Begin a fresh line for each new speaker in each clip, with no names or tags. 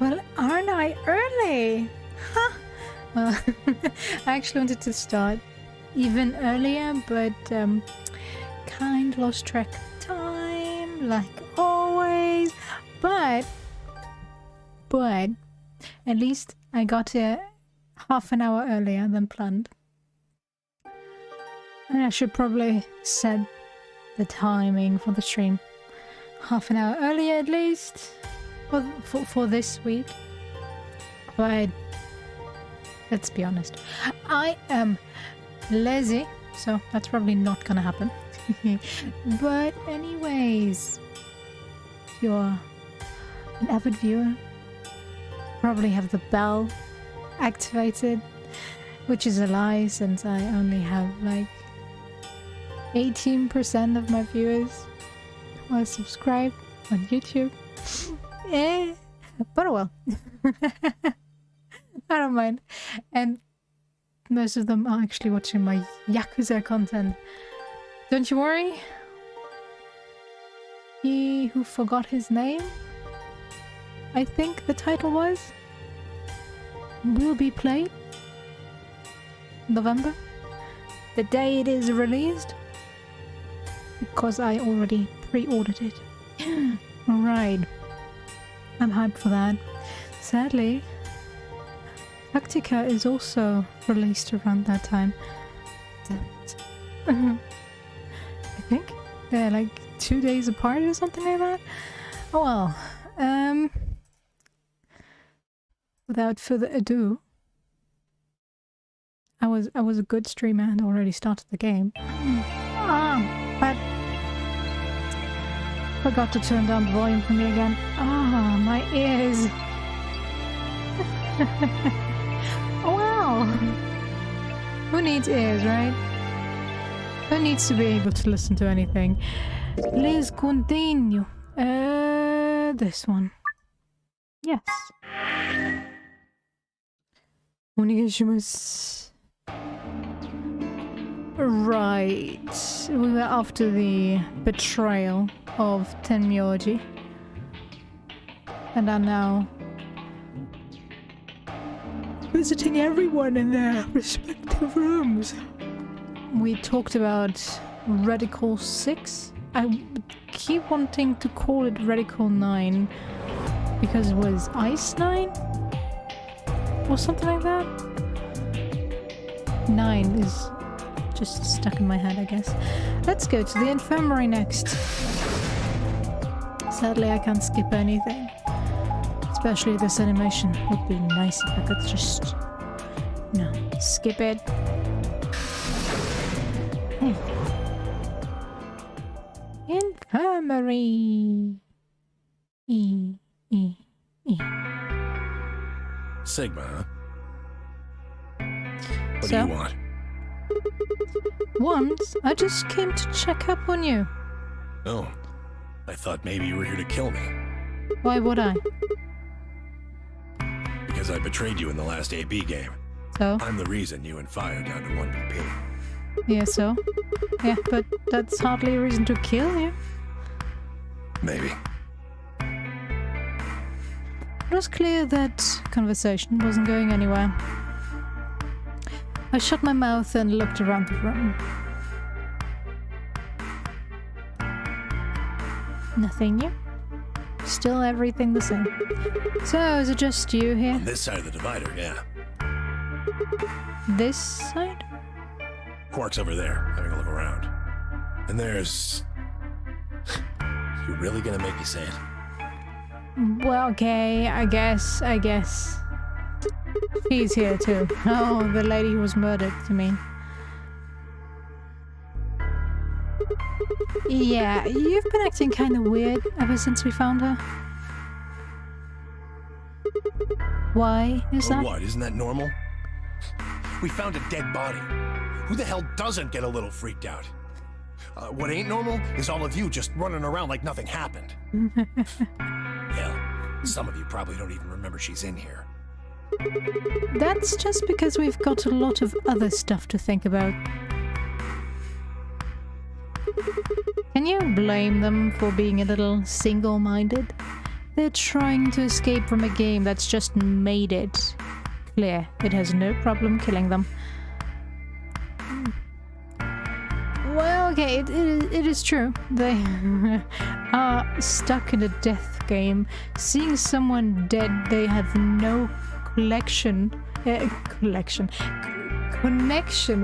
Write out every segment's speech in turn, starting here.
Well, aren't I early? Huh. Well, I actually wanted to start even earlier, but kind lost track of time, like always. But at least I got here half an hour earlier than planned. And I should probably set the timing for the stream half an hour earlier at least for this week. But let's be honest, I am lazy, so that's probably not gonna happen. But anyways, if you're an avid viewer, probably have the bell activated, which is a lie since I only have like 18% of my viewers who are subscribed on YouTube. But well. I don't mind. And most of them are actually watching my Yakuza content. Don't you worry. He who forgot his name, I think the title was, will be played November, the day it is released, because I already pre-ordered it. Right. I'm hyped for that. Sadly, Tactica is also released around that time. Damn it. I think they're like 2 days apart or something like that. Oh well. Without further ado, I was a good streamer and already started the game. But forgot to turn down the volume for me again. My ears. Oh wow! Who needs ears, right? Who needs to be able to listen to anything? Let's continue. This one. Yes. Onegaishimasu. Right. We were after the betrayal of Tenmyoji. And are now visiting everyone in their respective rooms. We talked about Radical 6. I keep wanting to call it Radical 9 because it was Ice 9? Or something like that? 9 is just stuck in my head, I guess. Let's go to the infirmary next. Sadly, I can't skip anything. Especially this animation. Would be nice if I could just, you know, skip it. Infirmary.
Sigma, huh? What
So?
do you want?
Once, I just came to check up on you.
Oh, I thought maybe you were here to kill me.
Why would I?
Because I betrayed you in the last AB game.
So?
I'm the reason you and Fire down to 1 BP.
Yeah, so? Yeah, but that's hardly a reason to kill you.
Maybe.
It was clear that conversation wasn't going anywhere. I shut my mouth and looked around the room. Nothing new. Still everything the same. So, is it just you here?
On this side of the divider, yeah.
This side?
Quark's over there, having a look around. And there's... You really gonna make me say it?
Well, okay, I guess. He's here too. Oh, the lady who was murdered, you mean? Yeah, you've been acting kind of weird ever since we found her. Why is that?
What, isn't that normal? We found a dead body. Who the hell doesn't get a little freaked out? What ain't normal is all of you just running around like nothing happened. Hell, some of you probably don't even remember she's in here.
That's just because we've got a lot of other stuff to think about. Can you blame them for being a little single-minded? They're trying to escape from a game that's just made it clear it has no problem killing them. Well, okay, it is true. They are stuck in a death game. Seeing someone dead they have no connection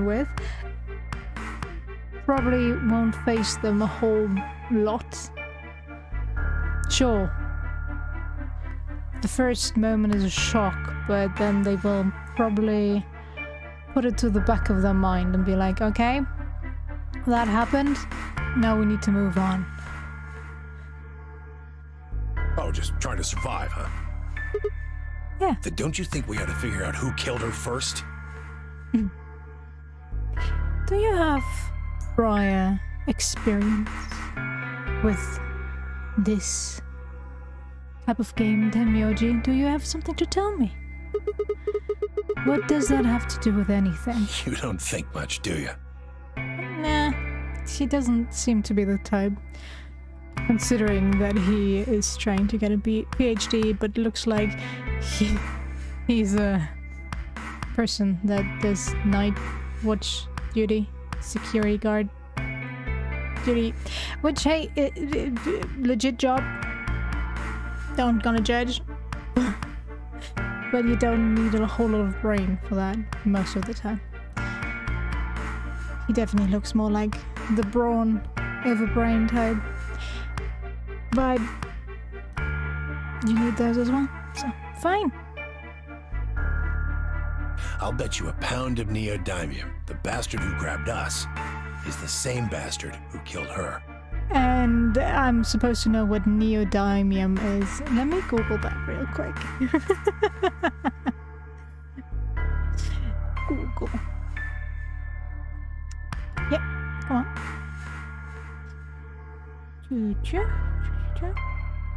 with probably won't face them a whole lot. Sure, the first moment is a shock, but then they will probably put it to the back of their mind and be like, okay, that happened, now we need to move on.
Oh, just trying to survive, huh?
Yeah.
Then don't you think we ought to figure out who killed her first?
Do you have prior experience with this type of game, Tenmyoji? Do you have something to tell me? What does that have to do with anything?
You don't think much, do you?
Nah, she doesn't seem to be the type. Considering that he is trying to get a PhD, but looks like he's a person that does night watch duty, security guard duty, which, hey, legit job. Don't gonna judge. But you don't need a whole lot of brain for that most of the time. He definitely looks more like the brawn over brain type. But you need those as well, so fine.
I'll bet you £1 of neodymium the bastard who grabbed us is the same bastard who killed her.
And I'm supposed to know what neodymium is. Let me Google that real quick. Google. Yep, come on.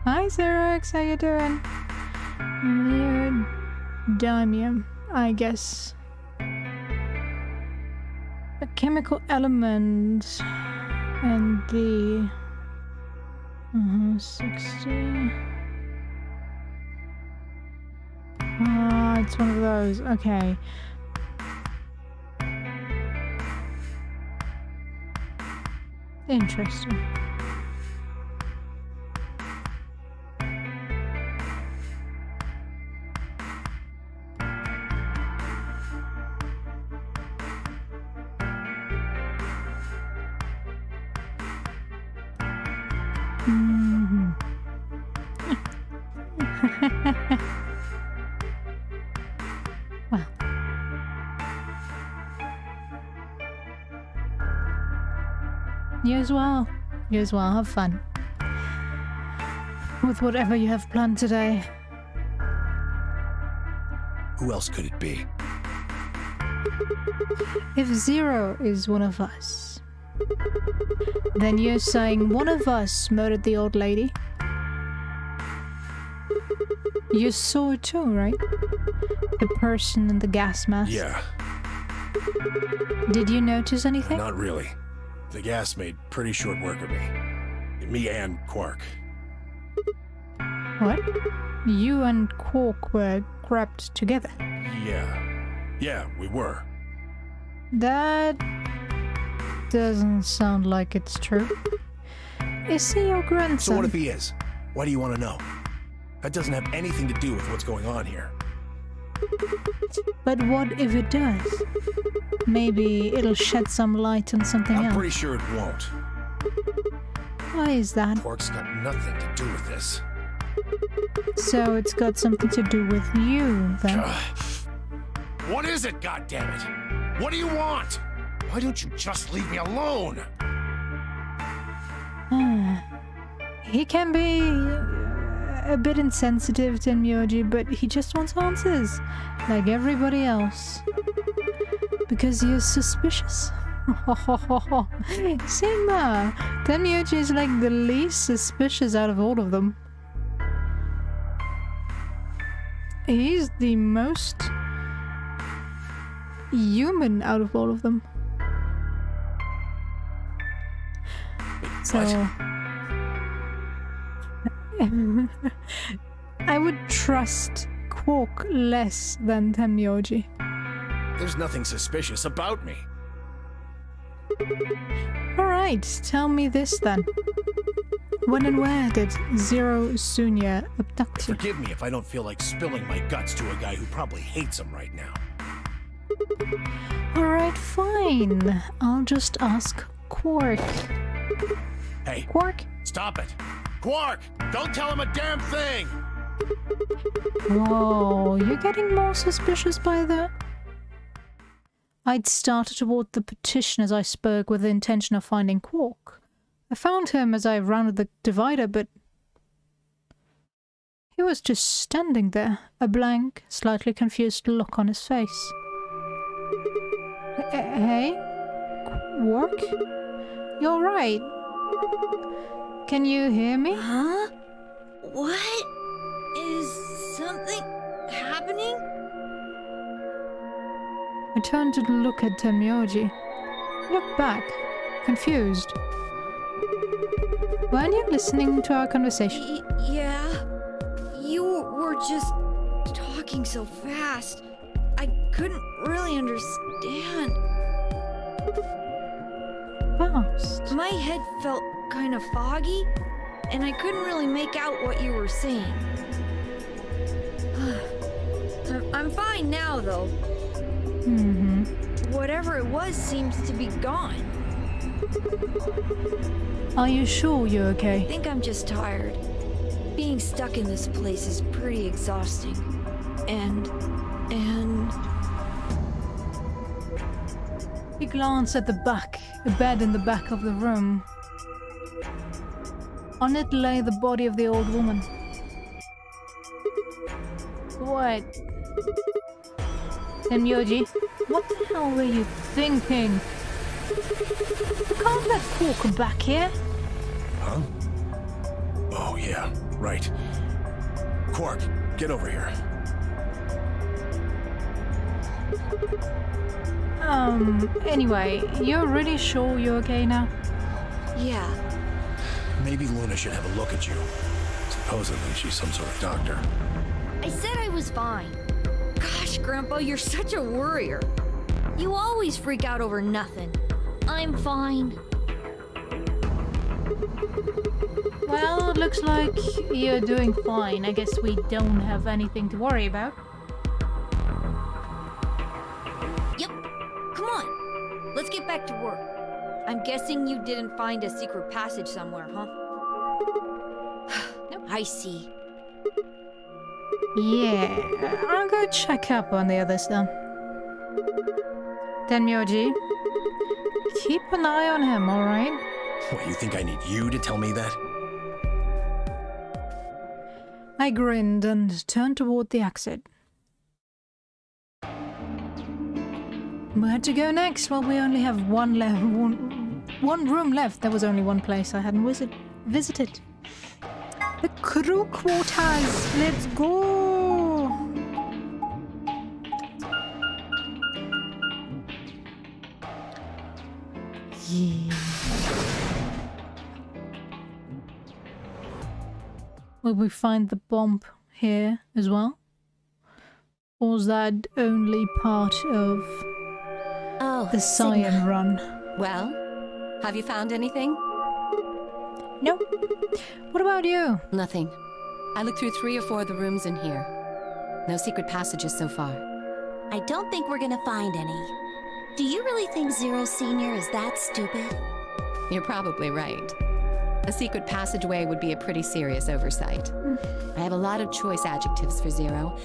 Hi Xerox, how you doing? Neodymium, I guess. A chemical element and the 60. It's one of those. Okay. Interesting. Well. You as well. You as well. Have fun with whatever you have planned today.
Who else could it be?
If Zero is one of us, then you're saying one of us murdered the old lady? You saw it too, right? The person in the gas mask?
Yeah.
Did you notice anything?
Not really. The gas made pretty short work of me. Me and Quark.
What? You and Quark were grabbed together?
Yeah, we were.
That doesn't sound like it's true. Is he your grandson?
So what if he is? Why do you want to know? That doesn't have anything to do with what's going on here.
But what if it does? Maybe it'll shed some light on something else.
I'm pretty sure it won't.
Why is that?
Quark's got nothing to do with this.
So it's got something to do with you, then?
What is it, goddammit? What do you want? Why don't you just leave me alone?
He can be a bit insensitive to Myoji, but he just wants answers, like everybody else. Because you're suspicious. Sigma! Tenmyoji is like the least suspicious out of all of them. He's the most human out of all of them. So, I would trust Quark less than Tenmyoji.
There's nothing suspicious about me.
Alright, tell me this then. When and where did Zero Sunya abduct you?
Forgive me if I don't feel like spilling my guts to a guy who probably hates him right now.
Alright, fine. I'll just ask Quark.
Hey,
Quark?
stop it! Quark! Don't tell him a damn thing!
Whoa, you're getting more suspicious by that? I'd started toward the petition as I spoke with the intention of finding Quark. I found him as I rounded the divider, but he was just standing there, a blank, slightly confused look on his face. Hey? Quark? You're right. Can you hear me?
Huh? What? Is something happening?
I turned to look at Tenmyoji. Looked back, confused. Weren't you listening to our conversation?
Yeah. You were just talking so fast. I couldn't really understand.
Fast.
My head felt kind of foggy, and I couldn't really make out what you were saying. I'm fine now, though.
Mm-hmm.
Whatever it was seems to be gone.
Are you sure you're
I
okay?
think I'm just tired. Being stuck in this place is pretty exhausting. And...
He glanced at the bed in the back of the room. On it lay the body of the old woman. What? Tenmyoji, what the hell were you thinking? You can't let Quark come back here.
Huh? Oh, yeah, right. Quark, get over here.
Anyway, you're really sure you're okay now?
yeah.
Maybe Luna should have a look at you. Supposedly she's some sort of doctor.
I said I was fine. Gosh, Grandpa, you're such a worrier. You always freak out over nothing. I'm fine.
Well, it looks like you're doing fine. I guess we don't have anything to worry about.
Yep. Come on. Let's get back to work. I'm guessing you didn't find a secret passage somewhere, huh?
Nope.
I see.
Yeah, I'll go check up on the others then. Tenmyoji, keep an eye on him, alright?
What, you think I need you to tell me that?
I grinned and turned toward the exit. Where to go next? Well, we only have one room left. There was only one place I hadn't visited. The crew quarters! Let's go! Yeah. Will we find the bomb here as well? Or was that only part of the Cyan run?
Well, have you found anything?
No. What about you?
Nothing. I looked through 3 or 4 of the rooms in here. No secret passages so far.
I don't think we're gonna find any. Do you really think Zero Senior is that stupid?
You're probably right. A secret passageway would be a pretty serious oversight. I have a lot of choice adjectives for Zero,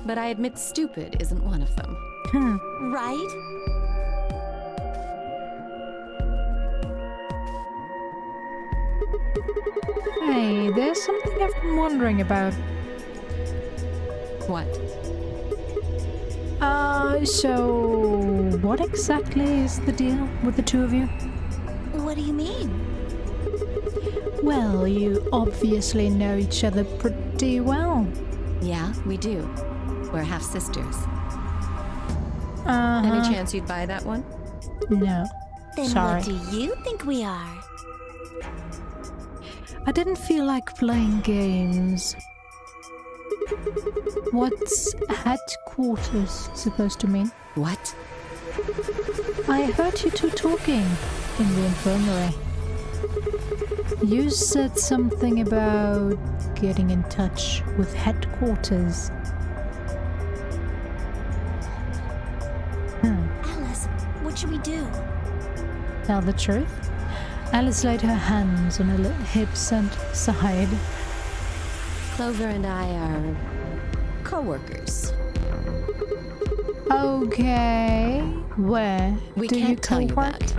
but I admit stupid isn't one of them.
Right?
Hey, there's something I've been wondering about.
What?
So what exactly is the deal with the two of you?
What do you mean?
Well, you obviously know each other pretty well.
Yeah, we do. We're half-sisters.
Uh-huh.
Any chance you'd buy that one?
No.
Then
Sorry.
what do you think we are?
I didn't feel like playing games. What's headquarters supposed to mean?
What?
I heard you two talking in the infirmary. You said something about getting in touch with headquarters.
Alice, what should we do?
Tell the truth? Alice laid her hands on her hips and sighed.
Clover and I are co-workers.
Okay, where
We
do
can't
you
tell you
co-work?
that.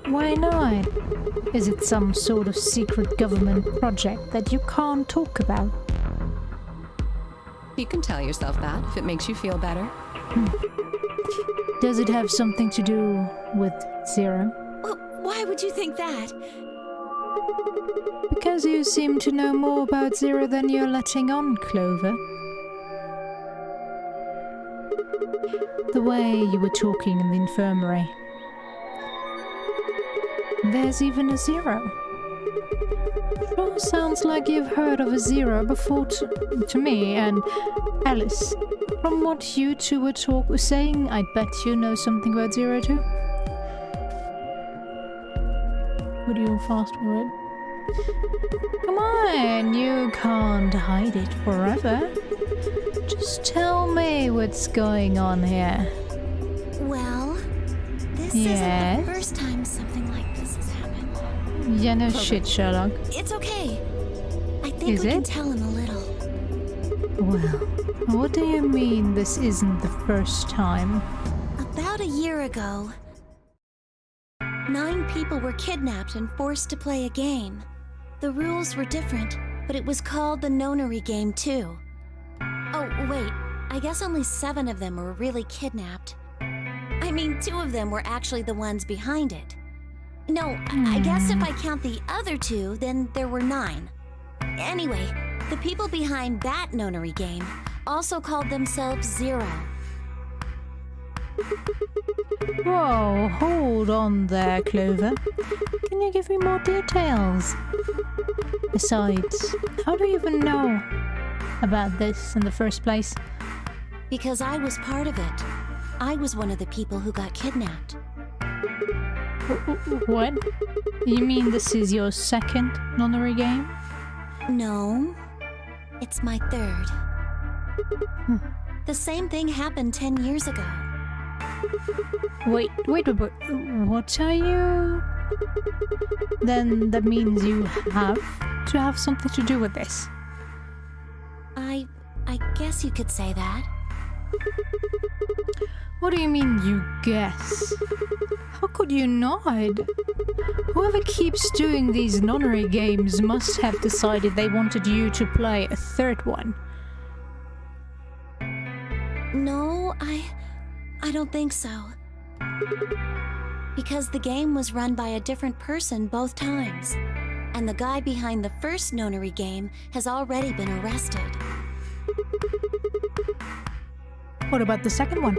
Why not? Is it some sort of secret government project that you can't talk about?
You can tell yourself that if it makes you feel better.
Does it have something to do with Zero?
Well, why would you think that?
Because you seem to know more about Zero than you're letting on, Clover. The way you were talking in the infirmary. There's even a Zero. Sure sounds like you've heard of a Zero before to me, and Alice. From what you two were saying, I bet you know something about Zero too. Would you fast forward? Come on, you can't hide it forever. Just tell me what's going on here.
Well, this
Yes?
isn't the first time something like this has happened.
Yeah, no shit, Sherlock.
It's okay. I think
Is
we can
it?
tell him a little.
Well, what do you mean this isn't the first time?
About a year ago, 9 people were kidnapped and forced to play a game. The rules were different, but it was called the nonary game too. Oh, wait, I guess only 7 of them were really kidnapped. I mean, 2 of them were actually the ones behind it. No, I guess if I count the other 2, then there were 9. Anyway, the people behind that nonary game also called themselves Zero.
Whoa, hold on there, Clover. Can you give me more details? Besides, how do you even know about this in the first place?
Because I was part of it. I was one of the people who got kidnapped.
What? You mean this is your second nonary game?
No, it's my 3rd. The same thing happened 10 years ago.
Wait, what are you? Then that means you have to have something to do with this.
I guess you could say that.
What do you mean, you guess? How could you not? Whoever keeps doing these nonary games must have decided they wanted you to play a 3rd one.
No, I don't think so. Because the game was run by a different person both times. And the guy behind the first nonary game has already been arrested.
What about the second one?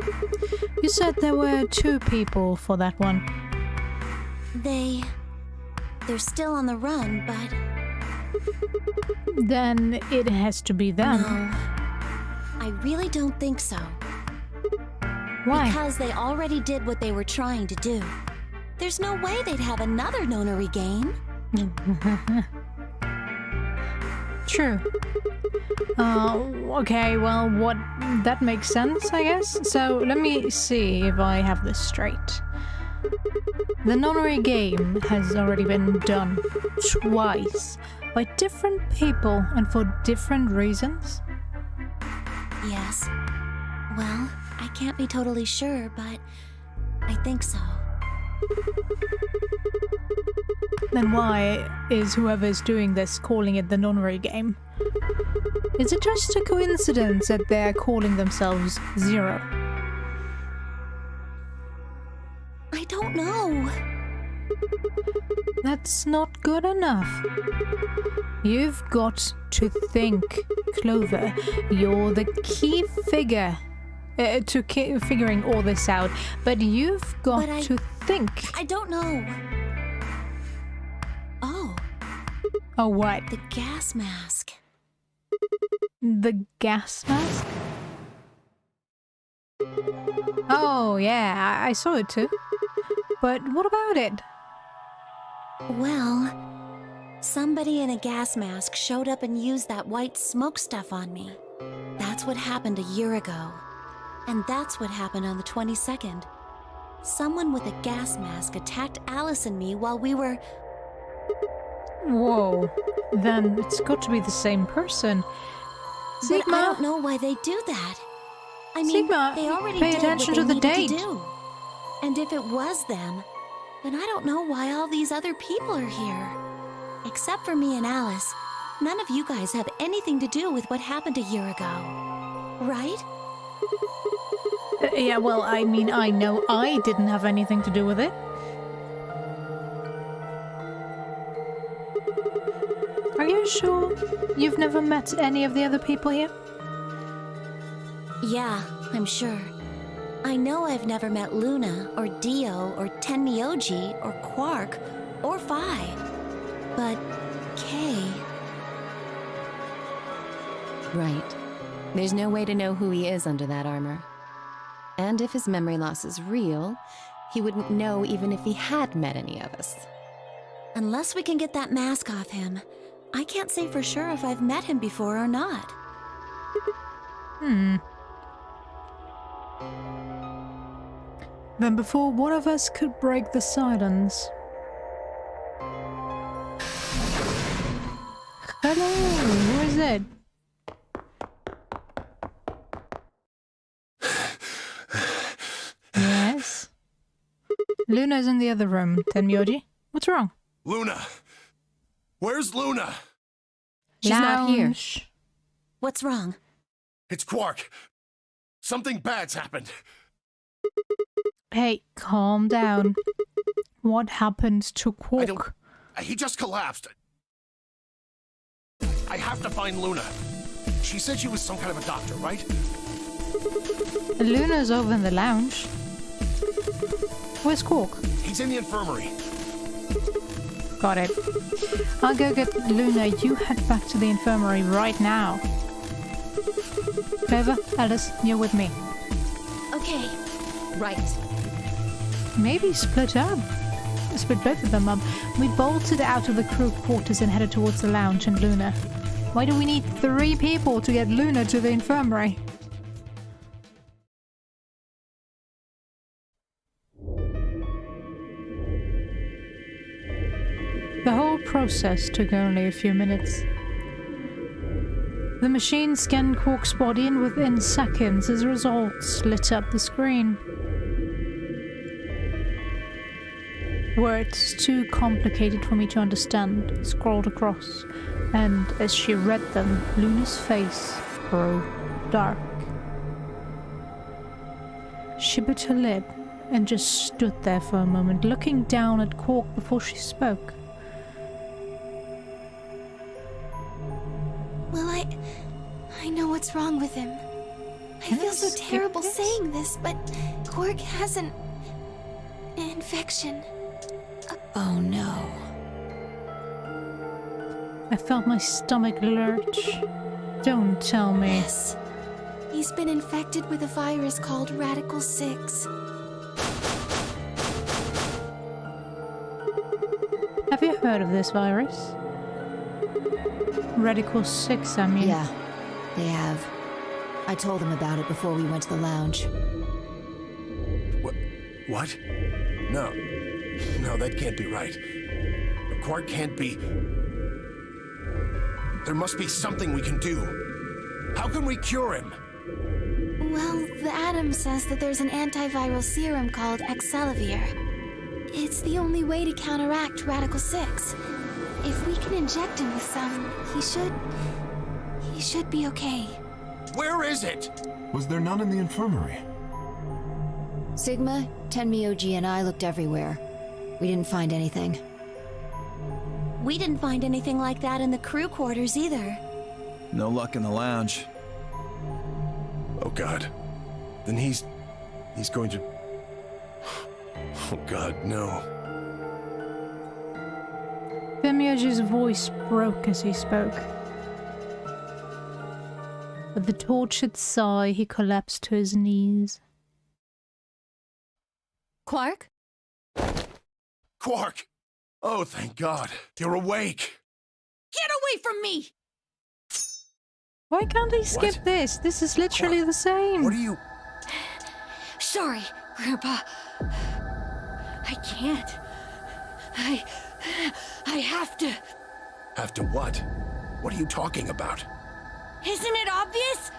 You said there were 2 people for that one.
They're still on the run, but
Then it has to be them.
no. I really don't think so.
Why?
Because they already did what they were trying to do. There's no way they'd have another nonary game.
True. Okay, well, that makes sense, I guess. So let me see if I have this straight. The nonary game has already been done twice by different people and for different reasons.
Yes. Well, I can't be totally sure, but I think so.
Then why is whoever's doing this calling it the nonary game? Is it just a coincidence that they're calling themselves Zero?
I don't know.
That's not good enough. You've got to think, Clover. You're the key figure to figuring all this out. But you've got
But
to think.
I don't know. Oh,
Oh, what?
The gas mask.
The gas mask? Oh, yeah, I saw it too. But what about it?
Well, somebody in a gas mask showed up and used that white smoke stuff on me. That's what happened a year ago. And that's what happened on the 22nd. Someone with a gas mask attacked Alice and me while we were...
Whoa. Then it's got to be the same person.
But I don't know why they do that. I mean,
Sigma,
they already
pay
did
attention
what
to
they
the
needed
date.
to do. And if it was them, then I don't know why all these other people are here. Except for me and Alice, none of you guys have anything to do with what happened a year ago. Right?
Yeah, well, I mean, I know I didn't have anything to do with it. Are you sure you've never met any of the other people here?
Yeah, I'm sure. I know I've never met Luna, or Dio, or Tenmyoji, or Quark, or Phi. But Kay...
Right. There's no way to know who he is under that armor. And if his memory loss is real, he wouldn't know even if he had met any of us.
Unless we can get that mask off him, I can't say for sure if I've met him before or not.
Then before one of us could break the silence... Hello, who is it? Yes? Luna's in the other room, Tenmyoji. What's wrong?
Luna! Where's Luna?
She's not here.
Lounge.
What's wrong?
It's Quark. Something bad's happened.
Hey, calm down. What happened to
I don't...
Quark?
He just collapsed. I have to find Luna. She said she was some kind of a doctor, right?
Luna's over in the lounge. Where's Quark?
He's in the infirmary.
Got it. I'll go get Luna. You head back to the infirmary right now. Clover, Alice, you're with me.
Okay.
Right.
Maybe split up. Split both of them up. We bolted out of the crew quarters and headed towards the lounge and Luna. Why do we need 3 people to get Luna to the infirmary? The whole process took only a few minutes. The machine scanned Quark's body and within seconds his results lit up the screen. Words too complicated for me to understand scrolled across, and as she read them, Luna's face grew dark. She bit her lip and just stood there for a moment, looking down at Quark before she spoke.
Well, I know what's wrong with him. I feel so
Yes,
terrible
yes.
saying this, but Quark has an infection.
Oh no.
I felt my stomach lurch. Don't tell me.
Yes. He's been infected with a virus called Radical 6.
Have you heard of this virus? Radical 6, I mean.
Yeah, they have. I told them about it before we went to the lounge.
What? No. No, that can't be right. Quark can't be... There must be something we can do. How can we cure him?
Well, the Atom says that there's an antiviral serum called Excelavir. It's the only way to counteract Radical 6. If we can inject him with some, he should be okay.
Where is it?
Was there none in the infirmary?
Sigma, Tenmyoji, and I looked everywhere. We didn't find anything.
We didn't find anything like that in the crew quarters either.
No luck in the lounge.
Oh, God. Then he's going to... Oh, God, no.
Myoji's voice broke as he spoke. With a tortured sigh, he collapsed to his knees.
Quark?
Quark! Oh, thank God. You're awake.
Get away from me!
Why can't he skip
What?
this? This is literally
What?
the same.
What are you...
Sorry, Grandpa. I can't. I have to.
After what? What are you talking about?
Isn't it obvious?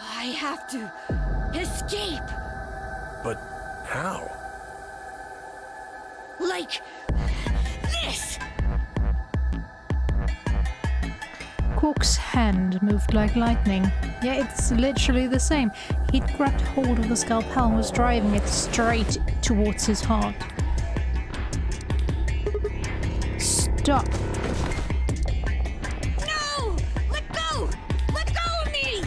I have to escape.
But how?
Like this.
Quark's hand moved like lightning. Yeah, it's literally the same. He'd grabbed hold of the scalpel and was driving it straight towards his heart. Stop.
No! Let go! Let go of me!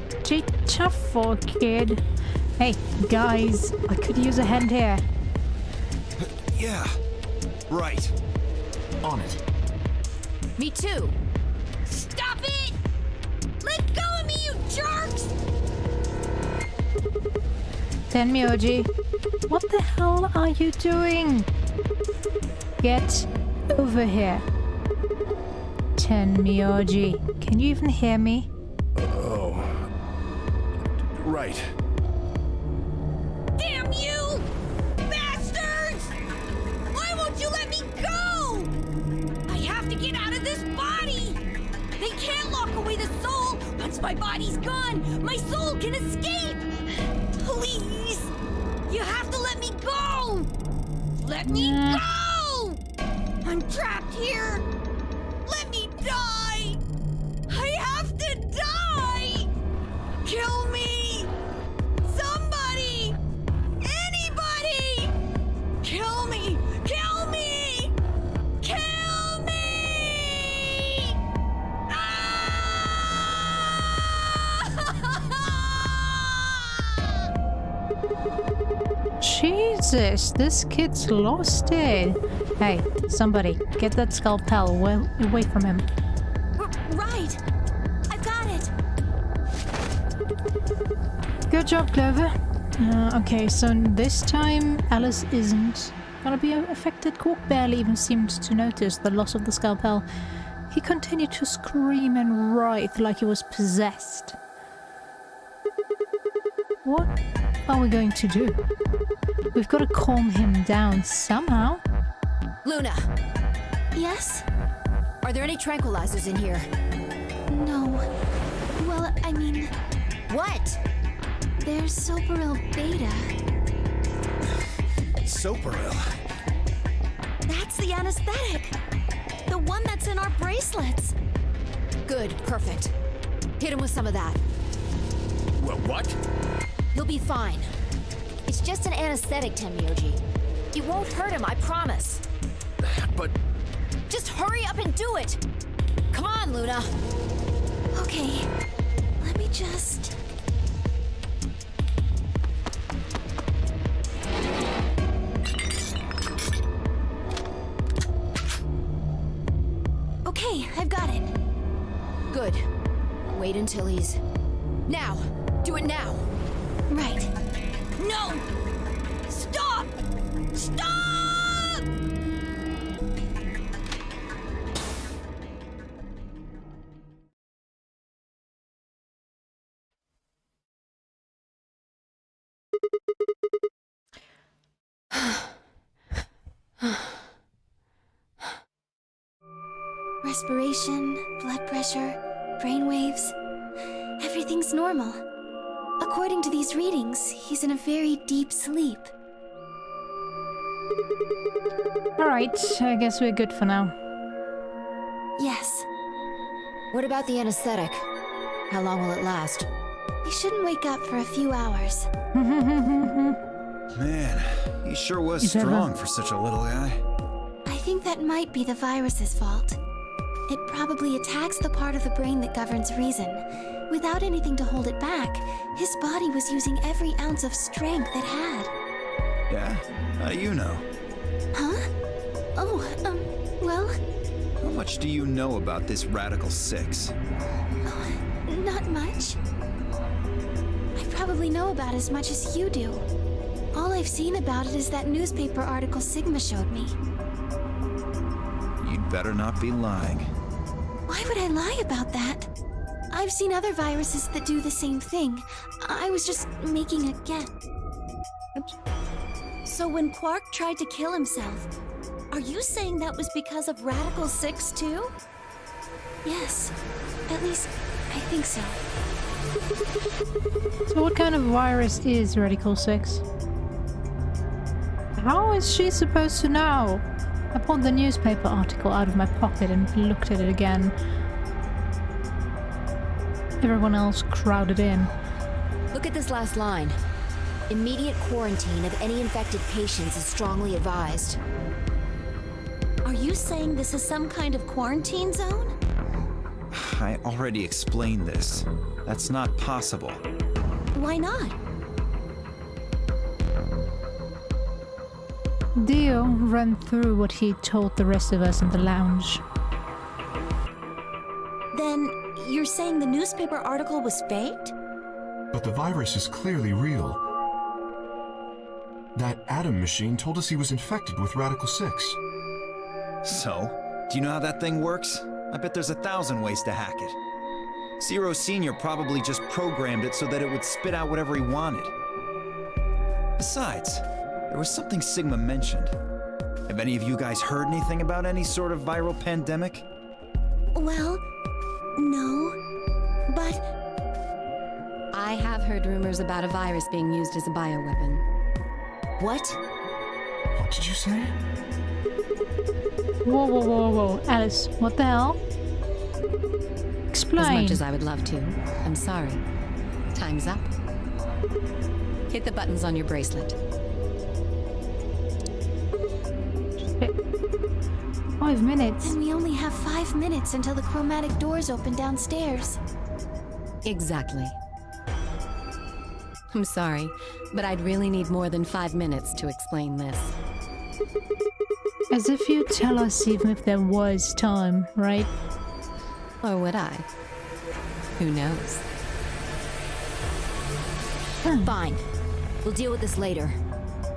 Pretty tough for a kid. Hey, guys, I could use a hand here.
Yeah. Right. On it.
Me too.
Stop it! Let go of me, you jerks!
Tenmyoji, what the hell are you doing? Get over here. Tenmyoji, can you even hear me?
Oh. Right.
Damn you! Bastards! Why won't you let me go? I have to get out of this body! They can't lock away the soul! Once my body's gone, my soul can escape! Please! You have to let me go! Let me go! I'm trapped here! Let me die! I have to die! Kill me! Somebody! Anybody! Kill me! Kill me! Kill me!
Jesus, this kid's lost it. Hey, somebody, get that scalpel well away from him.
Right! I've got it!
Good job, Clover. Okay, so this time Alice isn't gonna be affected. Quark barely even seemed to notice the loss of the scalpel. He continued to scream and writhe like he was possessed. What are we going to do? We've got to calm him down somehow.
Luna,
Yes?
are there any tranquilizers in here?
No. Well, I mean,
What?
there's Soparil Beta.
Soparil.
That's the anesthetic! The one that's in our bracelets!
Good, perfect. Hit him with some of that.
What?
He'll be fine. It's just an anesthetic, Tenmyoji. It won't hurt him, I promise.
But...
Just hurry up and do it! Come on, Luna!
Okay, let me just... Okay, I've got it.
Good. Wait until he's... Now! Do it now!
Right.
No! Stop! Stop!
Respiration, blood pressure, brain waves. Everything's normal. According to these readings, he's in a very deep sleep.
Alright, I guess we're good for now.
Yes,
What about the anesthetic? How long will it last?
he shouldn't wake up for a few hours.
Man, he sure was
Is that
strong for such a little guy.
I think that might be the virus's fault. It probably attacks the part of the brain that governs reason. Without anything to hold it back, his body was using every ounce of strength it had.
Yeah? How do you know?
Huh? Oh, well,
How much do you know about this Radical 6?
not much. I probably know about as much as you do. All I've seen about it is that newspaper article Sigma showed me.
You'd better not be lying.
Why would I lie about that? I've seen other viruses that do the same thing. I was just making a guess. So when Quark tried to kill himself, are you saying that was because of Radical 6 too? Yes. At least, I think so.
So what kind of virus is Radical 6? How is she supposed to know? I pulled the newspaper article out of my pocket and looked at it again. Everyone else crowded in.
Look at this last line. Immediate quarantine of any infected patients is strongly advised.
Are you saying this is some kind of quarantine zone?
I already explained this. That's not possible.
Why not?
Dio ran through what he told the rest of us in the lounge.
Then you're saying the newspaper article was faked?
But the virus is clearly real. That Adam machine told us he was infected with Radical 6.
So, do you know how that thing works? I bet there's 1,000 ways to hack it. Zero Senior probably just programmed it so that it would spit out whatever he wanted. Besides, there was something Sigma mentioned. Have any of you guys heard anything about any sort of viral pandemic?
Well, no. But
I have heard rumors about a virus being used as a bioweapon.
What?
What did you say?
Whoa, whoa, whoa, whoa. Alice, what the hell? Explain.
As much as I would love to, I'm sorry. Time's up. Hit the buttons on your bracelet.
5 minutes.
And we only have 5 minutes until the chromatic doors open downstairs.
Exactly. I'm sorry, but I'd really need more than 5 minutes to explain this.
As if you'd tell us even if there was time, right?
Or would I? Who knows?
Fine. We'll deal with this later.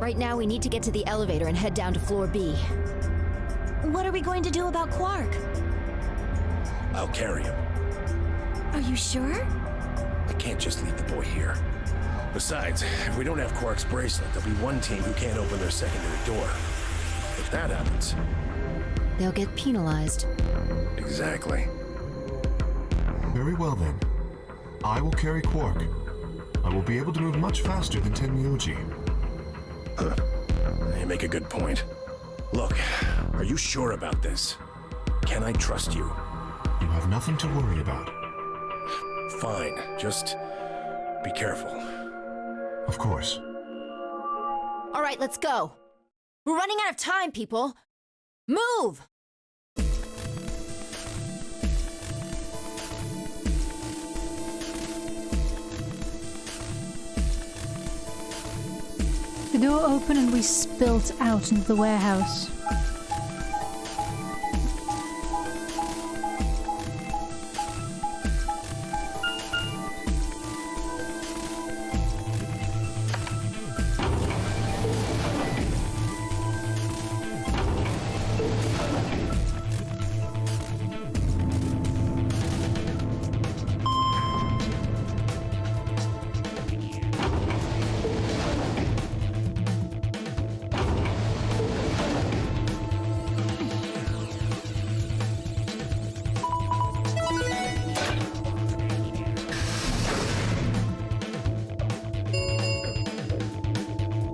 Right now, we need to get to the elevator and head down to floor B.
what are we going to do about Quark?
I'll carry him.
Are you sure?
I can't just leave the boy here. Besides, if we don't have Quark's bracelet, there'll be one team who can't open their secondary door. If that happens...
They'll get penalized.
Exactly.
Very well then. I will carry Quark. I will be able to move much faster than Tenmyoji.
You make a good point. Look, are you sure about this? Can I trust you?
You have nothing to worry about.
Fine, just be careful.
Of course.
All right, let's go. We're running out of time, people. Move!
The door opened and we spilled out into the warehouse.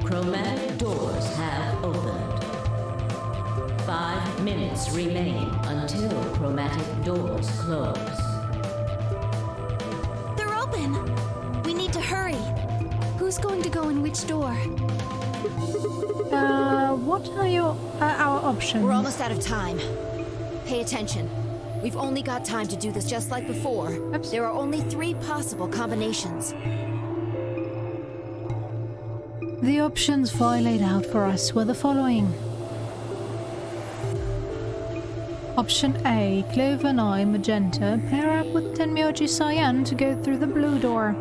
Chromatic doors have opened. 5 minutes remain until chromatic doors close.
They're open! We need to hurry. Who's going to go in which door?
What are your our options?
We're almost out of time. Pay attention. We've only got time to do this just like before.
Oops.
There are only 3 possible combinations.
The options Vi laid out for us were the following. Option A, Clover and I, Magenta, pair up with Tenmyoji Cyan to go through the blue door.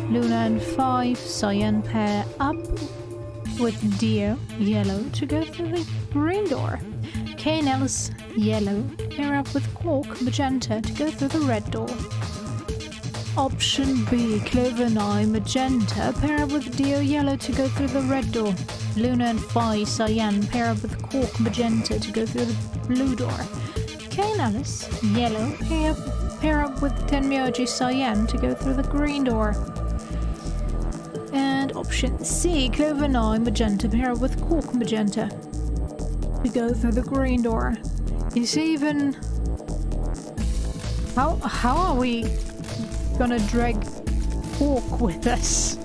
Luna and 5, Cyan pair up with Dio, Yellow, to go through the green door. Kay and Alice, Yellow, pair up with Quark, Magenta, to go through the red door. Option B, Clover and I, Magenta, pair up with Dio, Yellow, to go through the red door. Luna and Phi, Cyan, pair up with Quark, Magenta, to go through the blue door. Kay and Alice, Yellow, pair up with Tenmyoji Cyan to go through the green door. And option C, Clover and I, Magenta, pair up with Quark, Magenta to go through the green door. Is even... How are we gonna drag Quark with us?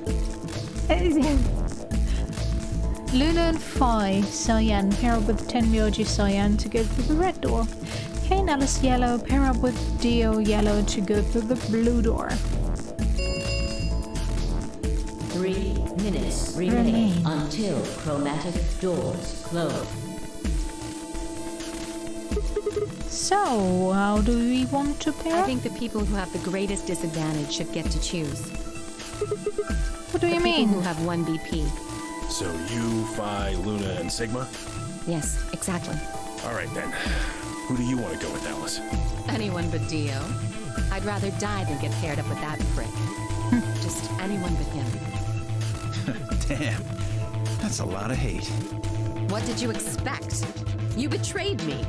Luna and Phi, Cyan, pair up with Tenmyoji Cyan to go through the red door. Kay and Alice, Yellow, pair up with Dio, Yellow to go through the blue door.
3 minutes remain until chromatic doors close.
So, how do we want to pair
I
up?
think the people who have the greatest disadvantage should get to choose.
What do you mean?
People who have 1 BP.
So you, Phi, Luna, and Sigma?
Yes, exactly.
All right then. Who do you want to go with, Alice?
Anyone but Dio. I'd rather die than get paired up with that prick. Just anyone but him.
Damn. That's a lot of hate.
What did you expect? You betrayed me.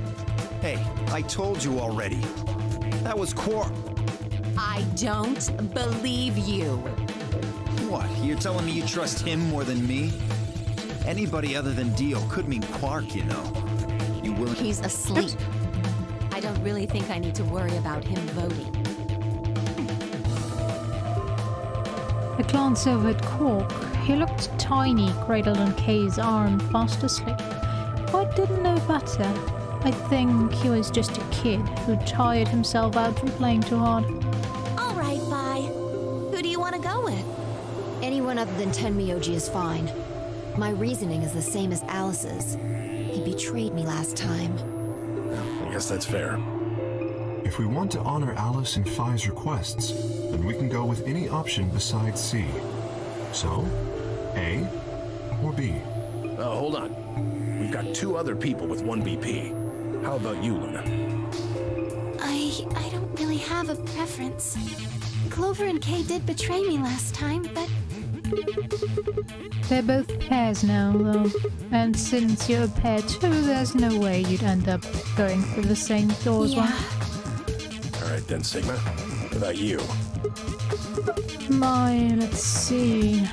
Hey, I told you already. That was Quark.
I don't believe you.
What? You're telling me you trust him more than me? Anybody other than Dio could mean Quark, you know. You will.
He's asleep. I don't really think I need to worry about him voting.
I glanced over at Quark. He looked tiny, cradled on Kay's arm, fast asleep. If I didn't know better, I think he was just a kid who tired himself out from playing too hard.
All right, Phi. Who do you want to go with?
Anyone other than Tenmyoji is fine. My reasoning is the same as Alice's. He betrayed me last time.
I guess that's fair.
If we want to honor Alice and Phi's requests, then we can go with any option besides C. So, A or B?
Hold on. We've got 2 other people with 1 BP. How about you, Luna?
I don't really have a preference. Clover and Kay did betray me last time, but
They're both pairs now, though. And since you're a pair too, there's no way you'd end up going through the same door as well.
yeah.
All right then, Sigma. What about you?
Let's see.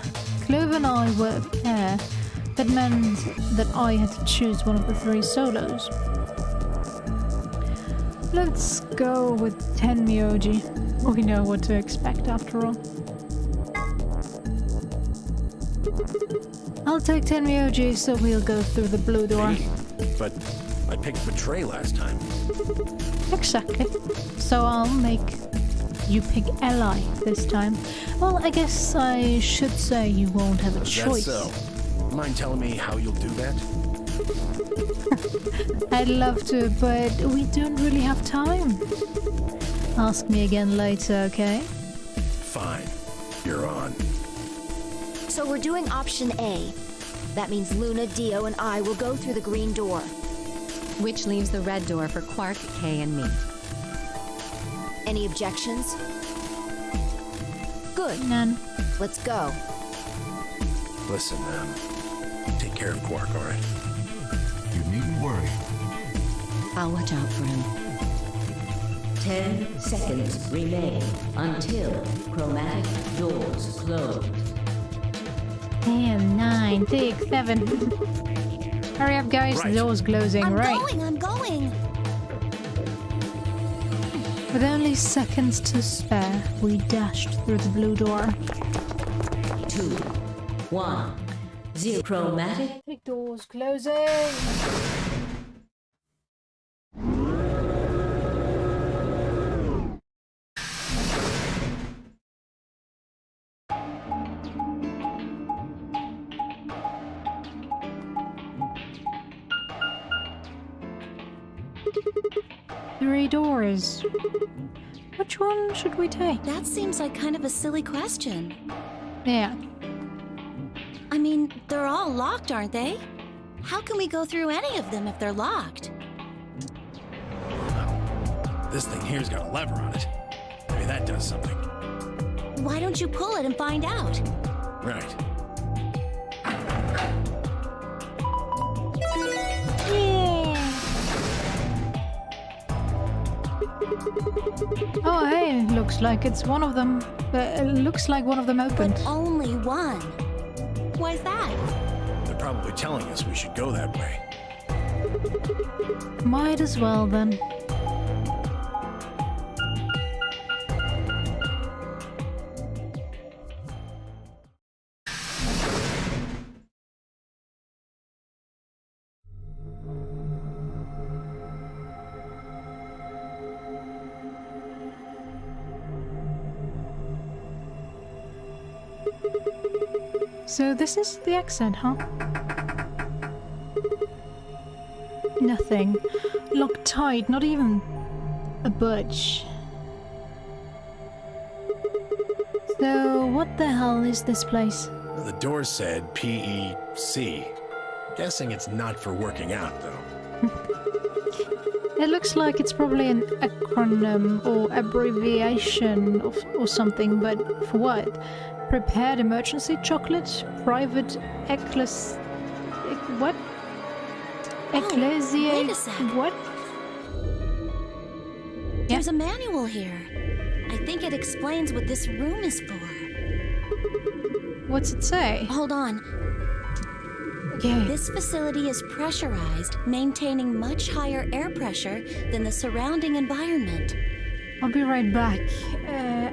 Clover and I were a pair. That meant that I had to choose one of the 3 solos. Let's go with Tenmyoji. We know what to expect after all. I'll take Tenmyoji, so we'll go through the blue door.
Me? But I picked Betray last time.
Exactly. So I'll make you pick Ally this time. Well, I guess I should say you won't have a choice.
That's so. Mind telling me how you'll do that?
I'd love to, but we don't really have time. Ask me again later, okay?
Fine. You're on.
So we're doing option A. That means Luna, Dio, and I will go through the green door.
Which leaves the red door for Quark, Kay, and me.
Any objections? Good.
None.
Let's go.
Listen, take care of Quark, all right?
You needn't worry.
I'll watch out for him.
10 seconds remain until chromatic doors close.
10, 9, 6, 7. Hurry up, guys.
Right.
The door's closing.
I'm
Right.
I'm going.
With only seconds to spare, we dashed through the blue door.
2, 1, 0. Chromatic
The door's closing. 3 doors. Which one should we take?
That seems like kind of a silly question.
Yeah.
I mean, they're all locked, aren't they? How can we go through any of them if they're locked?
This thing here's got a lever on it. Maybe that does something.
Why don't you pull it and find out?
Right.
Oh, hey, looks like it's one of them. It looks like one of them opened.
But only one. Why's that?
They're probably telling us we should go that way.
Might as well then. So this is the exit, huh? Nothing. Locked tight, not even a budge. So what the hell is this place?
The door said PEC. Guessing it's not for working out, though.
It looks like it's probably an acronym or abbreviation or something, but for what? Prepared emergency chocolate? Private what? Ecclesia?
wait a sec.
What?
There's a manual here. I think it explains what this room is for.
What's it say?
Hold on.
Okay.
This facility is pressurized, maintaining much higher air pressure than the surrounding environment.
I'll be right back.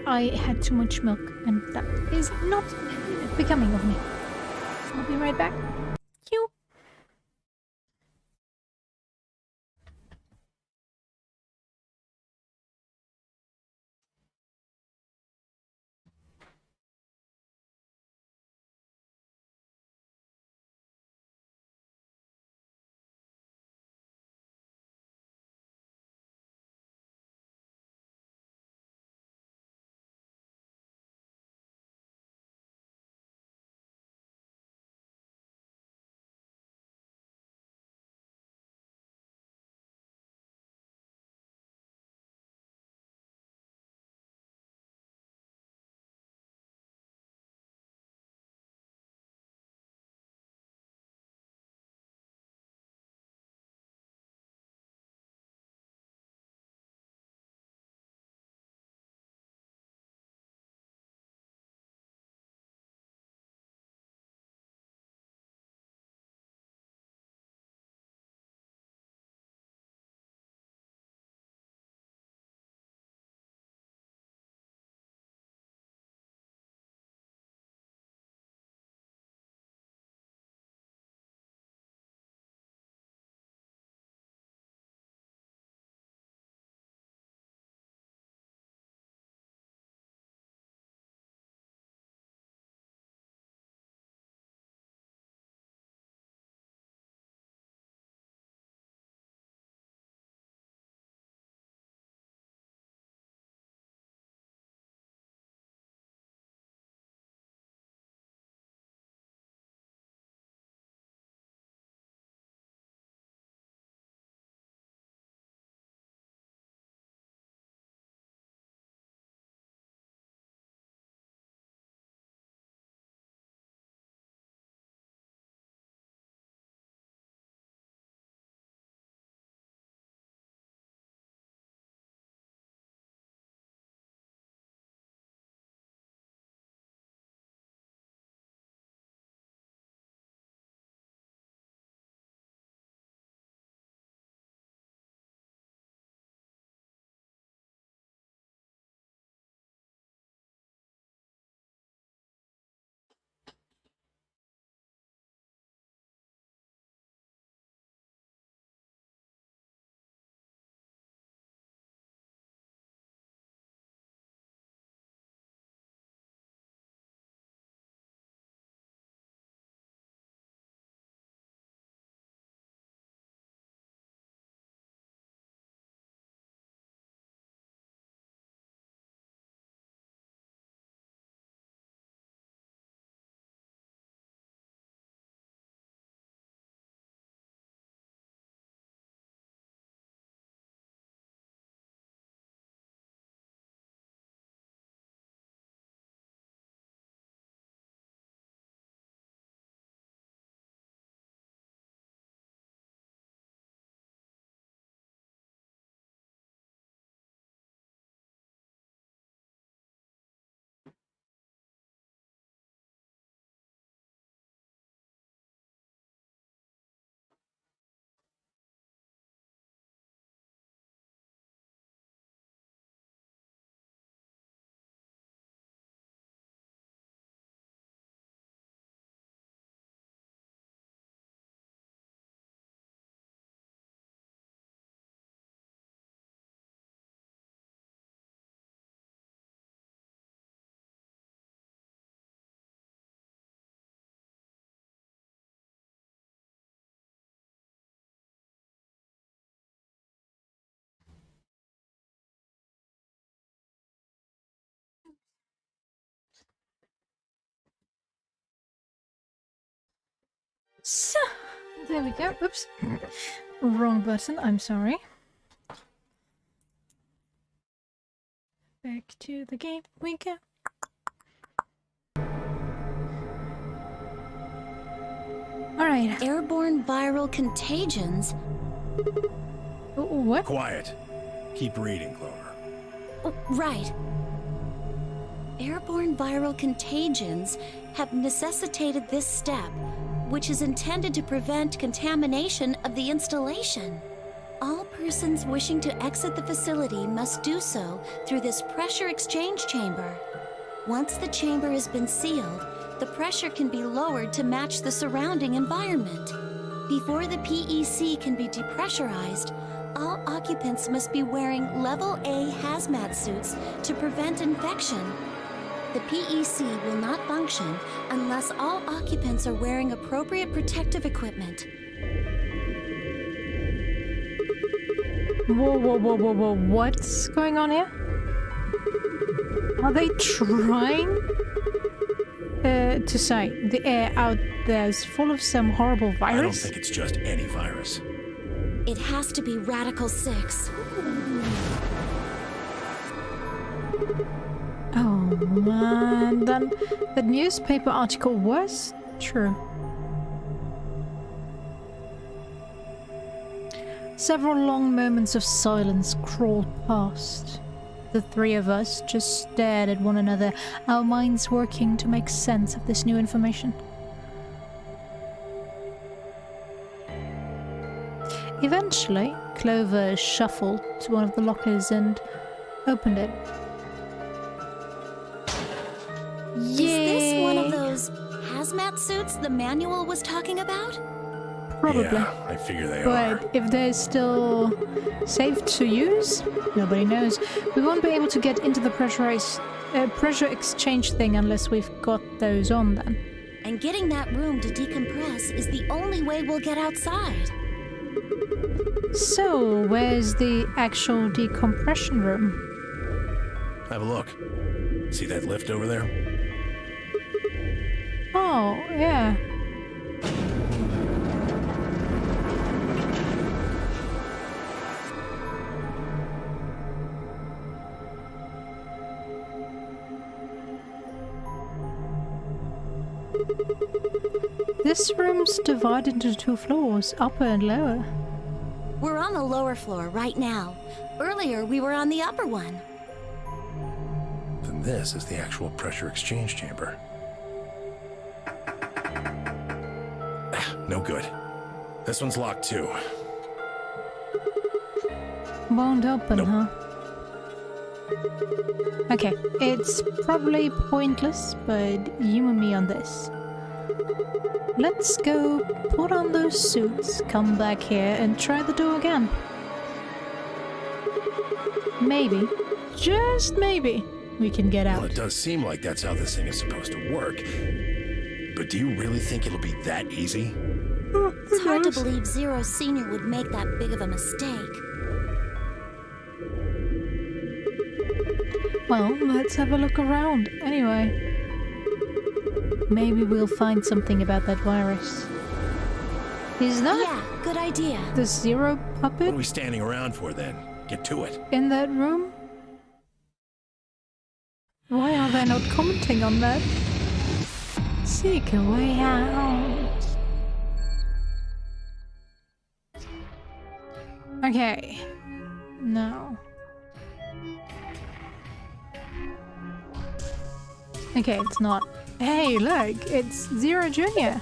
I had too much milk, and that is not becoming of me. I'll be right back. So, there we go. Oops. Wrong button, I'm sorry. Back to the game we go. Alright.
Airborne viral contagions?
What?
Quiet. Keep reading, Clover.
Oh, right. Airborne viral contagions have necessitated this step, which is intended to prevent contamination of the installation. All persons wishing to exit the facility must do so through this pressure exchange chamber. Once the chamber has been sealed, the pressure can be lowered to match the surrounding environment. Before the PEC can be depressurized, all occupants must be wearing Level A hazmat suits to prevent infection. The PEC will not function unless all occupants are wearing appropriate protective equipment.
Whoa, what's going on here? Are they trying to say the air out there is full of some horrible virus?
I don't think it's just any virus.
It has to be Radical 6.
Oh man, then the newspaper article was true. Several long moments of silence crawled past. The three of us just stared at one another, our minds working to make sense of this new information. Eventually, Clover shuffled to one of the lockers and opened it.
Is this one of those hazmat suits the manual was talking about?
Probably.
Yeah, I figure they are.
But if they're still safe to use, nobody knows. We won't be able to get into the pressure exchange thing unless we've got those on then.
And getting that room to decompress is the only way we'll get outside.
So, where's the actual decompression room?
Have a look. See that lift over there?
Oh, yeah. This room's divided into 2 floors, upper and lower.
We're on the lower floor right now. Earlier, we were on the upper one.
Then this is the actual pressure exchange chamber. No good. This one's locked too.
Won't open,
Nope.
huh? Okay, it's probably pointless, but you and me on this. Let's go put on those suits, come back here, and try the door again. Maybe, just maybe, we can get out.
Well, it does seem like that's how this thing is supposed to work. But do you really think it'll be that easy?
It's hard to believe Zero Senior would make that big of a mistake.
Well, let's have a look around. Anyway, maybe we'll find something about that virus. Is that
Yeah, good idea.
the Zero
What
puppet
are we standing around for then? Get to it.
in that room? Why are they not commenting on that? Seek a way out. Okay. No. Okay, it's not. Hey, look, it's Zero Jr.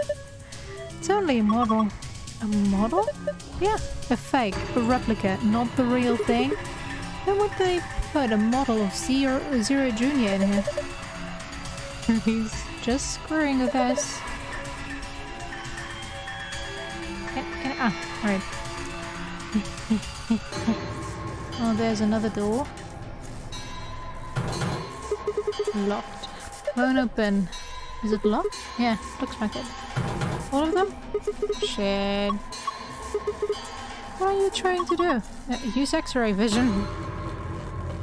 It's only a model. A model? Yeah, a fake, a replica, not the real thing. Why would they put a model of Zero Jr. in here? He's just screwing with us. Right. Oh, there's another door. Locked. Won't open. Is it locked? Yeah, looks like it. All of them? Shit. What are you trying to do? Use X-ray vision.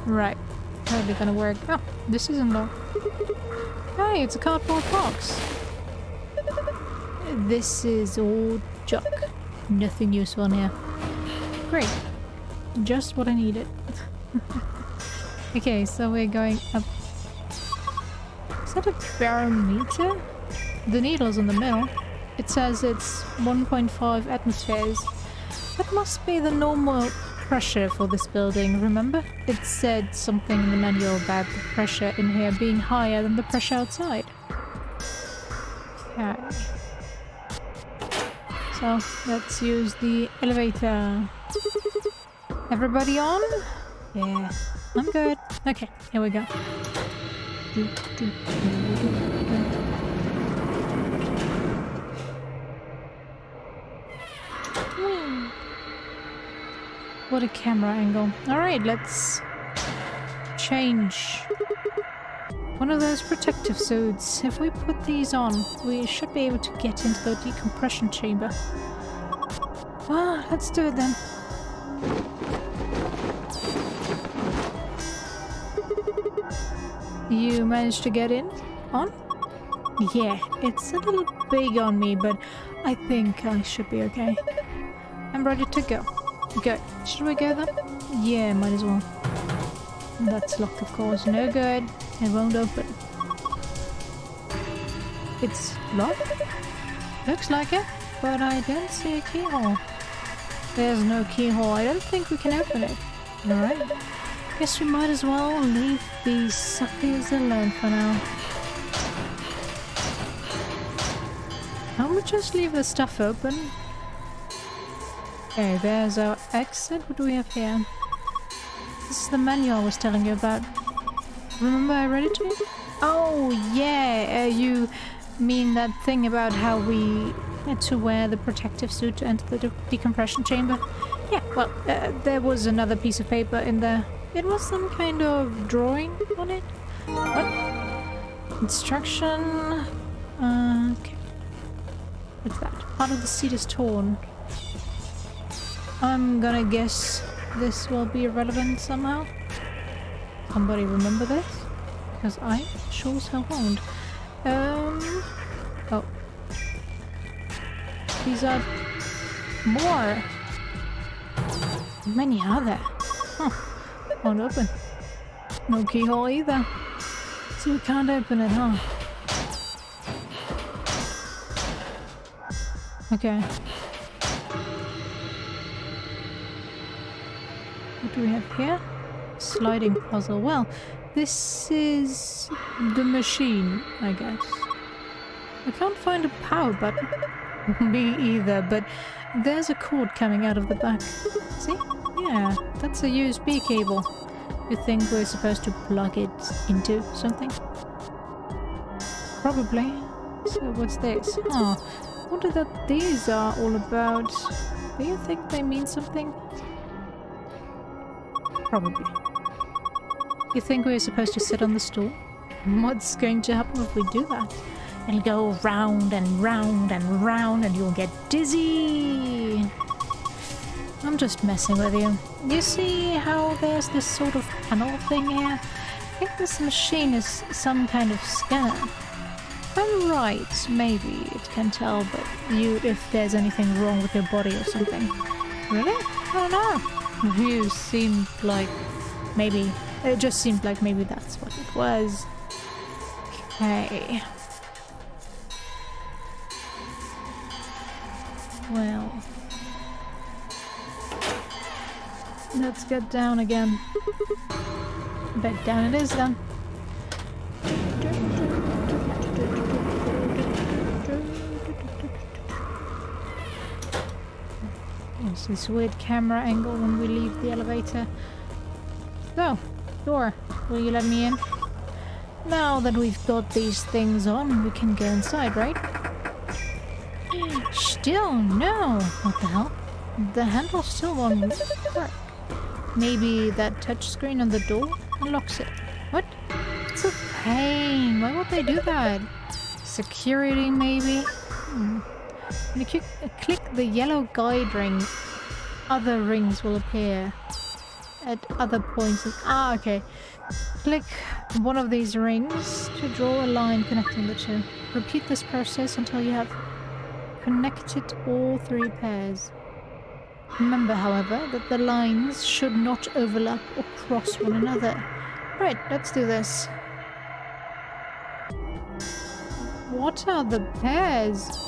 Right. Totally gonna work. Oh, this isn't locked. Hey, it's a cardboard box. this is all junk. Nothing useful in here. Great. Just what I needed. Okay, so we're going up. Is that a barometer? The needle's in the middle. It says it's 1.5 atmospheres. That must be the normal pressure for this building, remember? It said something in the manual about the pressure in here being higher than the pressure outside. Okay. So, let's use the elevator. Everybody on? Yeah, I'm good. Okay, here we go. What a camera angle. Alright, let's change one of those protective suits. If we put these on, we should be able to get into the decompression chamber. Well, let's do it then. You managed to get in? On? Yeah, it's a little big on me, but I think I should be okay. I'm ready to go. Good. Should we go then? Yeah, might as well. That's locked, of course. No good. It won't open. It's locked? Looks like it, but I don't see a keyhole. There's no keyhole. I don't think we can open it. Alright. Guess we might as well leave these suckers alone for now. Can't we just leave the stuff open? Okay, there's our exit. What do we have here? This is the manual I was telling you about. Remember I read it to you? Oh, yeah. You mean that thing about how we had to wear the protective suit to enter the decompression chamber? Yeah, well, there was another piece of paper in there. It was some kind of drawing on it. What? Instruction. Okay. What's that? Part of the seat is torn. I'm gonna guess this will be relevant somehow. Somebody remember this? Because I sure as hell won't. Oh. These are more. How many are there? Huh. Won't open. No keyhole either. So we can't open it, huh? Okay. What do we have here? Sliding puzzle. Well, this is the machine, I guess. I can't find a power button. Me either, but there's a cord coming out of the back. See? Yeah, that's a USB cable. You think we're supposed to plug it into something? Probably. So what's this? Oh, I wonder what these are all about. Do you think they mean something? Probably. You think we're supposed to sit on the stool? What's going to happen if we do that? It'll go round and round and round and you'll get dizzy. I'm just messing with you. You see how there's this sort of panel thing here? I think this machine is some kind of scanner. If I'm right, maybe it can tell but if there's anything wrong with your body or something. Really? I don't know. You seemed like maybe... It just seemed like maybe that's what it was. Okay. Well... Let's get down again. Back down it is then. There's this weird camera angle when we leave the elevator. So, door, will you let me in? Now that we've got these things on, we can go inside, right? Still no! What the hell? The handle still won't work. Maybe that touchscreen on the door unlocks it. What? It's a pain. Why would they do that? Security, maybe? When you click the yellow guide ring, other rings will appear at other points. Okay. Click one of these rings to draw a line connecting the two. Repeat this process until you have connected all 3 pairs. Remember, however, that the lines should not overlap or cross one another. Right, let's do this. What are the pairs?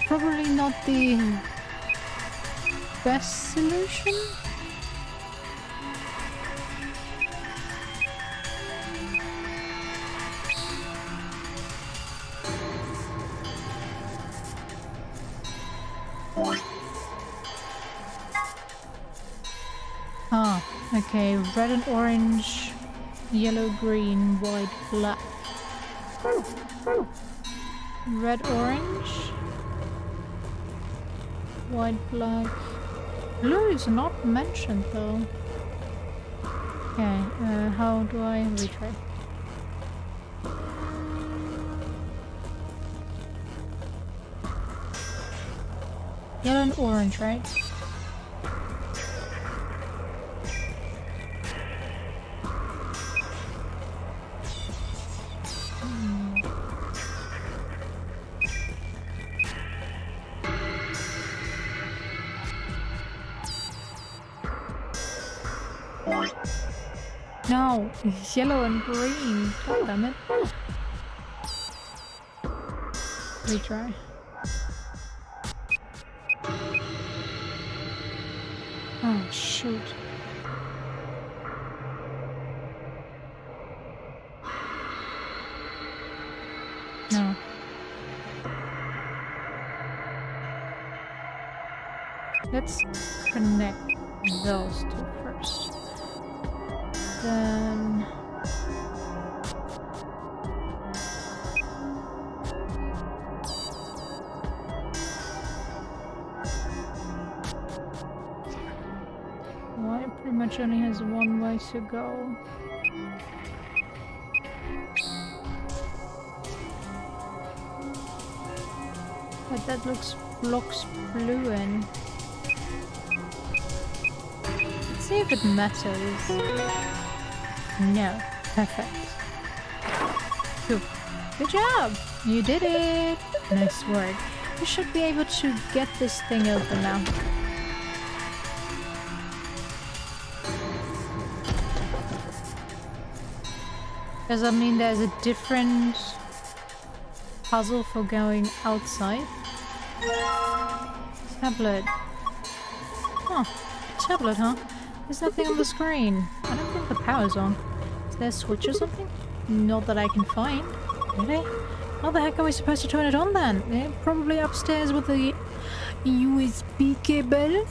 Probably not the best solution. Ah, okay, red and orange, yellow, green, white, black. Red, orange. White, black. Blue is not mentioned though. Okay, how do I retry? Yellow and orange, right? No, yellow and green. God damn it. Retry. Oh, shoot. No. Let's connect those two first. Then well, it pretty much only has one way to go. But that blocks blue in. Let's see if it matters. No. Perfect. Cool. Good job! You did it! Nice work. You should be able to get this thing open now. Does that mean there's a different puzzle for going outside? Tablet. Oh, tablet, huh? There's nothing on the screen. I don't think the power's on. Is there a switch or something? Not that I can find. Really? How the heck are we supposed to turn it on then? Probably upstairs with the USB cable.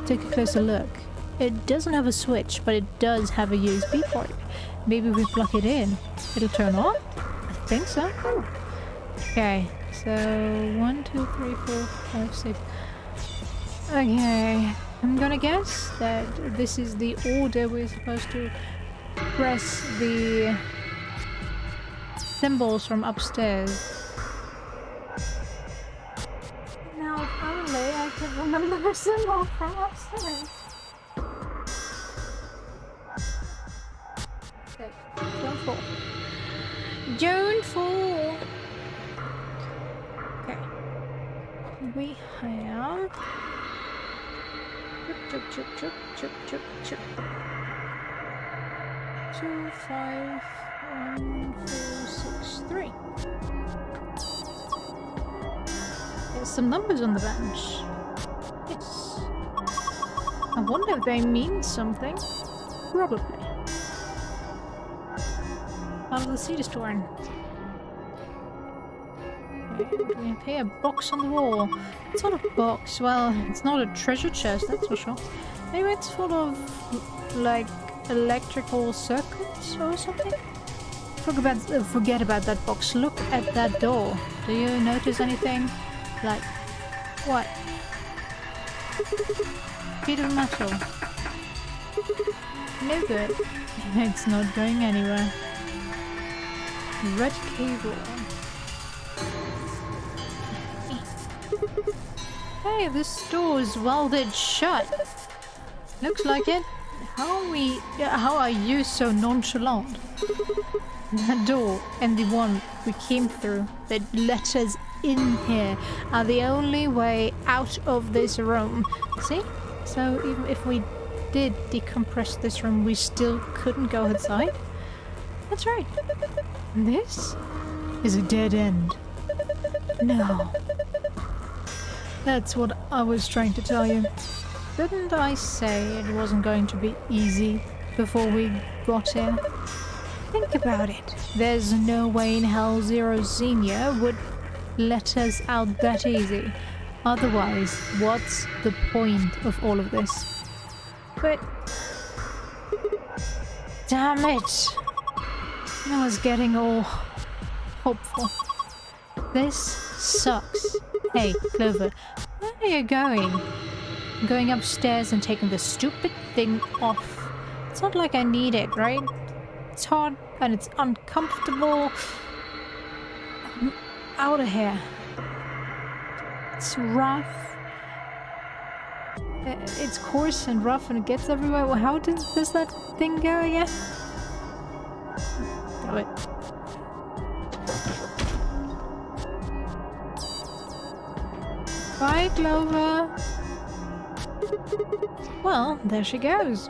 Take a closer look. It doesn't have a switch, but it does have a USB port. Maybe we plug it in. It'll turn on? I think so. Okay, so 1, 2, 3, 4, 5, 6. Okay, I'm gonna guess that this is the order we're supposed to press the symbols from upstairs. Now, if only I could remember the symbol from upstairs. Okay, don't fall. Don't fall! Okay. We have... Chup, chup, chup, chup, chup, chup. 2, 5, 1, 4, 6, 3. There's some numbers on the bench. Yes. I wonder if they mean something. Probably. Out of the seed is torn. We have here a box on the wall. It's not a box. Well, it's not a treasure chest, that's for sure. Maybe it's full of, like, electrical circuits or something? forget about that box. Look at that door. Do you notice anything? Like, what? Sheet of metal. No good. It's not going anywhere. Red cable. Hey, this door is welded shut. Looks like it. How are you so nonchalant? That door and the one we came through that let us in here are the only way out of this room. See? So even if we did decompress this room, we still couldn't go outside? That's right. This is a dead end. No. That's what I was trying to tell you. Didn't I say it wasn't going to be easy before we got here? Think about it. There's no way in hell Zero Senior would let us out that easy. Otherwise, what's the point of all of this? But... damn it! I was getting all hopeful. This sucks. Hey, Clover, where are you going? I'm going upstairs and taking the stupid thing off. It's not like I need it, right? It's hard and it's uncomfortable. I'm out of here. It's rough. It's coarse and rough and it gets everywhere. Well, how does that thing go again? Do it. Bye, Clover. Well, there she goes.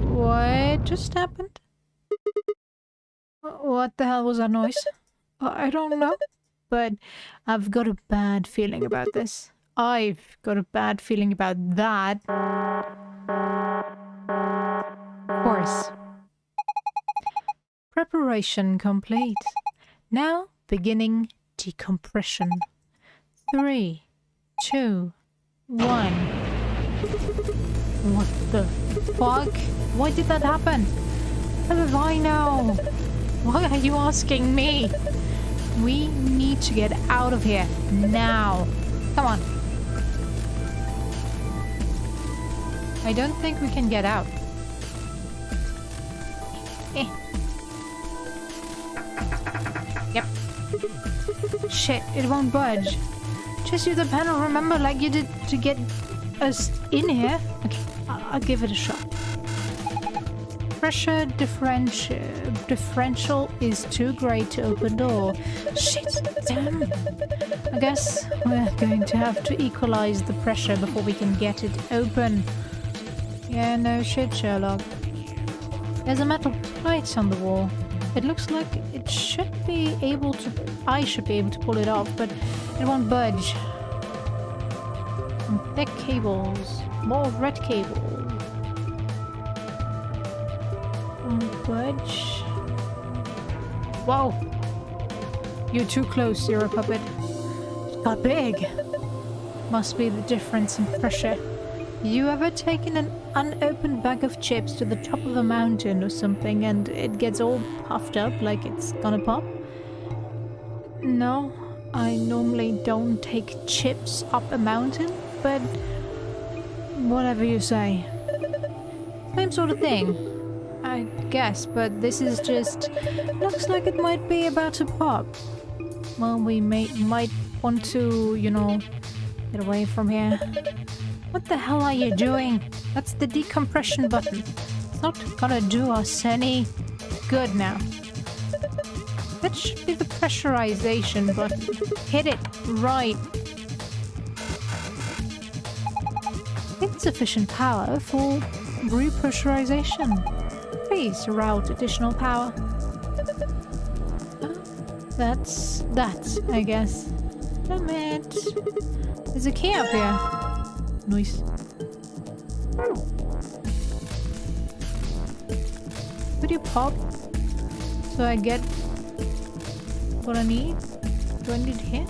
What just happened? What the hell was that noise? I don't know, but I've got a bad feeling about this. I've got a bad feeling about that. Of course. Preparation complete. Now beginning decompression. 3, 2, 1. What the fuck? Why did that happen? How do I know? Why are you asking me? We need to get out of here now. Come on. I don't think we can get out. Yep. Shit, it won't budge. Just use the panel, remember, like you did to get us in here. Okay, I'll give it a shot. Pressure differential is too great to open door. Shit, damn. I guess we're going to have to equalize the pressure before we can get it open. Yeah, no shit, Sherlock. There's a metal plate on the wall. It looks like it should be able to... I should be able to pull it off, but it won't budge. And thick cables. More red cable. Won't budge. Whoa! You're too close, Zero Puppet. It got big. Must be the difference in pressure. You ever taken an unopened bag of chips to the top of a mountain or something and it gets all puffed up like it's gonna pop? No, I normally don't take chips up a mountain, but whatever you say. Same sort of thing, I guess, but this is just... looks like it might be about to pop. Well, we might want to, you know, get away from here. What the hell are you doing? That's the decompression button. It's not gonna do us any good now. That should be the pressurization button. Hit it right. Insufficient power for repressurization. Please route additional power. That's that, I guess. Damn it. There's a key up here. Nice. Could you pop so I get what I need? Do I need here?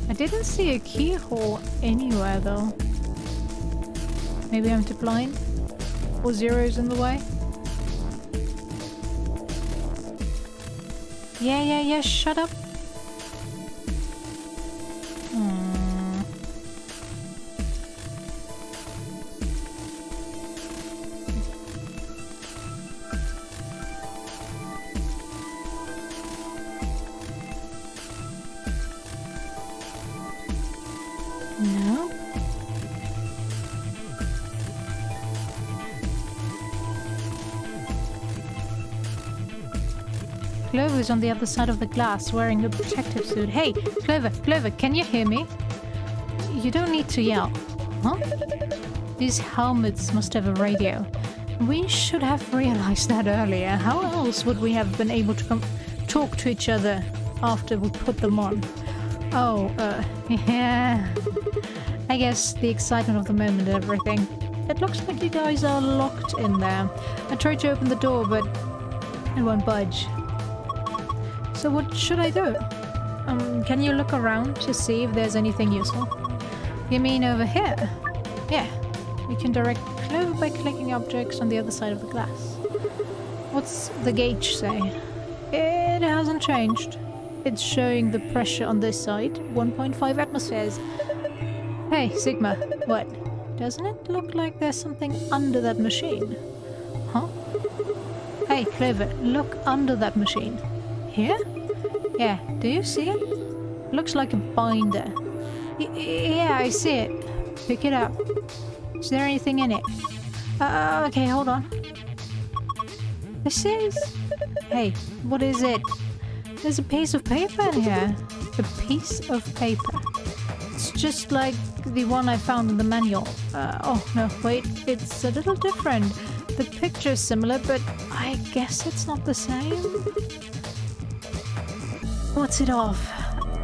I didn't see a keyhole anywhere though. Maybe I'm too blind? Or Zero's in the way? Yeah, shut up. No. Clover's on the other side of the glass, wearing a protective suit. Hey, Clover, can you hear me? You don't need to yell. Huh? These helmets must have a radio. We should have realized that earlier. How else would we have been able to talk to each other after we put them on? Oh, yeah. I guess the excitement of the moment and everything. It looks like you guys are locked in there. I tried to open the door, but it won't budge. So what should I do? Can you look around to see if there's anything useful? You mean over here? Yeah. You can direct Clover by clicking objects on the other side of the glass. What's the gauge say? It hasn't changed. It's showing the pressure on this side, 1.5 atmospheres. Hey, Sigma, what? Doesn't it look like there's something under that machine? Huh? Hey, Clover, look under that machine. Here? Yeah, do you see it? Looks like a binder. Yeah, I see it. Pick it up. Is there anything in it? Okay, hold on. This is... Hey, what is it? There's a piece of paper in here. A piece of paper. It's just like the one I found in the manual. Oh, no, wait. It's a little different. The picture's similar, but I guess it's not the same. What's it of?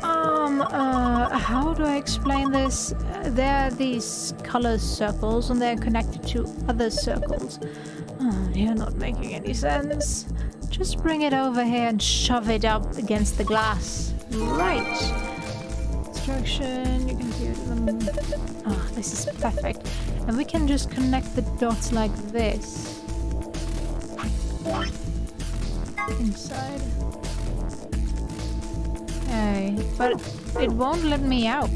How do I explain this? There are these color circles and they're connected to other circles. You're not making any sense. Just bring it over here and shove it up against the glass. Right. Instruction, you can hear them. Oh, this is perfect. And we can just connect the dots like this. Inside. Okay, but it won't let me out.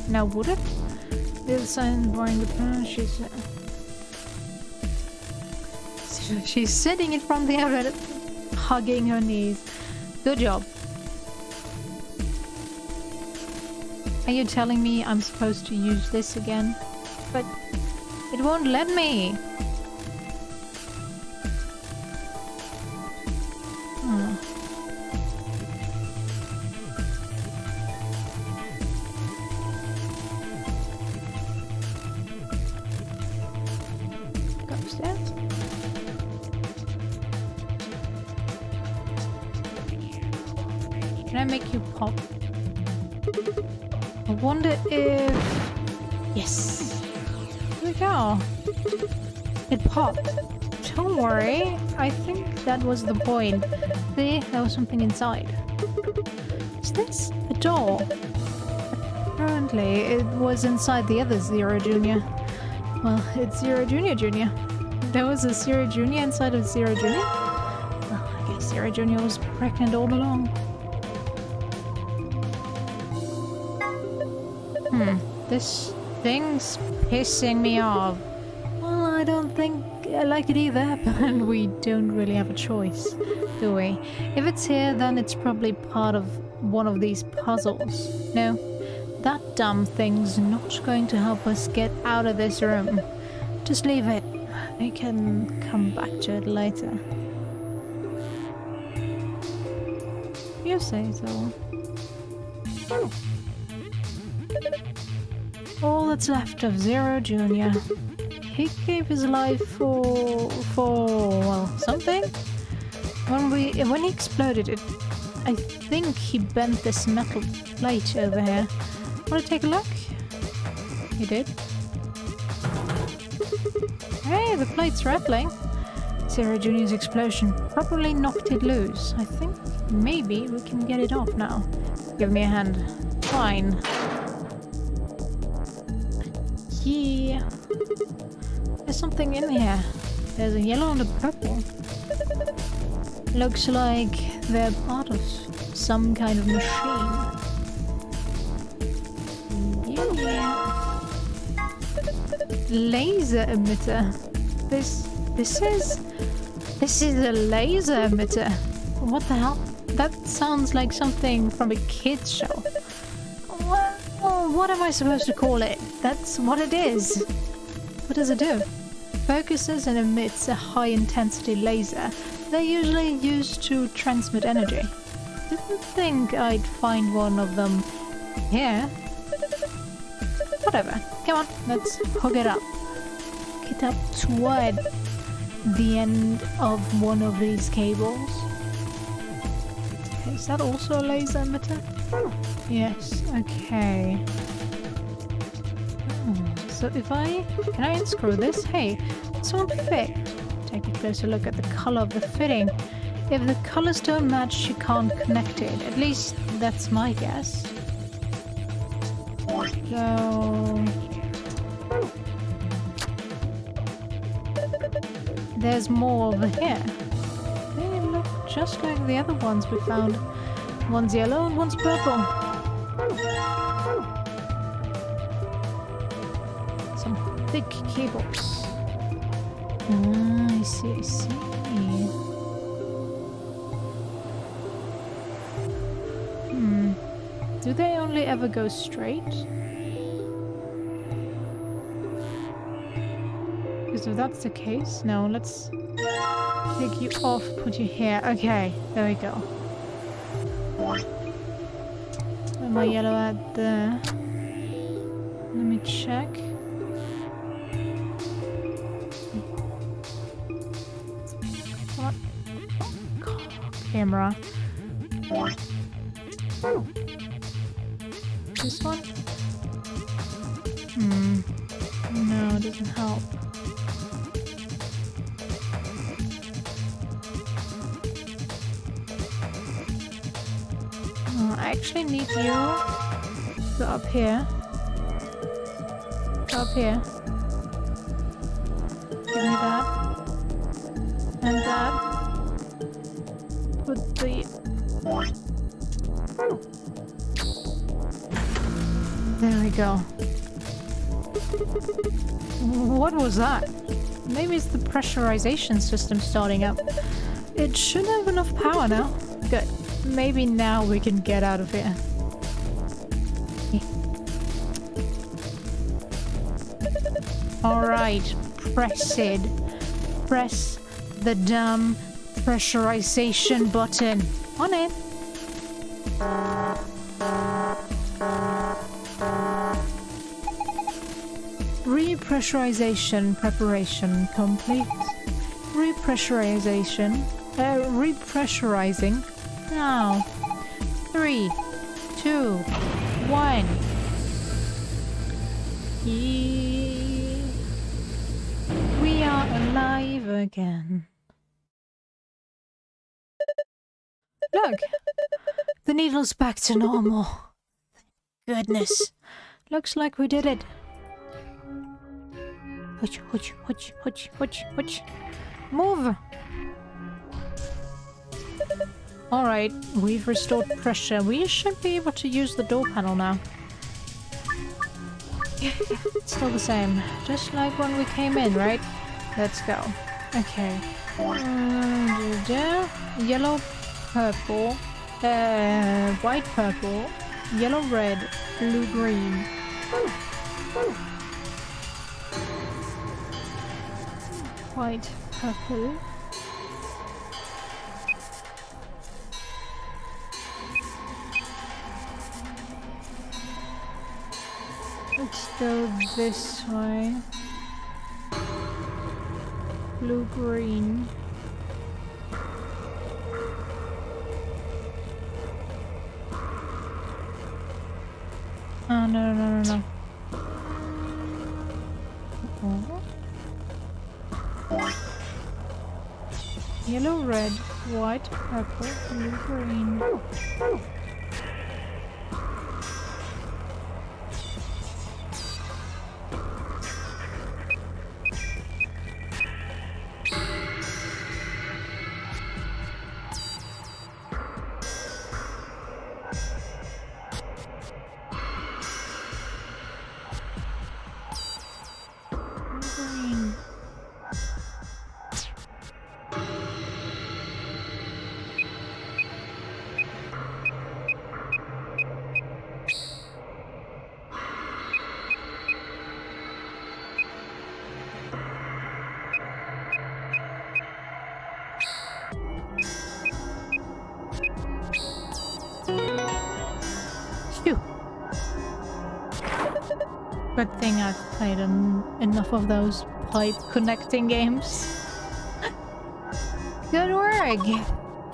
Now would it? The other side wearing the pen, she's sitting in front of the other, hugging her knees. Good job. Are you telling me I'm supposed to use this again? But it won't let me. Go upstairs. Can I make you pop? I wonder if... Yes. Here we go. It popped. Don't worry. I think that was the point. See, there was something inside. Is this a door? Apparently, it was inside the other Zero Junior. Well, it's Zero Junior Junior. There was a Zero Junior inside of Zero Junior? Well, I guess Zero Junior was pregnant all along. This thing's pissing me off. Well, I don't think I like it either, but we don't really have a choice, do we? If it's here, then it's probably part of one of these puzzles. No, that dumb thing's not going to help us get out of this room. Just leave it. I can come back to it later. You say so. All that's left of Zero Junior. He gave his life for well, something. When he exploded it, I think he bent this metal plate over here. Want to take a look? He did. Hey, the plate's rattling. Zero Junior's explosion probably knocked it loose. I think maybe we can get it off now. Give me a hand. Fine. Yeah. There's something in here. There's a yellow and a purple. Looks like they're part of some kind of machine. Yeah. Laser emitter. This is a laser emitter. What the hell? That sounds like something from a kid's show. Well, what am I supposed to call it? That's what it is. What does it do? Focuses and emits a high-intensity laser. They're usually used to transmit energy. Didn't think I'd find one of them here. Whatever. Come on, let's hook it up. Hook it up toward the end of one of these cables. Is that also a laser emitter? Yes, okay. So if can I unscrew this? Hey, this won't fit. Take a closer look at the color of the fitting. If the colors don't match, you can't connect it. At least that's my guess. So there's more over here. They look just like the other ones we found. One's yellow and one's purple. Some thick cables. I see, I see. Do they only ever go straight? Because if that's the case, no, let's take you off, put you here. Okay, there we go. Put my yellow at there. Let me check. What? Camera. This one? No, it doesn't help. I actually need you to go up here. Go up here. Give me that. And that. Put the... There we go. What was that? Maybe it's the pressurization system starting up. It should have enough power now. Good. Maybe now we can get out of here. Alright, press it. Press the damn pressurization button. On it. Repressurization preparation complete. Repressurization. Repressurizing. Now. 3, 2, 1. We are alive again. Look! The needle's back to normal. Goodness. Looks like we did it. Hutch, hutch, hutch, hutch, hutch, hutch. Move! Alright, we've restored pressure. We should be able to use the door panel now. It's still the same. Just like when we came in, right? Let's go. Okay. Yellow, purple. White, purple. Yellow, red. Blue, green. White, purple. Let's go this way. Blue, green. Oh, no, no, no, no. Yellow, red, white, purple, blue, green. Good thing I've played enough of those pipe connecting games. Good work!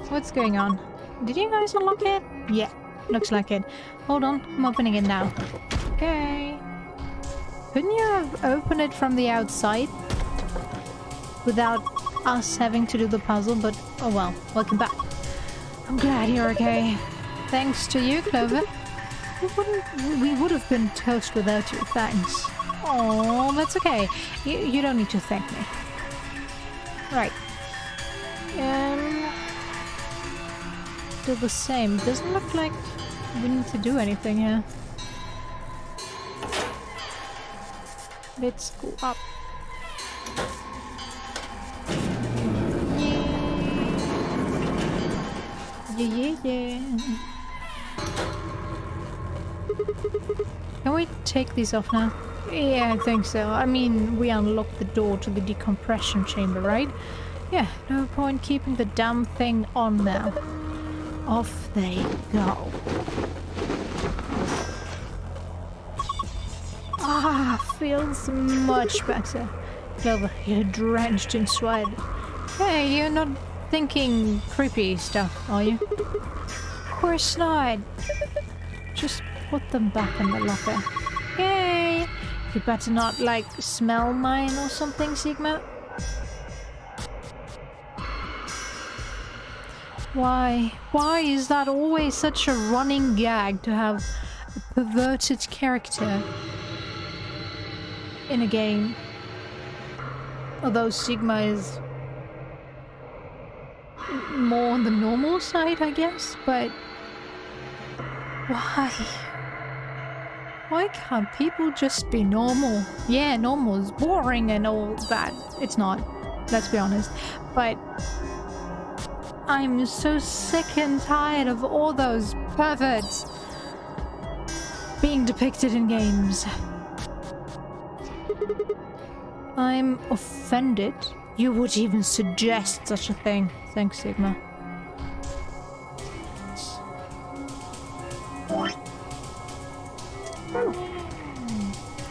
What's going on? Did you guys unlock it? Yeah, looks like it. Hold on, I'm opening it now. Okay. Couldn't you have opened it from the outside? Without us having to do the puzzle, but oh well, welcome back. I'm glad you're okay. Thanks to you, Clover. We would have been toast without you, thanks. Oh, that's okay. You don't need to thank me. Right. Do the same. Doesn't look like we need to do anything here. Let's go up. Yeah. Can we take these off now? Yeah, I think so. I mean, we unlocked the door to the decompression chamber, right? Yeah, no point keeping the damn thing on now. Off they go. Ah, feels much better. Clover, you're drenched in sweat. Hey, you're not thinking creepy stuff, are you? Of course not. Just put them back in the locker. Yay! You better not, like, smell mine or something, Sigma. Why? Why is that always such a running gag to have a perverted character in a game? Although Sigma is more on the normal side, I guess, but why? Why can't people just be normal? Yeah, normal is boring and all that. It's not, let's be honest. But I'm so sick and tired of all those perverts being depicted in games. I'm offended you would even suggest such a thing. Thanks, Sigma.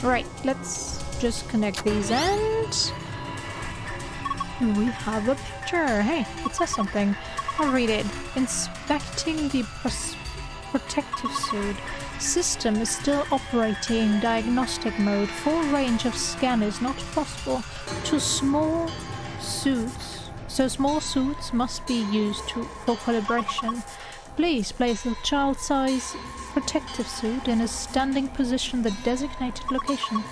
Right, let's just connect these and we have a picture. Hey, it says something. I'll read it. Inspecting the protective suit. System is still operating diagnostic mode. Full range of scan is not possible. Small suits must be used for calibration. Please place the child-size protective suit in a standing position in the designated location.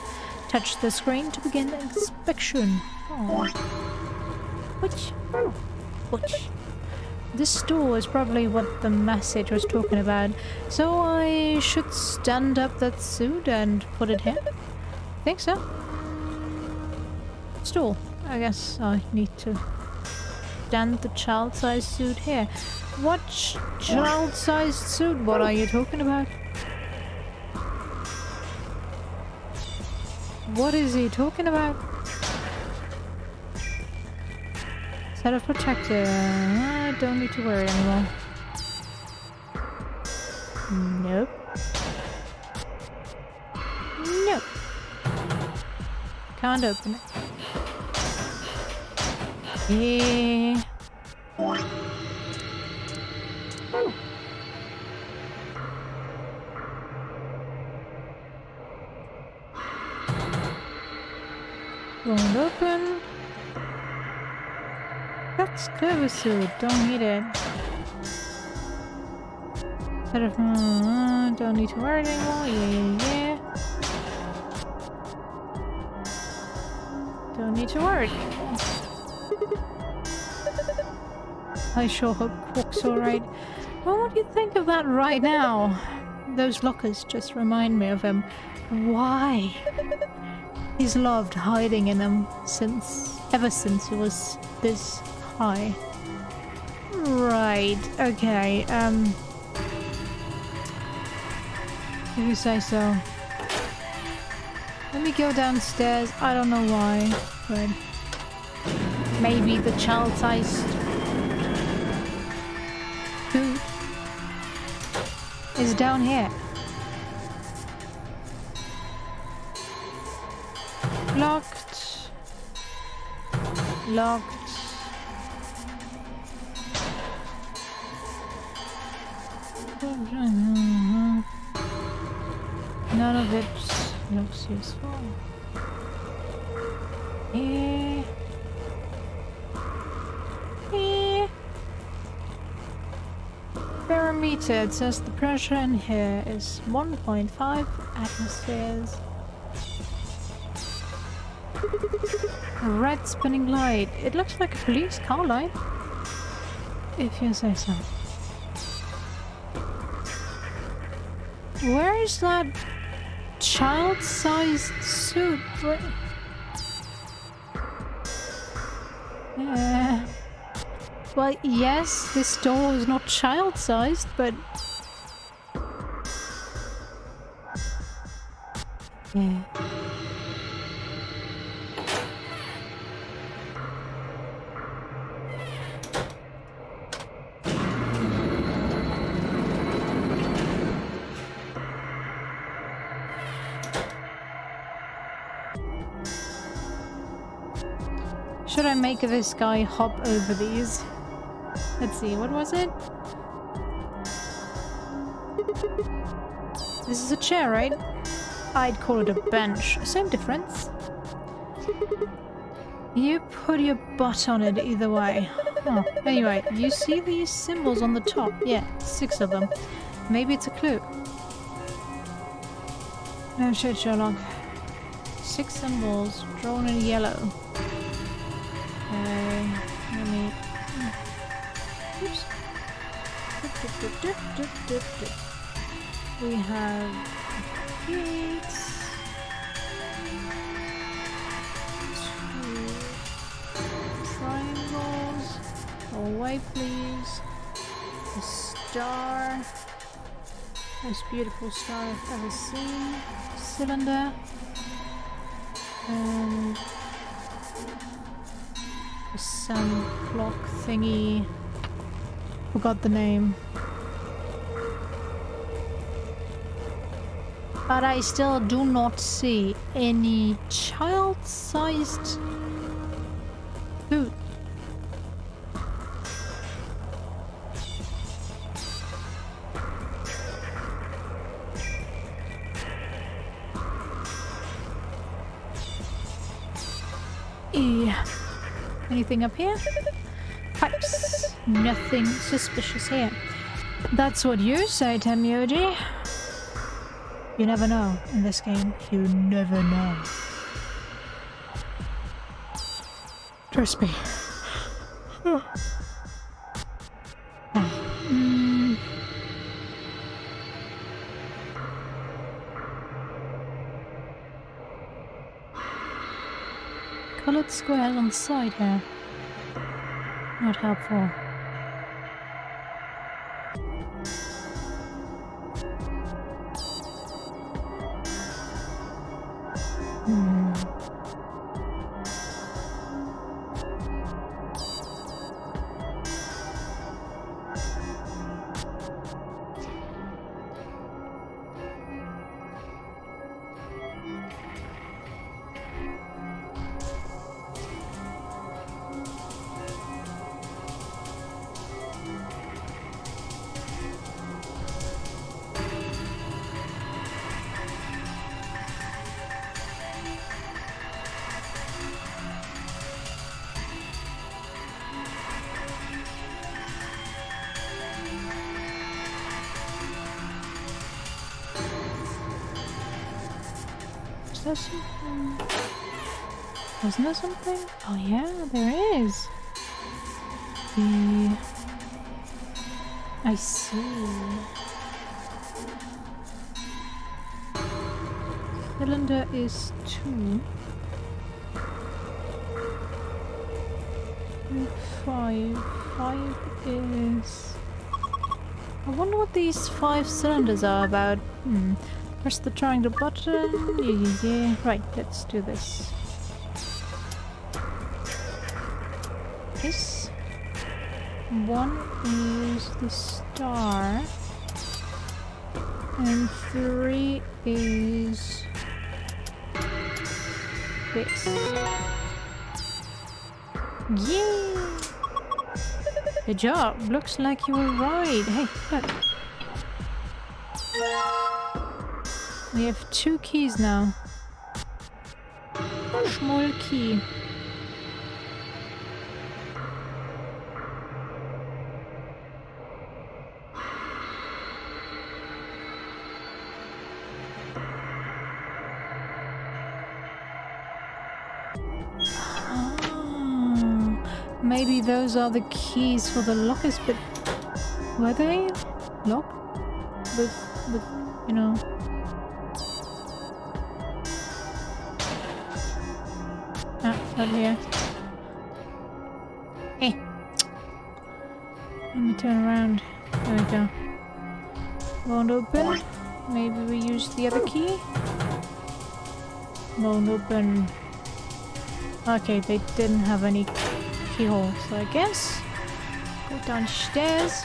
Touch the screen to begin the inspection. Oh. Which? This store is probably what the message was talking about. So I should stand up that suit and put it here? Think so. Store. I guess I need to stand the child-sized suit here. What child-sized suit? What are you talking about? What is he talking about? Set of protector. I don't need to worry anymore. Nope. Nope. Can't open it. Yeah. Won't open. That's clever suit. Don't need it. Sort of. Don't need to worry anymore. Yeah. Don't need to worry anymore. I sure hope Quark's alright. Well, what do you think of that right now? Those lockers just remind me of him. Why? He's loved hiding in them ever since he was this high. Right, okay, if you say so. Let me go downstairs. I don't know why, but maybe the child-sized food is down here. Locked. Locked. None of it looks useful. Barometer, it says the pressure in here is 1.5 atmospheres. A red spinning light. It looks like a police car light. If you say so. Where is that child-sized suit? Well, yes, this doll is not child-sized, but... yeah. Should I make this guy hop over these? Let's see, what was it? This is a chair, right? I'd call it a bench. Same difference. You put your butt on it either way. Oh, anyway, you see these symbols on the top? Yeah, 6 of them. Maybe it's a clue. No shit, Sherlock. 6 symbols drawn in yellow. Let me... oops. We have gates. 2 triangles. Go away, please. A star. Most beautiful star I've ever seen. Cylinder. And a sun clock thingy. Forgot the name. But I still do not see any child-sized food. Anything up here? Pipes. Nothing suspicious here. That's what you say, Temyoji. You never know in this game. You never know. Trust me. Colored squares on the side here. Not helpful. There something? Wasn't there something? Oh yeah, there is. I see. Cylinder is 2. 5. 5 is... I wonder what these 5 cylinders are about. Press the triangle button. Yeah. Right, let's do this. This 1 is the star. And 3 is this. Yeah! Good job. Looks like you were right. Hey, look. We have 2 keys now. Small key. Maybe those are the keys for the lockers, but were they locked? With you know. Ah, not here. Hey. Let me turn around. There we go. Won't open. Maybe we use the other key. Won't open. Okay, they didn't have any keyhole, so I guess go downstairs.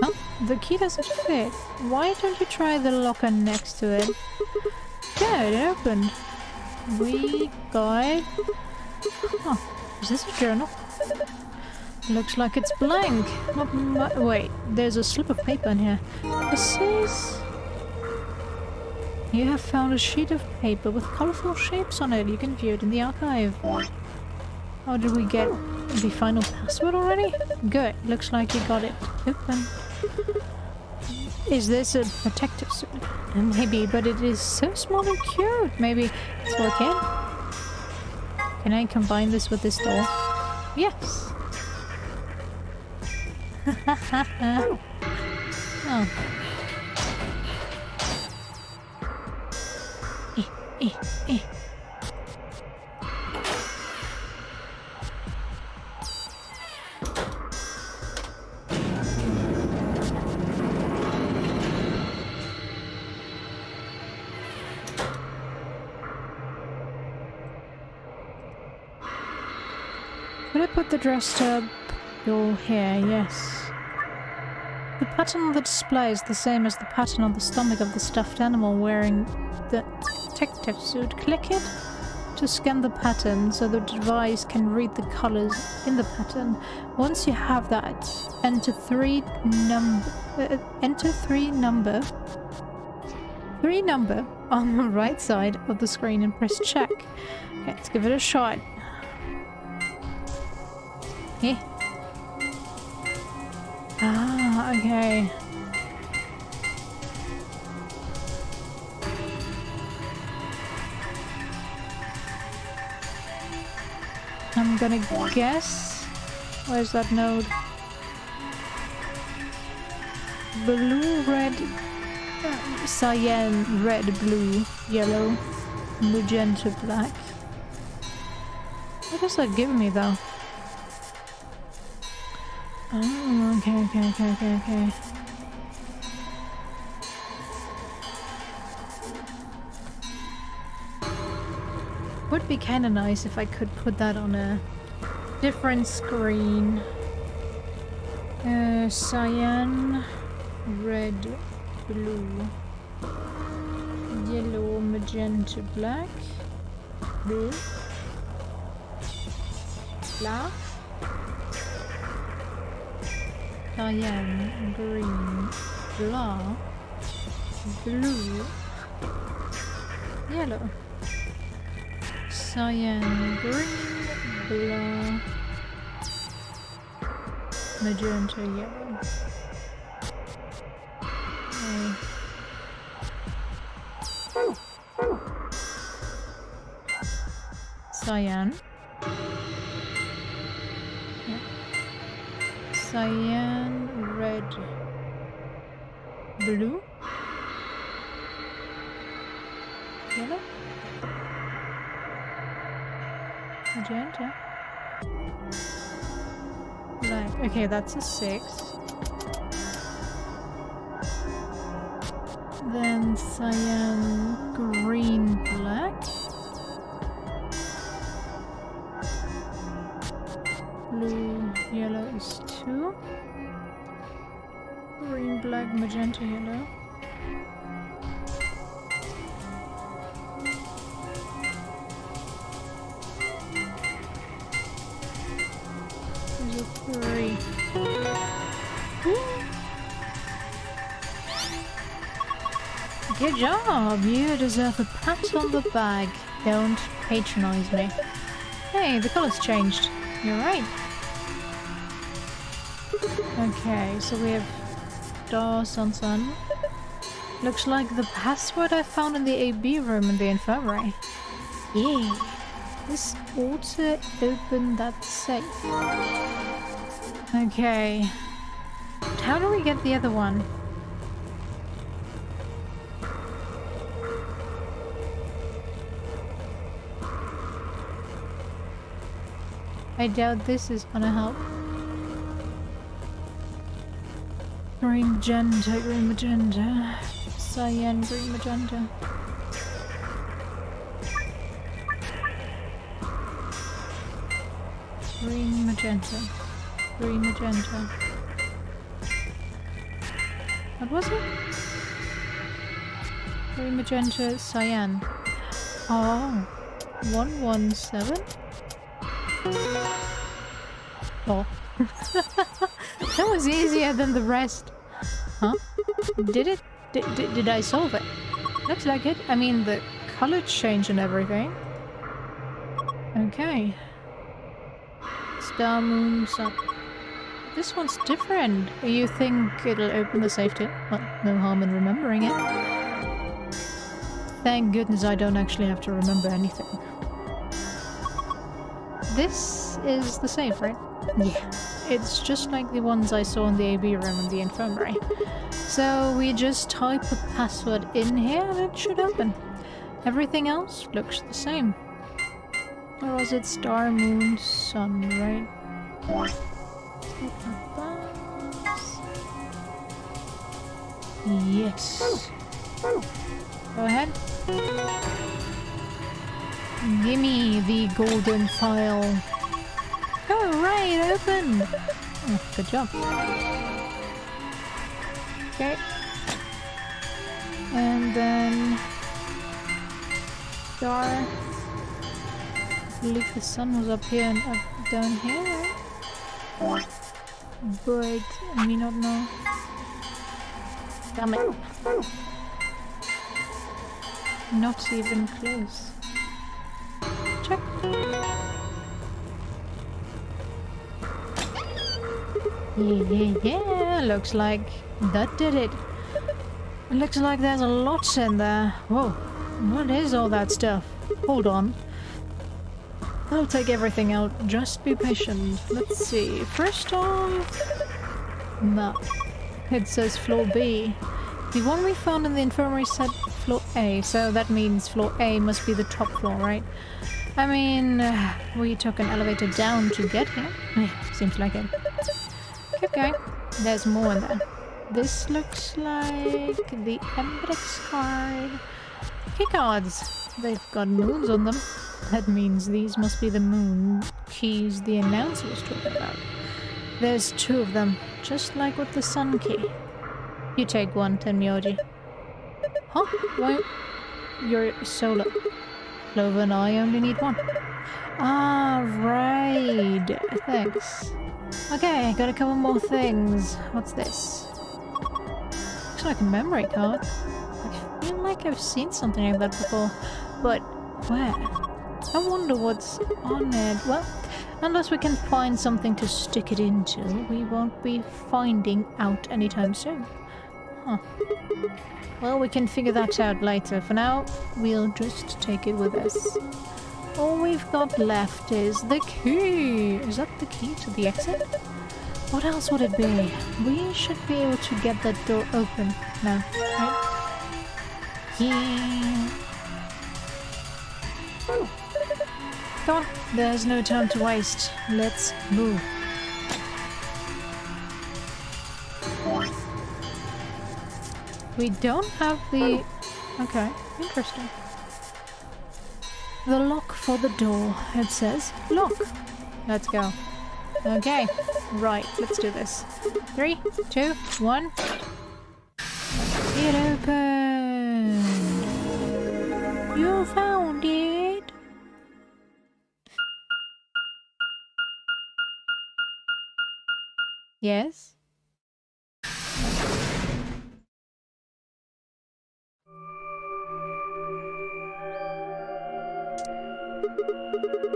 Oh, the key doesn't fit. Why don't you try the locker next to it? Yeah, it opened. We got... Oh, is this a journal? Looks like it's blank. Wait, there's a slip of paper in here. It says... You have found a sheet of paper with colorful shapes on it. You can view it in the archive. How did we get the final password already? Good. Looks like you got it. Open. Is this a protective suit? Maybe, but it is so small and cute. Maybe it's working. Can I combine this with this door? Yes. Oh. Eh. Could I put the dress tab door here? Yes. The pattern on the display is the same as the pattern on the stomach of the stuffed animal wearing the detective suit. Click it to scan the pattern so the device can read the colors in the pattern. Once you have that, enter three number on the right side of the screen and press check. Okay, let's give it a shot. Yeah. Ah, okay. I'm gonna guess. Where's that node? Blue, red, cyan, red, blue, yellow, magenta, black. What does that give me though? Oh, okay. Would be kind of nice if I could put that on a different screen. Cyan, red, blue, yellow, magenta, black, blue, black. Cyan, green, blah, blue, yellow. Cyan, green, blah, magenta, yellow. Cyan. Yeah. Cyan, red, blue, yellow, magenta, black. Okay, that's a 6. Then cyan, green, black, yellow. Green, black, magenta, yellow. There's a 3. Good job! You deserve a pat on the back. Don't patronize me. Hey, the color's changed. You're right. Okay, so we have star, sun, sun. Looks like the password I found in the AB room in the infirmary. Yeah. This ought to open that safe. Okay. How do we get the other one? I doubt this is gonna help. Green magenta, green magenta. Cyan, green magenta. Green magenta. Green magenta. What was it? Green magenta, cyan. Oh. 117? Oh. That was easier than the rest. Huh? Did it? Did I solve it? Looks like it. I mean, the color change and everything. Okay. Star, moon, sun. This one's different. You think it'll open the safe too? Well, no harm in remembering it. Thank goodness I don't actually have to remember anything. This is the safe, right? Yeah. It's just like the ones I saw in the AB room in the infirmary. So we just type a password in here and it should open. Everything else looks the same. Or was it star, moon, sun, right? Yes. Go ahead. Gimme the golden file. Oh, right, open! Oh, good job. Okay. And then... star. I believe the sun was up here and up down here. But I may not know. Damn it. Not even close. Check. Yeah, looks like that did it. It looks like there's a lot in there. Whoa, what is all that stuff? Hold on. I'll take everything out, just be patient. Let's see, first off... map. It says floor B. The one we found in the infirmary said floor A, so that means floor A must be the top floor, right? I mean, we took an elevator down to get here. Yeah, seems like it. Keep going. There's more in there. This looks like the index card. Key cards. They've got moons on them. That means these must be the moon keys the announcer was talking about. There's 2 of them, just like with the sun key. You take one, Tenmyoji. Huh? Why? You're solo. Clover and I only need one. Ah, right. Thanks. Okay, got a couple more things. What's this? Looks like a memory card. I feel like I've seen something like that before. But where? I wonder what's on it. Well, unless we can find something to stick it into, we won't be finding out anytime soon. Huh. Well, we can figure that out later. For now, we'll just take it with us. All we've got left is the key. Is that the key to the exit? What else would it be? We should be able to get that door open now, right? Yeah. Come on, there's no time to waste. Let's move. We don't have the... Okay, interesting. The lock for the door. It says lock. Let's go. Okay, right, let's do this. 3, 2, 1. It open! You found it! Yes?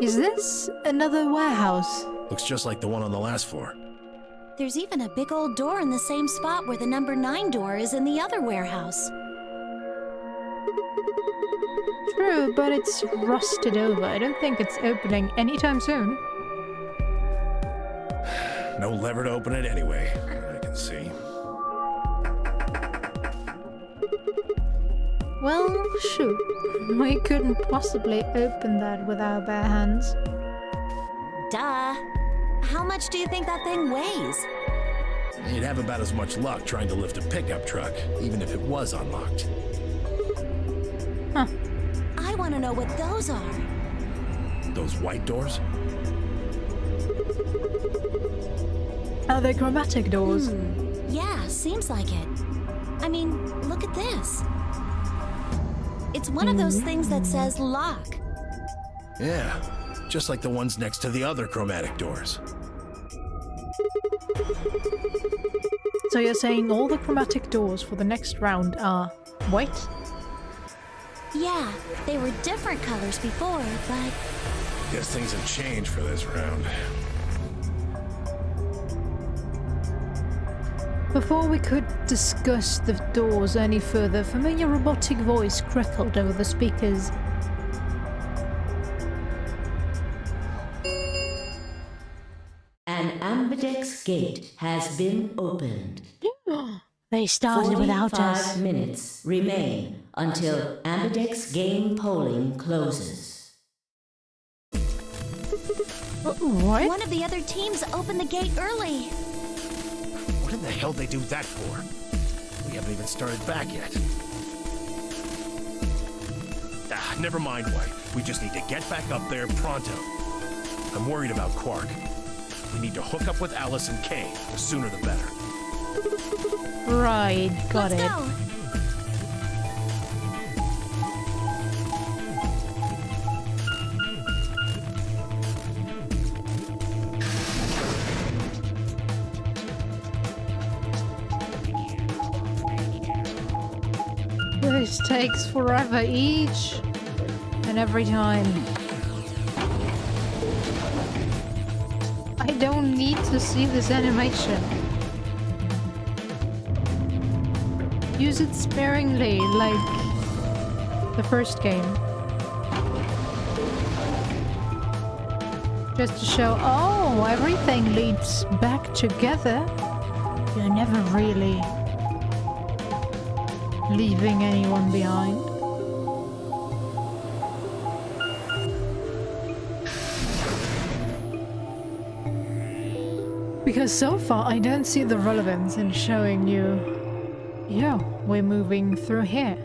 Is this another warehouse?
Looks just like the one on the last floor.
There's even a big old door in the same spot where the number 9 door is in the other warehouse.
True, but it's rusted over. I don't think it's opening anytime soon.
No lever to open it anyway, I can see.
Well, shoot. We couldn't possibly open that with our bare hands.
Duh. How much do you think that thing weighs?
You'd have about as much luck trying to lift a pickup truck, even if it was unlocked.
Huh.
I want to know what those are.
Those white doors?
Are they chromatic doors?
Yeah, seems like it. I mean, look at this. It's one of those things that says lock.
Yeah, just like the ones next to the other chromatic doors.
So you're saying all the chromatic doors for the next round are white?
Yeah, they were different colors before, but...
Guess things have changed for this round.
Before we could discuss the doors any further, a familiar robotic voice crackled over the speakers.
An ambidex gate has been opened.
They started without
45
us.
minutes remain until ambidex game polling closes.
What?
One of the other teams opened the gate early.
What in the hell they do that for? We haven't even started back yet. Never mind, White. We just need to get back up there pronto. I'm worried about Quark. We need to hook up with Alice and Kay. The sooner the better.
Right, got
Let's
it.
go.
This takes forever each and every time. I don't need to see this animation. Use it sparingly, like the first game. Just to show, oh, everything leads back together. You're never really leaving anyone behind. Because so far I don't see the relevance in showing you, yeah, we're moving through here.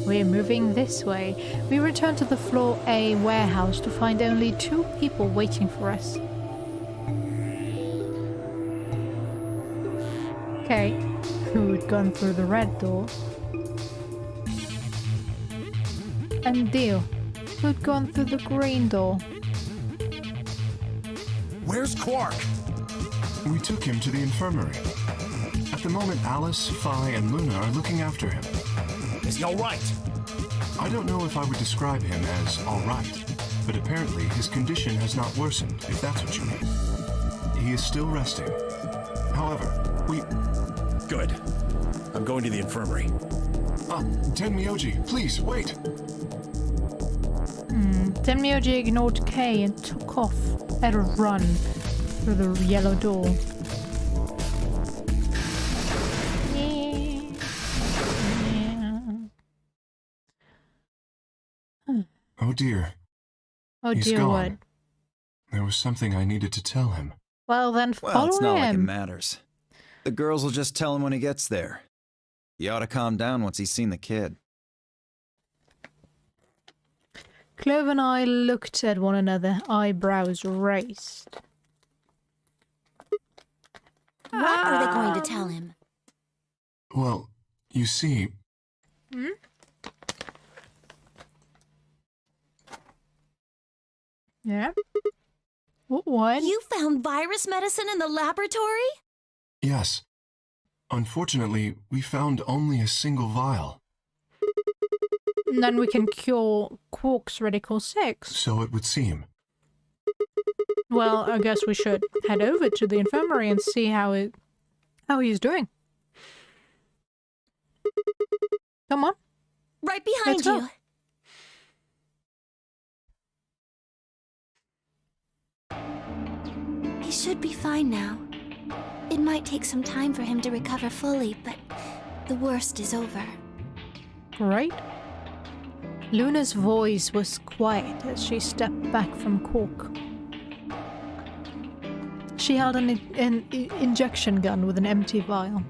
We're moving this way. We return to the floor A warehouse to find only 2 people waiting for us. Okay, who'd gone through the red door? And Dio, who'd gone through the green door?
Where's Quark?
We took him to the infirmary. At the moment, Alice, Phi, and Luna are looking after him.
Is he all right?
I don't know if I would describe him as all right, but apparently his condition has not worsened, if that's what you mean. He is still resting. However, we...
Good. I'm going to the infirmary.
Tenmyoji, please, wait!
Tenmyoji ignored Kay and took off at a run through the yellow door.
Oh dear.
Oh
He's
dear,
gone.
what?
There was something I needed to tell him.
Well then,
Well,
follow
it's not like it
him.
matters. The girls will just tell him when he gets there. He ought to calm down once he's seen the kid.
Clove and I looked at one another, eyebrows raised.
What are they going to tell him?
Well, you see...
Hmm? Yeah? What?
You found virus medicine in the laboratory?
Yes. Unfortunately, we found only a single vial.
Then we can cure Quark's Radical 6.
So it would seem.
Well, I guess we should head over to the infirmary and see how he's doing. Come on.
Right behind
Let's go.
you.
He should be fine now. It might take some time for him to recover fully, but the worst is over.
Great. Luna's voice was quiet as she stepped back from Quark. She held an injection gun with an empty vial.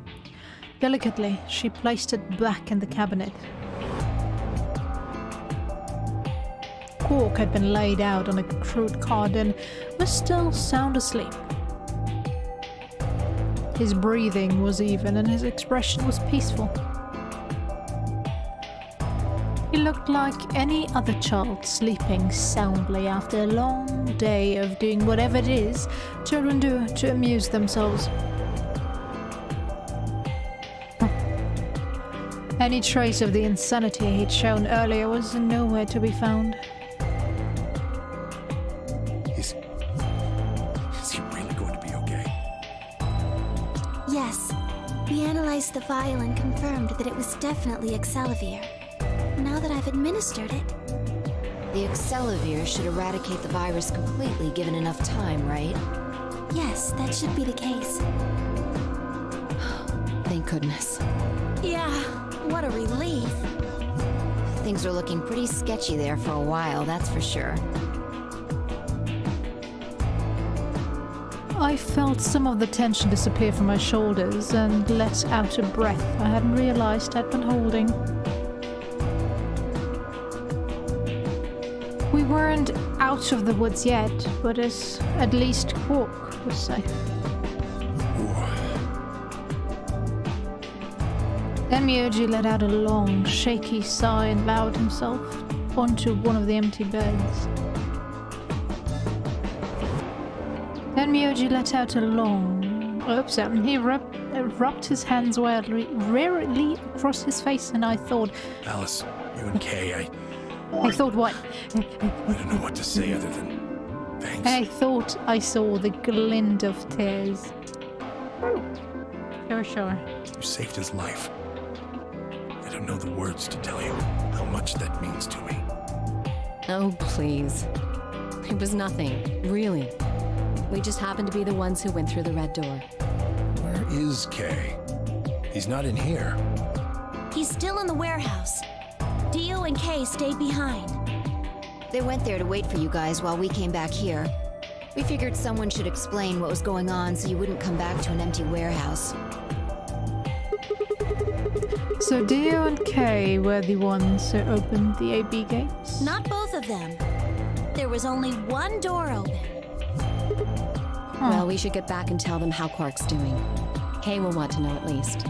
Delicately, she placed it back in the cabinet. Quark had been laid out on a crude cot and was still sound asleep. His breathing was even and his expression was peaceful. He looked like any other child sleeping soundly after a long day of doing whatever it is children do to amuse themselves. Any trace of the insanity he'd shown earlier was nowhere to be found.
Is he really going to be okay?
Yes. We analyzed the vial and confirmed that it was definitely Excelivir. Now that I've administered it,
The Excelivir should eradicate the virus completely given enough time, right?
yes, that should be the case.
Thank goodness.
Yeah, what a relief.
Things are looking pretty sketchy there for a while, that's for sure.
I felt some of the tension disappear from my shoulders and let out a breath I hadn't realized I'd been holding. We weren't out of the woods yet, but at least Quark was safe. Then Myoji let out a long, shaky sigh and bowed himself onto one of the empty beds. Then Myoji let out a long... Oops, he rubbed his hands wildly, rarely across his face, and I thought...
Alice, you and Kay,
I thought what?
I don't know what to say other than thanks.
And I thought I saw the glint of tears. Sure.
You saved his life. I don't know the words to tell you how much that means to me.
Oh, please. It was nothing, really. We just happened to be the ones who went through the red door.
Where is Kay? He's not in here.
He's still in the warehouse. Dio and Kay stayed behind.
They went there to wait for you guys while we came back here. We figured someone should explain what was going on so you wouldn't come back to an empty warehouse.
So Dio and Kay were the ones who opened the AB gates?
Not both of them. There was only one door open.
Well, we should get back and tell them how Quark's doing. Kay will want to know at least.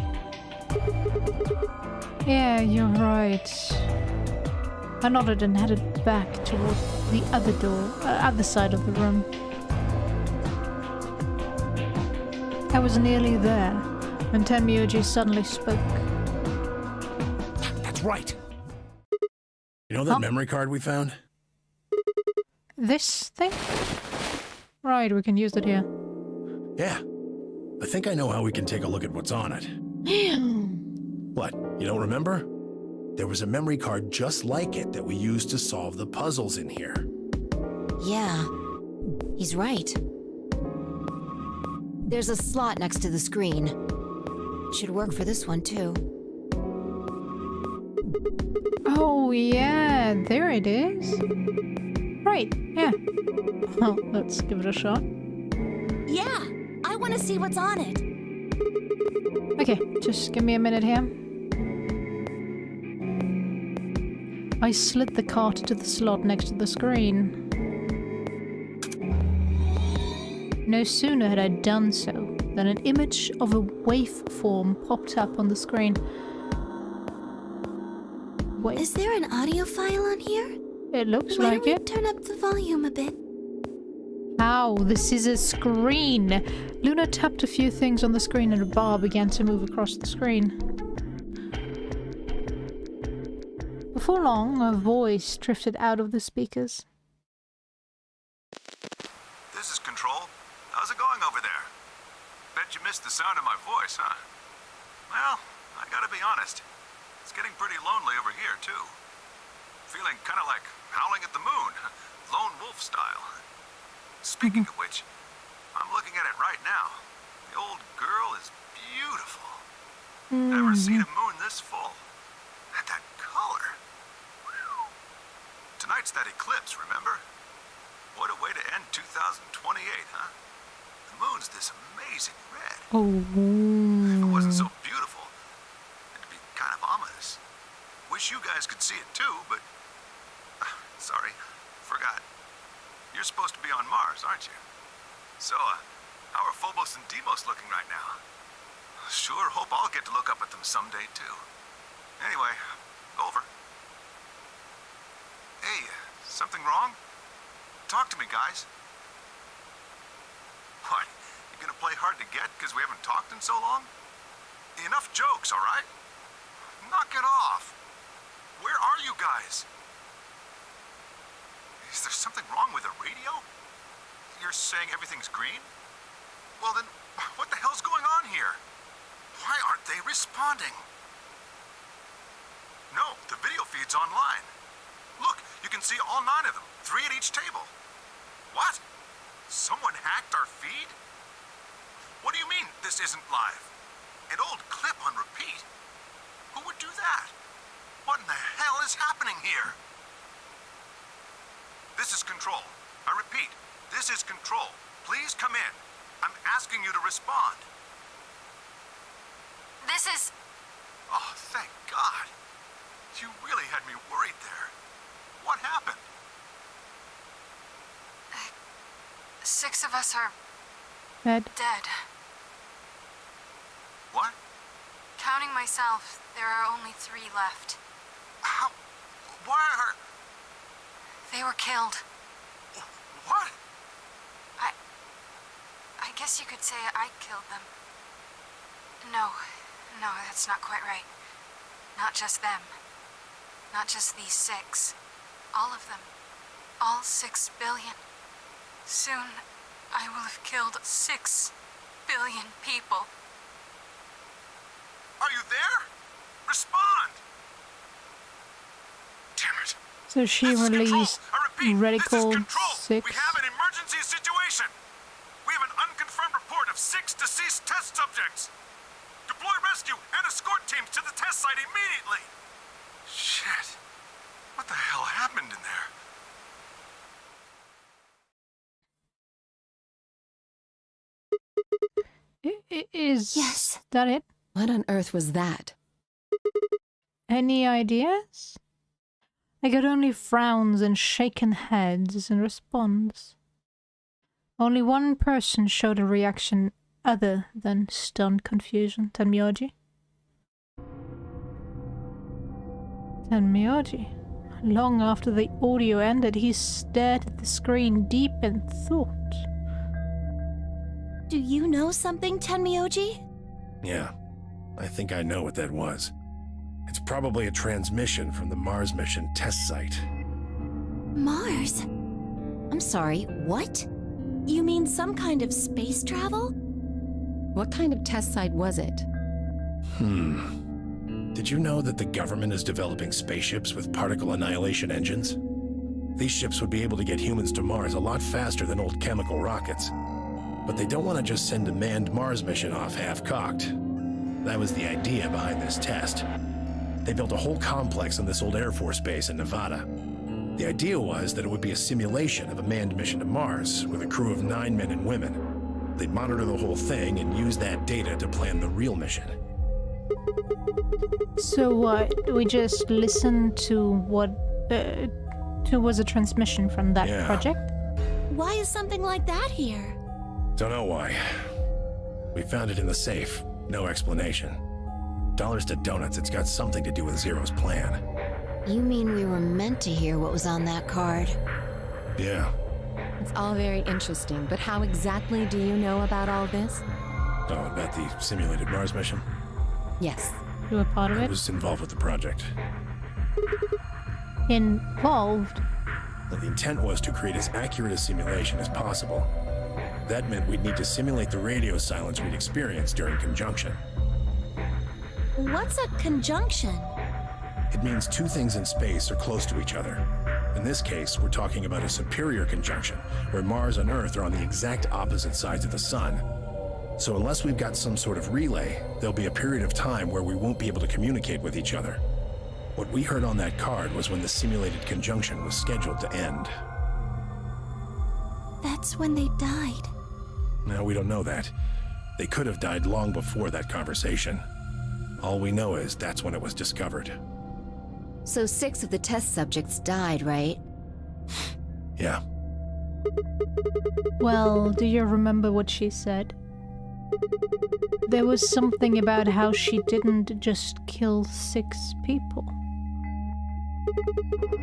Yeah, you're right. I nodded and headed back toward the other door, other side of the room. I was nearly there when Tenmyoji suddenly spoke.
That's right. You know that memory card we found?
This thing? Right, we can use it here.
Yeah. I think I know how we can take a look at what's on it. What, you don't remember? There was a memory card just like it that we used to solve the puzzles in here.
Yeah, he's right. There's a slot next to the screen. It should work for this one, too.
Oh, yeah, there it is. Right, yeah. Well, let's give it a shot.
Yeah, I want to see what's on it.
Okay, just give me a minute here. I slid the card into the slot next to the screen. No sooner had I done so then an image of a waveform popped up on the screen. Wait,
Is there an audio file on here?
it looks
Why
like
don't we
it.
turn up the volume a bit?
Ow, this is a screen! Luna tapped a few things on the screen and a bar began to move across the screen. Before long, a voice drifted out of the speakers.
This is Control. How's it going over there? Bet you missed the sound of my voice, huh? Well, I gotta be honest. It's getting pretty lonely over here, too. Feeling kinda like howling at the moon, lone wolf style. Speaking of which, I'm looking at it right now. The old girl is beautiful. Never seen a moon this full. And that color. Whew. Tonight's that eclipse, remember? What a way to end 2028, huh? The moon's this amazing red. If it wasn't so beautiful, it'd be kind of ominous. Wish you guys could see it too, but... sorry, forgot. You're supposed to be on Mars, aren't you? So, how are Phobos and Deimos looking right now? Sure hope I'll get to look up at them someday, too. Anyway, over. Hey, something wrong? Talk to me, guys. What? You gonna play hard to get because we haven't talked in so long? Enough jokes, all right? Knock it off. Where are you guys? Is there something wrong with the radio? You're saying everything's green? Well then, what the hell's going on here? Why aren't they responding? No, the video feed's online. Look, you can see all 9 of them, 3 at each table. What? Someone hacked our feed? What do you mean this isn't live? An old clip on repeat? Who would do that? What in the hell is happening here? This is Control. I repeat, this is Control. Please come in. I'm asking you to respond.
This is...
Oh, thank God. You really had me worried there. What happened?
6 of us are
Dead.
dead.
What?
Counting myself, there are only 3 left.
How? Why are...
They were killed.
What?
I guess you could say I killed them. No, that's not quite right. Not just them. Not just these 6. All of them. All 6 billion. Soon, I will have killed 6 billion people.
Are you there? Respond! Damn it.
So she
This is Control.
released
I repeat,
Radical
this is Control.
6.
We have an emergency situation. We have an unconfirmed report of 6 deceased test subjects. Deploy rescue and escort teams to the test site immediately. Shit. What the hell happened in there?
Is
Yes.
that it?
What on earth was that?
Any ideas? I got only frowns and shaken heads in response. Only one person showed a reaction other than stunned confusion. Tenmyoji. Tenmyoji. Long after the audio ended, he stared at the screen deep in thought.
Do you know something, Tenmyoji?
Yeah, I think I know what that was. It's probably a transmission from the Mars mission test site.
Mars?
I'm sorry, what?
You mean some kind of space travel?
What kind of test site was it?
Did you know that the government is developing spaceships with particle annihilation engines? These ships would be able to get humans to Mars a lot faster than old chemical rockets. But they don't want to just send a manned Mars mission off half-cocked. That was the idea behind this test. They built a whole complex on this old Air Force base in Nevada. The idea was that it would be a simulation of a manned mission to Mars with a crew of 9 men and women. They'd monitor the whole thing and use that data to plan the real mission.
So what? We just listened to what was a transmission from that
Yeah.
project?
Why is something like that here?
Don't know why. We found it in the safe. No explanation. Dollars to donuts, it's got something to do with Zero's plan.
You mean we were meant to hear what was on that card?
Yeah.
It's all very interesting, but how exactly do you know about all this?
Oh, about the simulated Mars mission?
Yes.
You were part of
I
it?
was involved with the project.
Involved?
Well, the intent was to create as accurate a simulation as possible. That meant we'd need to simulate the radio silence we'd experienced during conjunction.
What's a conjunction?
It means two things in space are close to each other. In this case, we're talking about a superior conjunction, where Mars and Earth are on the exact opposite sides of the Sun. So unless we've got some sort of relay, there'll be a period of time where we won't be able to communicate with each other. What we heard on that card was when the simulated conjunction was scheduled to end.
That's when they died.
No, we don't know that. They could have died long before that conversation. All we know is that's when it was discovered.
So 6 of the test subjects died, right?
Yeah.
Well, do you remember what she said? There was something about how she didn't just kill 6 people.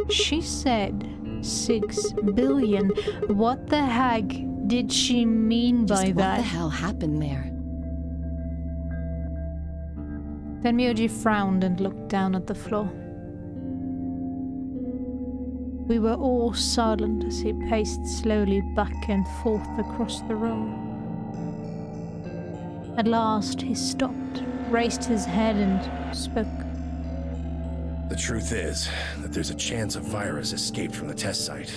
She said 6 billion. What the heck did she mean by
Just
that?
what the hell happened there?
Then Myoji frowned and looked down at the floor. We were all silent as he paced slowly back and forth across the room. At last he stopped, raised his head and spoke.
The truth is that there's a chance a virus escaped from the test site.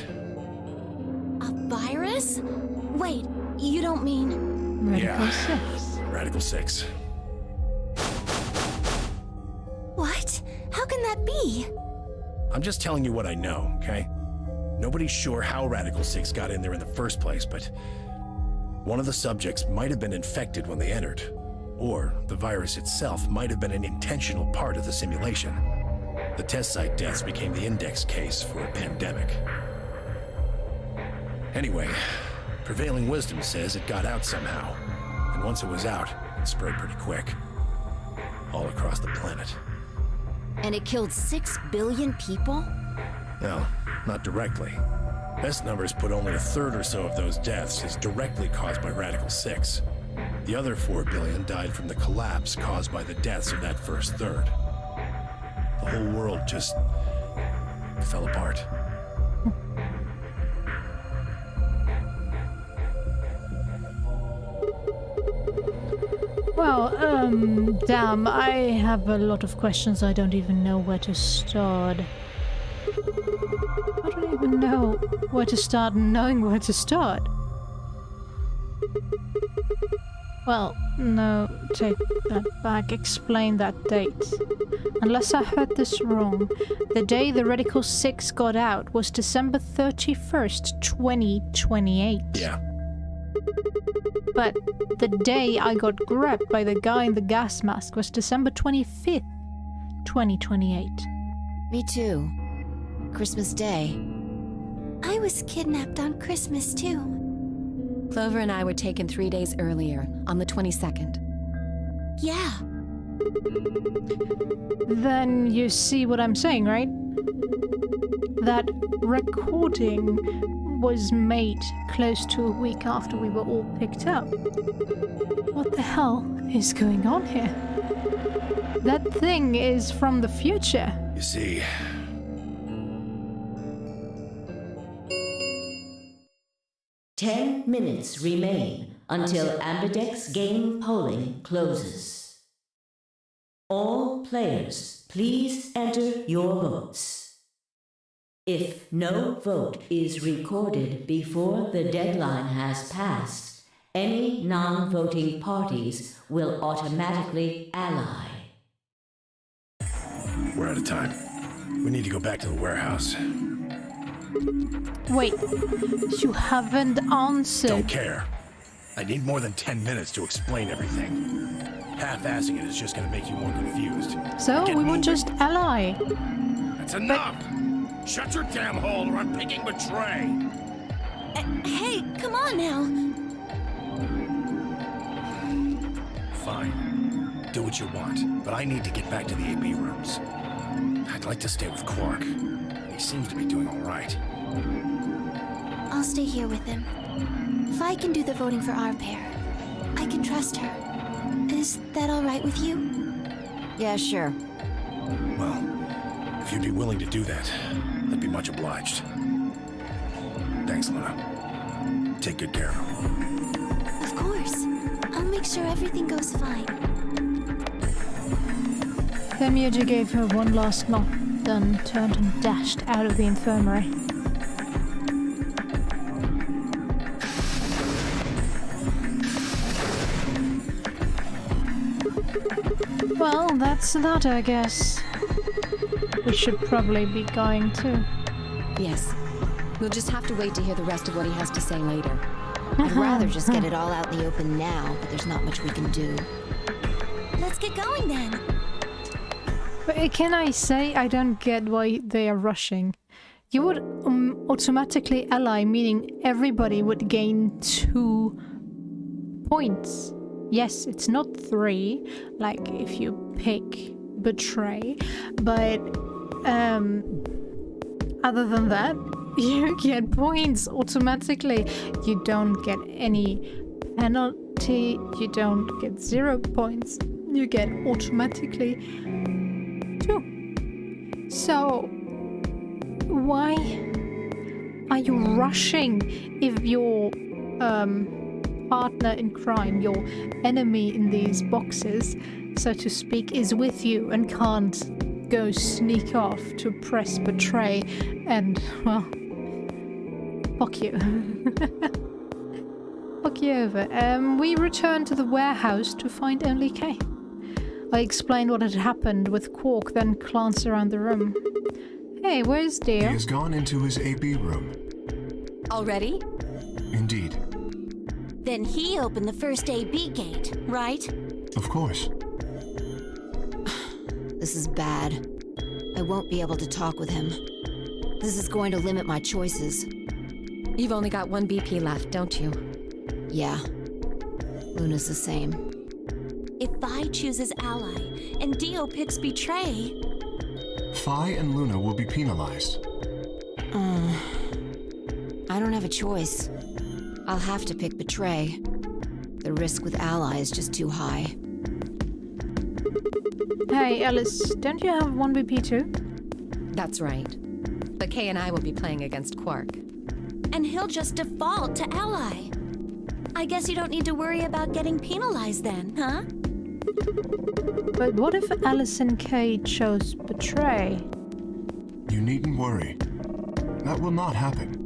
A virus? Wait, you don't mean...
Radical 6.
Radical 6.
What? How can that be?
I'm just telling you what I know, okay? Nobody's sure how Radical 6 got in there in the first place, but one of the subjects might have been infected when they entered, or the virus itself might have been an intentional part of the simulation. The test site deaths became the index case for a pandemic. Anyway, prevailing wisdom says it got out somehow, and once it was out, it spread pretty quick. All across the planet.
And it killed 6 billion people?
No, not directly. Best numbers put only a third or so of those deaths as directly caused by Radical 6. The other 4 billion died from the collapse caused by the deaths of that first third. The whole world just fell apart.
Well, damn, I have a lot of questions. I don't even know where to start. I don't even know where to start knowing where to start. Well, no, take that back. Explain that date. Unless I heard this wrong, the day the Radical 6 got out was December 31st, 2028.
Yeah.
But the day I got grabbed by the guy in the gas mask was December 25th, 2028.
Me too. Christmas Day.
I was kidnapped on Christmas too.
Clover and I were taken 3 days earlier, on the 22nd.
Yeah.
Then you see what I'm saying, right? That recording was made close to a week after we were all picked up. What the hell is going on here? That thing is from the future.
You see,
10 minutes remain until Ambidex game polling closes. All players, please enter your votes. If no vote is recorded before the deadline has passed, any non-voting parties will automatically ally.
we're out of time. We need to go back to the warehouse.
Wait, you haven't answered.
Don't care. I need more than 10 minutes to explain everything. Half-assing it is just gonna make you more confused.
So
Get
we will
moving.
just ally.
That's enough! Shut your damn hole or I'm picking the tray!
Hey, come on now.
Do what you want, but I need to get back to the AB rooms. I'd like to stay with Quark. He seems to be doing all right.
I'll stay here with him. Vi can do the voting for our pair. I can trust her. Is that all right with you?
Yeah, sure.
Well, if you'd be willing to do that, I'd be much obliged. Thanks, Luna. Take good care of him.
Of course. I'll make sure everything goes fine.
Reeard gave her one last nod, then turned and dashed out of the infirmary. Well, that's that, I guess. We should probably be going too.
Yes. We'll just have to wait to hear the rest of what he has to say later.
I'd rather just get it all out in the open now, but there's not much we can do.
Let's get going then.
But can I say I don't get why they are rushing? You would automatically ally, meaning everybody would gain 2 points. Yes, it's not 3, like if you pick Betray, but other than that, you get points automatically. You don't get any penalty, you don't get 0 points, you get automatically 2. So, why are you rushing if your partner in crime, your enemy in these boxes, so to speak, is with you and can't go sneak off to press Betray and, well, fuck you. Fuck you over. We returned to the warehouse to find only Kay. I explained what had happened with Quark, then glanced around the room. Hey, where's Dear?
He has gone into his AB room.
Already?
Indeed.
Then he opened the first AB gate, right?
Of course.
This is bad. I won't be able to talk with him. This is going to limit my choices.
You've only got 1 BP left, don't you?
Yeah. Luna's the same.
If Vi chooses Ally and Dio picks Betray...
Phi and Luna will be penalized.
I don't have a choice. I'll have to pick Betray. The risk with Ally is just too high.
Hey, Alice, don't you have 1 BP too?
That's right. But Kay and I will be playing against Quark.
And he'll just default to Ally. I guess you don't need to worry about getting penalized then, huh?
But what if Alice and Kay chose Betray?
You needn't worry. That will not happen.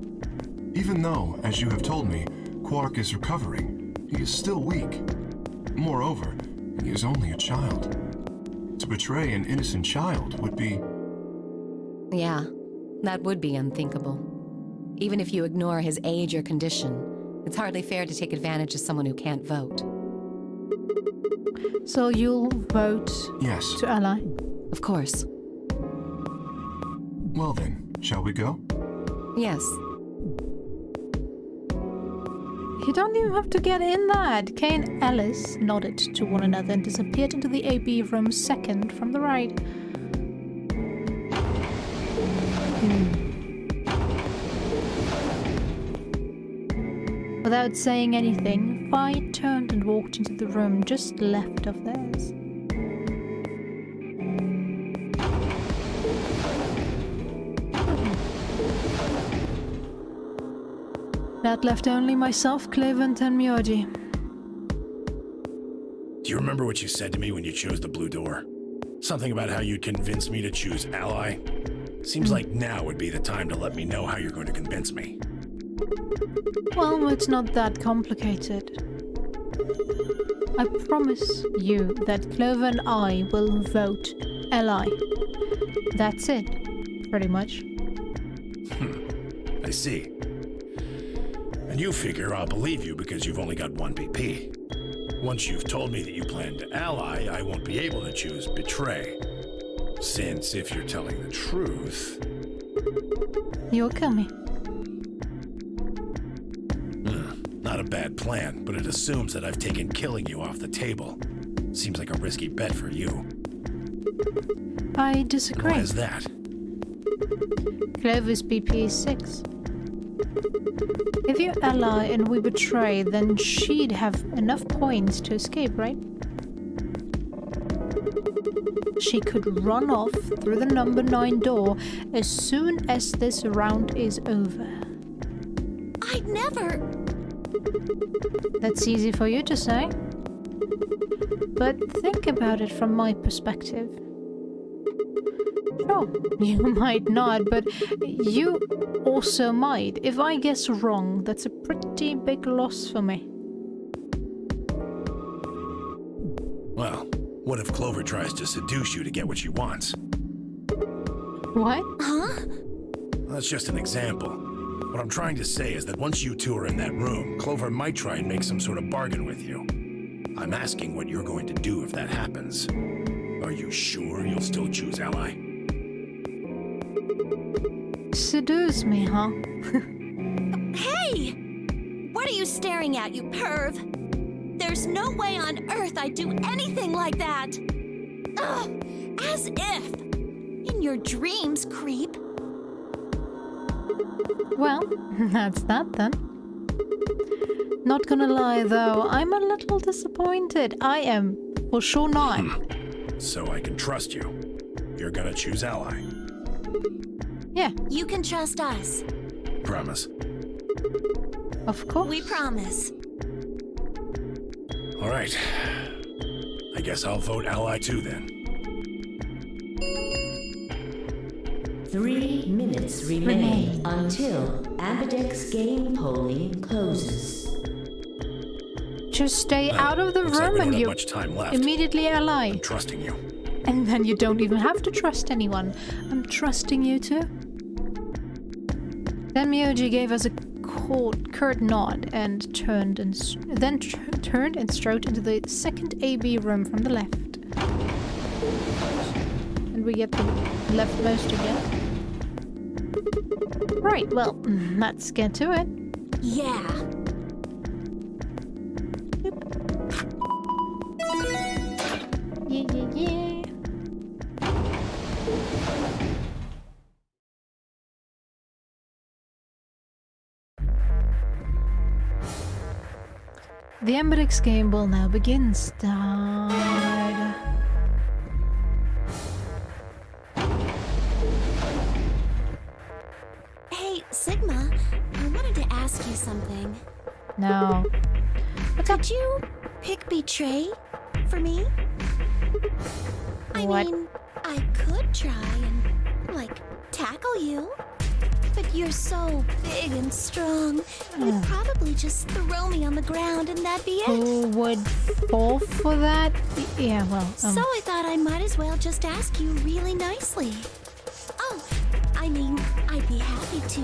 Even though, as you have told me, Quark is recovering, he is still weak. Moreover, he is only a child. To betray an innocent child would be...
Yeah, that would be unthinkable. Even if you ignore his age or condition, it's hardly fair to take advantage of someone who can't vote.
So you'll vote
Yes.
to Ally?
Of course.
Well then, shall we go?
Yes.
You don't even have to get in that. Kay and Alice nodded to one another and disappeared into the AB room second from the right. Without saying anything, Vi turned and walked into the room just left of theirs. That left only myself, Cleveland, and Myoji.
Do you remember what you said to me when you chose the blue door? Something about how you'd convince me to choose Ally? Seems like now would be the time to let me know how you're going to convince me.
Well, it's not that complicated. I promise you that Clover and I will vote Ally. That's it, pretty much.
I see. And you figure I'll believe you because you've only got 1 BP. Once you've told me that you plan to ally, I won't be able to choose Betray. Since, if you're telling the truth...
You'll kill me.
Not a bad plan, but it assumes that I've taken killing you off the table. Seems like a risky bet for you.
I disagree.
Why is that?
Clover's BP is 6. If you ally and we betray, then she'd have enough points to escape, right? She could run off through the number 9 door as soon as this round is over.
I'd never...
That's easy for you to say. But think about it from my perspective. Sure, you might not, but you also might. If I guess wrong, that's a pretty big loss for me.
Well, what if Clover tries to seduce you to get what she wants?
What?
Huh?
That's just an example. What I'm trying to say is that once you two are in that room, Clover might try and make some sort of bargain with you. I'm asking what you're going to do if that happens. Are you sure you'll still choose Ally?
Seduce me, huh?
Hey! What are you staring at, you perv? There's no way on earth I'd do anything like that! Ugh! As if! In your dreams, creep!
Well, that's that then. Not gonna lie though, I'm a little disappointed. I am for sure not.
So I can trust you. You're gonna choose Ally.
Yeah,
You can trust us.
Promise.
of course.
We promise.
All right. I guess I'll vote Ally too then.
3 minutes remain until Ambidex game polling closes.
Just stay
Well,
out of the
looks like
room
we don't
and
have
you
much time left.
immediately ally.
I'm trusting you.
And then you don't even have to trust anyone. I'm trusting you too. Then Myoji gave us a curt nod and turned and strode into the second AB room from the left. And we get the leftmost again. Right, well, let's get to it.
Yeah.
Yeah. The Ambidex game will now begin. Start.
Hey, Sigma, I wanted to ask you something.
No. What's up?
Could you pick Betray for me? I
What?
mean, I could try and, like, tackle you. But you're so big and strong, you'd probably just throw me on the ground and that'd be it.
Who would fall for that? Yeah, well,
So I thought I might as well just ask you really nicely. Oh, I mean, I'd be happy to,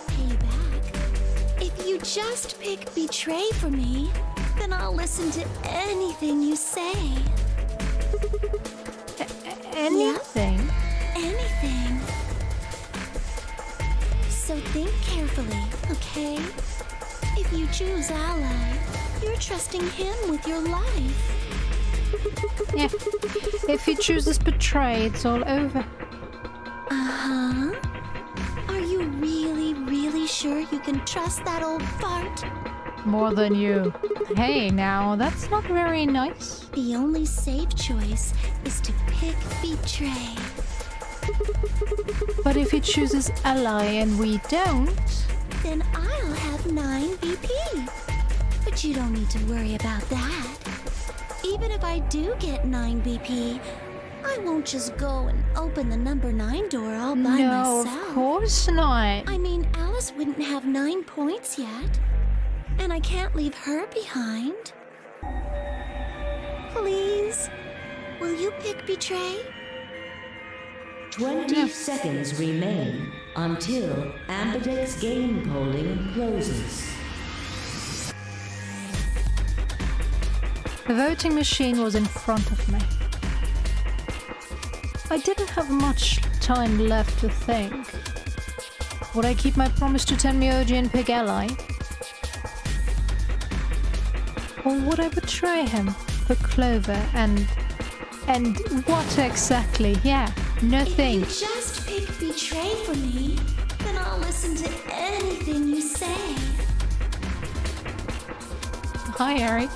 pay you back. If you just pick Betray for me, then I'll listen to anything you say.
anything.
Anything. So think carefully, okay? If you choose Ally, you're trusting him with your life.
Yeah. If he chooses Betray, it's all over.
Uh-huh. Are you really, really sure you can trust that old fart?
More than you. Hey, now, that's not very nice.
The only safe choice is to pick Betray.
But if he chooses Ally and we don't...
Then I'll have 9 BP. But you don't need to worry about that. Even if I do get 9 BP, I won't just go and open the number 9 door all by
No,
myself.
of course not.
I mean, Alice wouldn't have 9 points yet. And I can't leave her behind. Please, will you pick Betray?
20 seconds remain until Ambidex game polling closes.
The voting machine was in front of me. I didn't have much time left to think. Would I keep my promise to Tenmyoji and pick Ally? Or would I betray him? for Clover and what exactly? Yeah, no thanks.
If you just pick betray for me, then I'll listen to anything you say.
Hi, Harry.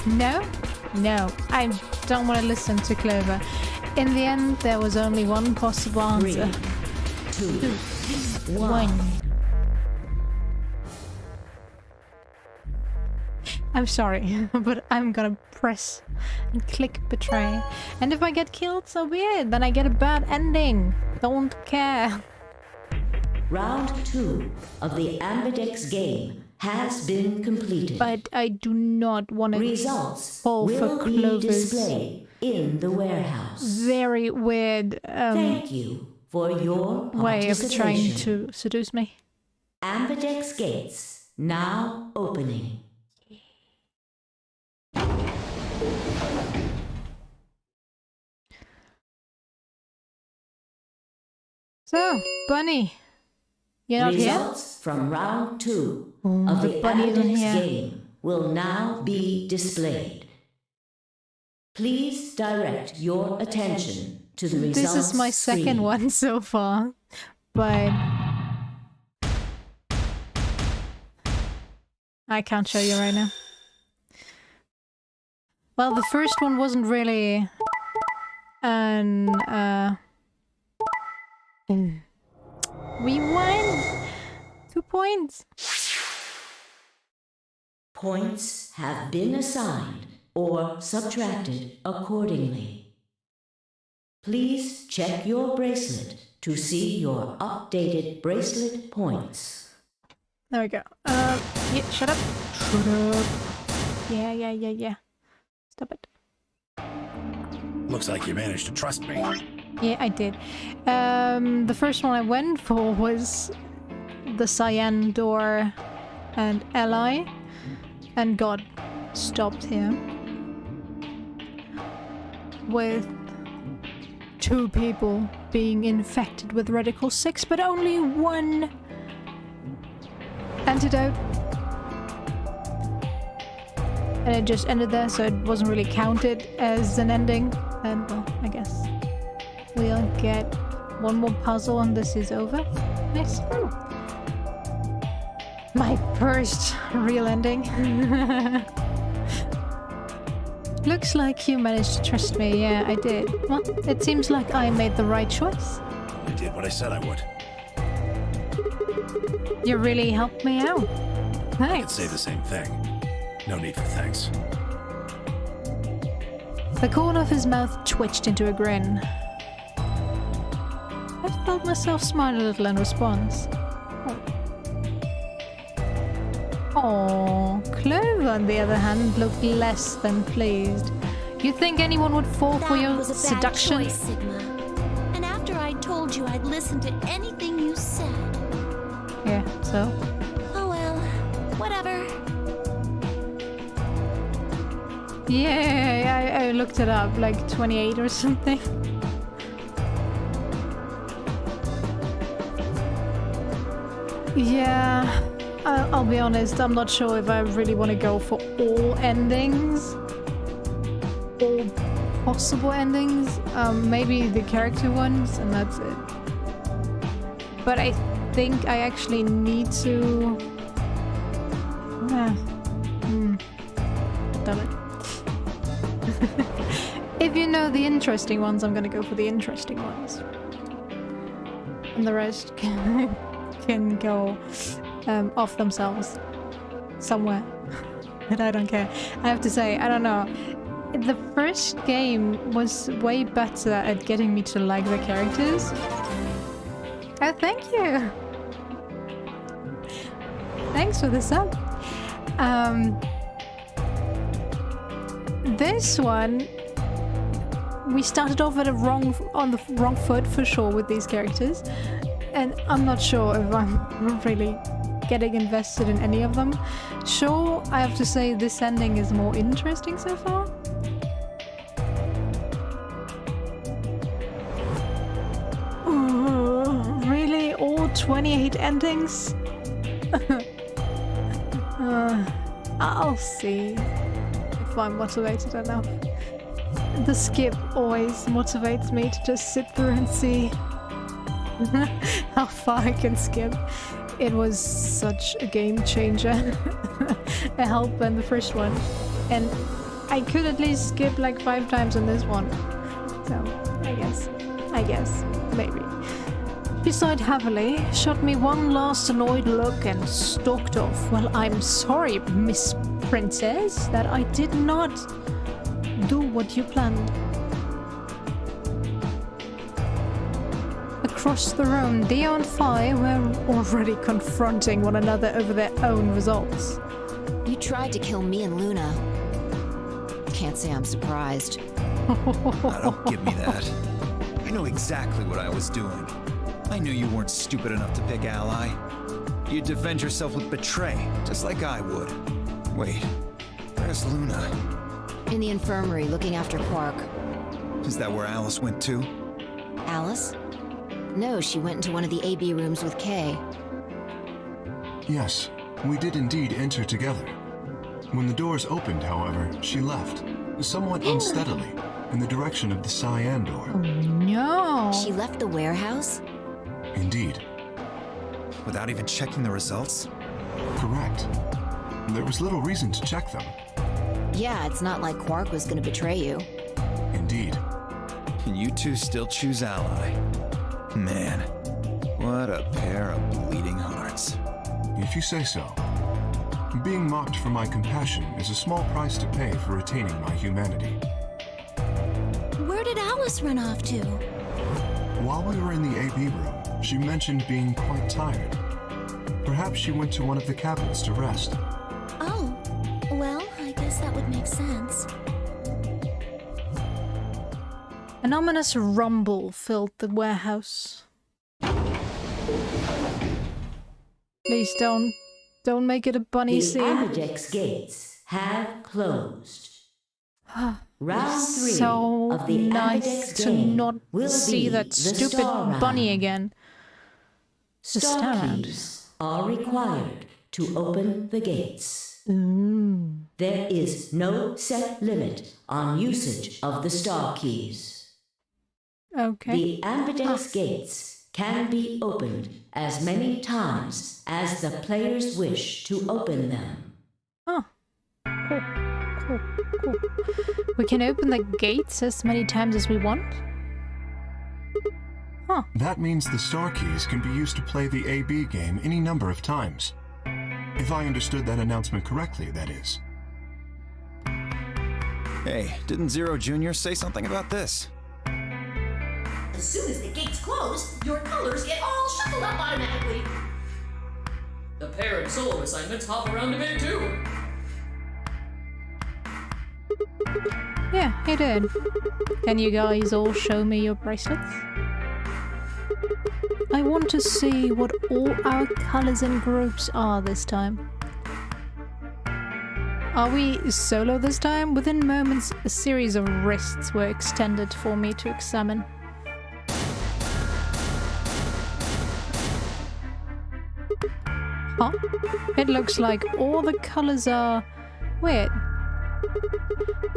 No, I don't want to listen to Clover. In the end, there was only one possible answer.
3, 2,
1. I'm sorry, but I'm gonna press and click betray. And if I get killed, so be it. Then I get a bad ending. Don't care.
Round 2 of the Ambidex game has been completed.
But I do not want to
Results
fall for
will be
Clover's
displayed in the warehouse.
very weird
Thank you for your
way of trying
participation.
to seduce me.
Ambidex gates now opening.
So, Bunny, you're not here?
Results from round 2
Oh,
of
the
the
bunny isn't
Ambidex
here.
game will now be displayed. Please direct your attention to the results
This is my second
screen.
one so far, but I can't show you right now. Well, the first one wasn't really an we won 2 points.
Points have been assigned or subtracted accordingly. Please check your bracelet to see your updated bracelet points.
There we go. Yeah, shut up. Shut up. Yeah. Stop it.
Looks like you managed to trust me.
Yeah, I did. The first one I went for was the cyan door and ally, and got stopped here with 2 people being infected with Radical 6, but only 1 antidote. And it just ended there, so it wasn't really counted as an ending. And well, I guess we'll get 1 more puzzle and this is over. Nice. My first real ending. Looks like you managed to trust me. Yeah, I did. Well, it seems like I made the right choice.
I did what I said I would.
You really helped me out.
I could
Thanks.
say the same thing. No need for thanks.
The corner of his mouth twitched into a grin. I felt myself smile a little in response. Oh, Clover, on the other hand, looked less than pleased. You think anyone would fall for your
That was a bad
seduction?
choice, Sigma. And after I told you I'd listen to anything you said.
Yeah, so?
Oh well, whatever.
Yeah, I looked it up, like 28 or something. Yeah, I'll be honest, I'm not sure if I really want to go for all endings. All possible endings. Maybe the character ones, and that's it. But I think I actually need to... Damn it. If you know the interesting ones, I'm gonna go for the interesting ones. And the rest can go off themselves somewhere. And I don't care. I have to say, I don't know. The first game was way better at getting me to like the characters. Oh, thank you! Thanks for the sub. This one, we started off on the wrong foot for sure with these characters, and I'm not sure if I'm really getting invested in any of them. Sure, I have to say this ending is more interesting so far. Really? All 28 endings? I'll see. if I'm motivated enough. The skip always motivates me to just sit through and see how far I can skip. It was such a game changer. It helped in the first one. And I could at least skip like 5 times on this one. So, I guess, maybe. She sighed heavily, shot me one last annoyed look and stalked off. Well, I'm sorry, Miss Princess, that I did not do what you planned. Across the room, Dio and Phi were already confronting one another over their own results.
You tried to kill me and Luna. Can't say I'm surprised.
Don't give me that. I know exactly what I was doing. I knew you weren't stupid enough to pick Ally. You'd defend yourself with betray, just like I would. Wait, where's Luna?
In the infirmary, looking after Quark.
Is that where Alice went too?
Alice? No, she went into one of the AB rooms with Kay.
Yes, we did indeed enter together. When the doors opened, however, she left, somewhat unsteadily, in the direction of the cyan door.
Oh, no!
She left the warehouse?
Indeed.
Without even checking the results?
Correct. There was little reason to check them.
Yeah, it's not like Quark was gonna betray you.
Indeed.
And you two still choose Ally. Man, what a pair of bleeding hearts.
If you say so. Being mocked for my compassion is a small price to pay for retaining my humanity.
Where did Alice run off to?
While we were in the AB room, she mentioned being quite tired. Perhaps she went to one of the cabins to rest.
Oh, well, I guess that would make sense.
An ominous rumble filled the warehouse. Please don't make it a bunny
The
scene.
Ambidex gates have closed. Round 3
So
of the
nice
Ambidex
to
game
not
will
see
be
that
the
stupid
star
bunny
round.
again. Just
Star
stare around.
keys are required to open the gates.
Mm.
There is no set limit on usage of the star keys.
Okay.
The Ambidex gates can be opened as many times as the players wish to open them.
Oh. Cool. We can open the gates as many times as we want? Huh.
That means the star keys can be used to play the AB game any number of times. If I understood that announcement correctly, that is.
Hey, didn't Zero Jr. say something about this?
As soon as the gates close, your colors get all shuffled up automatically. The pair and solo assignments hop around a bit too.
Yeah, he did. Can you guys all show me your bracelets? I want to see what all our colors and groups are this time. Are we solo this time? Within moments, a series of wrists were extended for me to examine. Huh? It looks like all the colors are... Weird.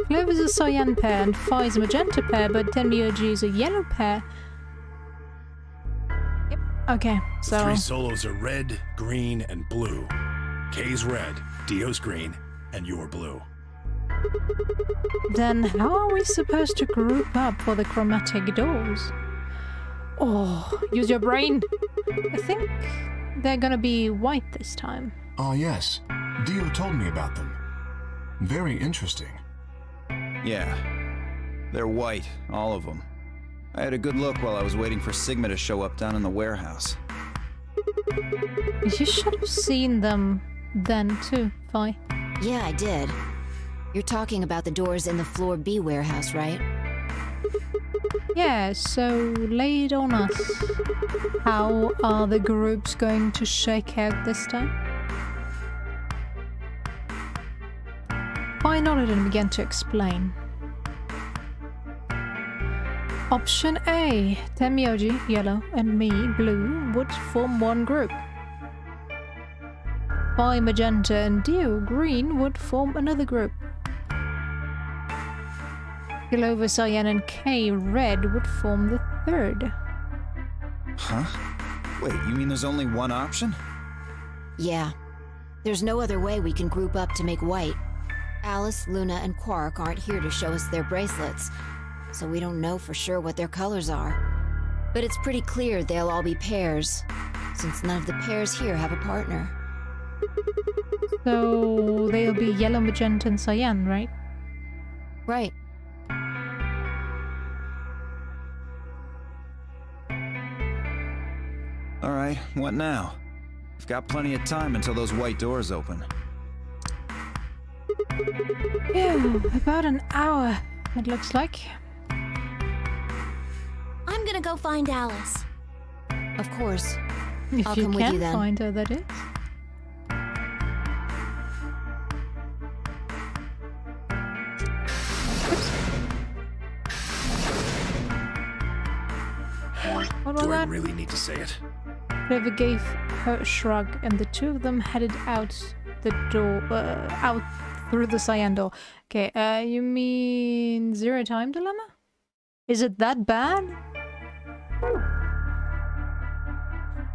Clover's a cyan pair and Phi's a magenta pair, but Tenmyoji is a yellow pair. Yep. Okay, so...
3 solos are red, green, and blue. Kay's red, Dio's green, and you're blue.
Then how are we supposed to group up for the chromatic doors? Oh, use your brain! I think they're gonna be white this time.
Ah, yes. Dio told me about them. Very interesting.
Yeah. They're white, all of them. I had a good look while I was waiting for Sigma to show up down in the warehouse.
You should have seen them then too, Phi.
Yeah, I did. You're talking about the doors in the Floor B warehouse, right?
Yeah, so lay it on us. How are the groups going to shake out this time? Phi nodded and began to explain. Option A, Tenmyoji, yellow, and me, blue, would form one group. Phi, magenta, and Dio, green, would form another group. Clover, Cyan, and K red would form the third.
Huh? Wait, you mean there's only one option?
Yeah. There's no other way we can group up to make white. Alice, Luna, and Quark aren't here to show us their bracelets, so we don't know for sure what their colors are. But it's pretty clear they'll all be pairs, since none of the pairs here have a partner.
So they'll be yellow, magenta, and cyan, right?
Right.
Alright, what now? We've got plenty of time until those white doors open.
Yeah, about an hour, it looks like.
I'm gonna go find Alice.
Of course.
If
I'll
you
come with you
can
then.
find her, that is. What was
Do I
that?
really need to say it?
Clover gave her a shrug, and the two of them headed out the door, out through the cyan door. Okay, you mean zero time dilemma? Is it that bad?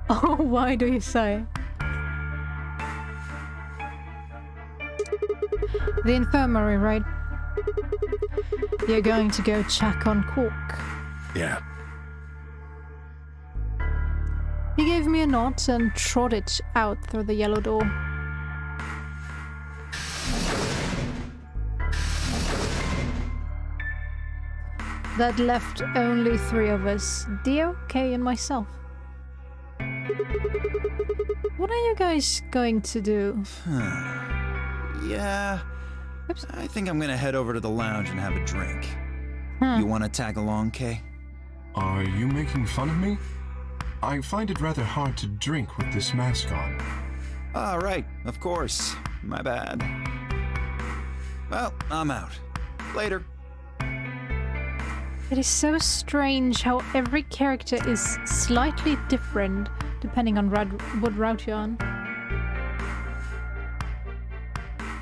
Oh, why do you say? The infirmary, right? You're going to go check on Quark.
Yeah.
He gave me a nod and trotted out through the yellow door. That left only three of us, Dio, Kay, and myself. What are you guys going to do?
Yeah,
Oops.
I think I'm gonna head over to the lounge and have a drink. You wanna tag along, Kay?
Are you making fun of me? I find it rather hard to drink with this mask on.
Ah, right, of course. My bad. Well, I'm out. Later.
It is so strange how every character is slightly different depending on what route you're on.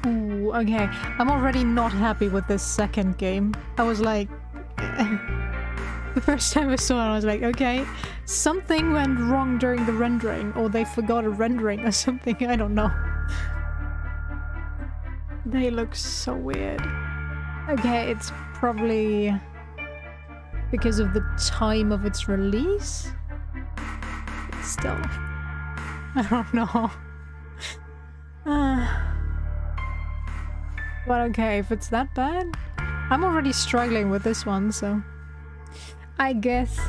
Ooh, okay. I'm already not happy with this second game. I was like... the first time I saw it, I was like, okay, something went wrong during the rendering, or they forgot a rendering or something, I don't know. They look so weird. Okay, it's probably because of the time of its release? But still, I don't know. But okay, if it's that bad, I'm already struggling with this one, so I guess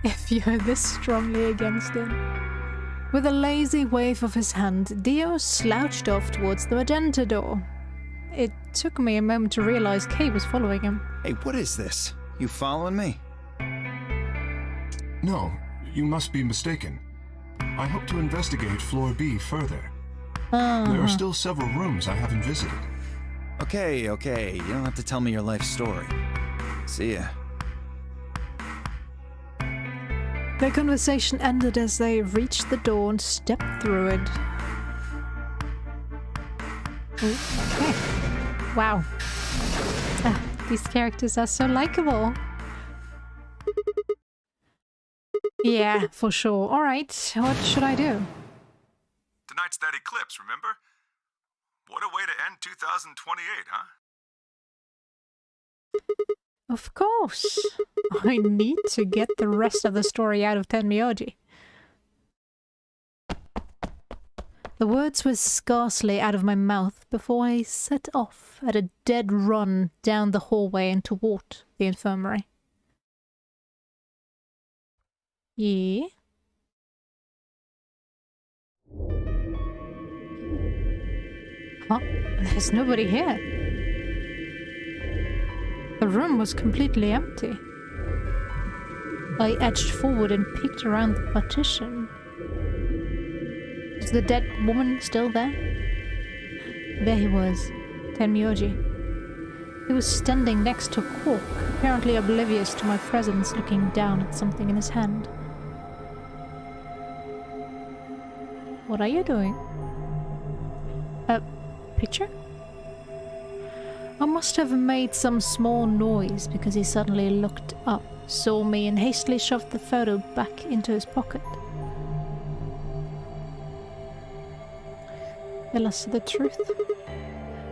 if you're this strongly against it. With a lazy wave of his hand, Dio slouched off towards the magenta door. It took me a moment to realize Kay was following him.
Hey, what is this? You following me?
No, you must be mistaken. I hope to investigate Floor B further. There are still several rooms I haven't visited.
Okay, okay, you don't have to tell me your life story. See ya.
Their conversation ended as they reached the door and stepped through it. Ooh, okay. Wow. These characters are so likable. Yeah, for sure. Alright, what should I do?
Tonight's that eclipse, remember? What a way to end 2028, huh?
Of course. I need to get the rest of the story out of Tenmyoji. The words were scarcely out of my mouth before I set off at a dead run down the hallway and toward the infirmary. Yeah? Huh? There's nobody here. The room was completely empty. I edged forward and peeked around the partition. Was the dead woman still there? There he was, Tenmyoji. He was standing next to Quark, apparently oblivious to my presence, looking down at something in his hand. What are you doing? A picture? I must have made some small noise because he suddenly looked up, saw me, and hastily shoved the photo back into his pocket. Tell us the truth.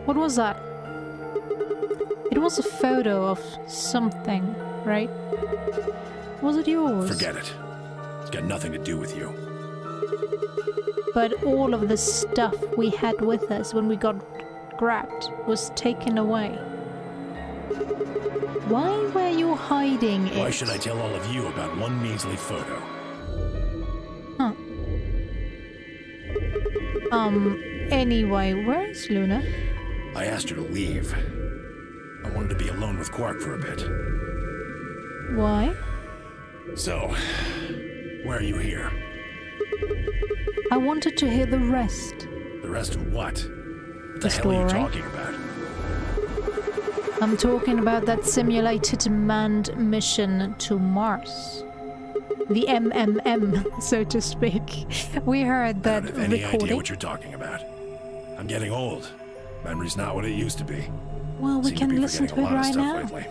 What was that? It was a photo of something, right? Was it yours?
Forget it. It's got nothing to do with you.
But all of the stuff we had with us when we got grabbed was taken away. Why were you hiding it?
Why should I tell all of you about one measly photo?
Huh. Anyway, where's Luna?
I asked her to leave. I wanted to be alone with Quark for a bit.
Why?
So, why are you here?
I wanted to hear the rest.
The rest of what? What the hell
story.
are you talking about?
I'm talking about that simulated manned mission to Mars. The MMM, so to speak. We heard that
I don't have any
recording.
idea what you're talking about. I'm getting old. Memory's not what it used to be.
Well, we
Seem
can
be
listen to
forgetting
it
a lot
right
of
now.
stuff lately.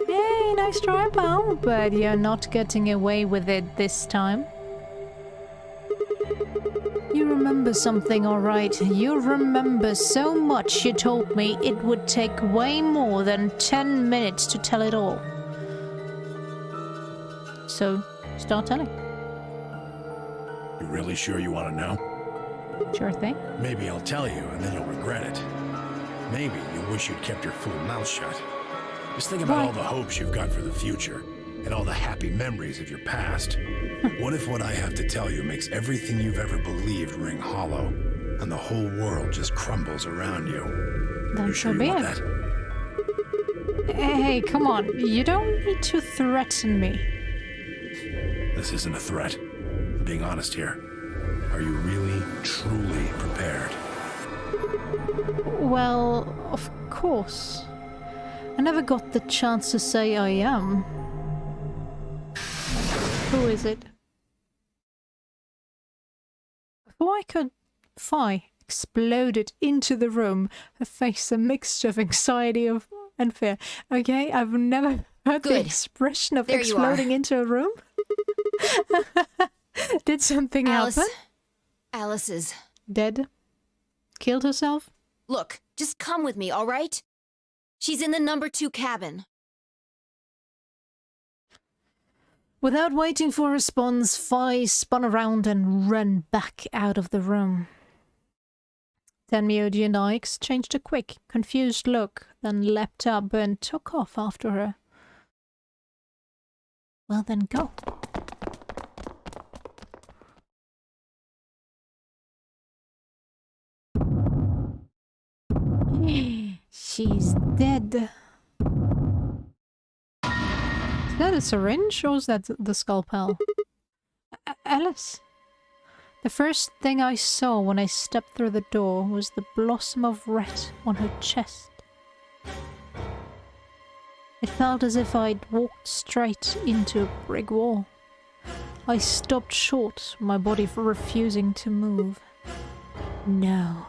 Hey, nice try, pal, but you're not getting away with it this time. You remember something, alright. You remember so much you told me it would take way more than 10 minutes to tell it all. So, start telling.
You really sure you want to know?
Sure thing.
Maybe I'll tell you and then you'll regret it. Maybe you'll wish you'd kept your fool mouth shut. Just think about all the hopes you've got for the future and all the happy memories of your past. What if what I have to tell you makes everything you've ever believed ring hollow and the whole world just crumbles around you?
Then
You sure
so
you
be
want
it.
that?
Hey, come on. You don't need to threaten me.
This isn't a threat. I'm being honest here. Are you really, truly prepared?
Well, of course. I never got the chance to say I am. Who is it? Before I could... Phi exploded into the room, her face a mixture of anxiety and fear. Okay, I've never heard the expression of
There you are.
exploding into a room. Did something happen?
Alice is...
Dead? Killed herself?
Look, just come with me, all right? She's in the number 2 cabin.
Without waiting for a response, Phi spun around and ran back out of the room. Tenmyoji and I exchanged a quick, confused look, then leapt up and took off after her. Well then, go. She's dead. Is that a syringe or is that the scalpel? Alice? The first thing I saw when I stepped through the door was the blossom of red on her chest. It felt as if I'd walked straight into a brick wall. I stopped short, my body refusing to move. No.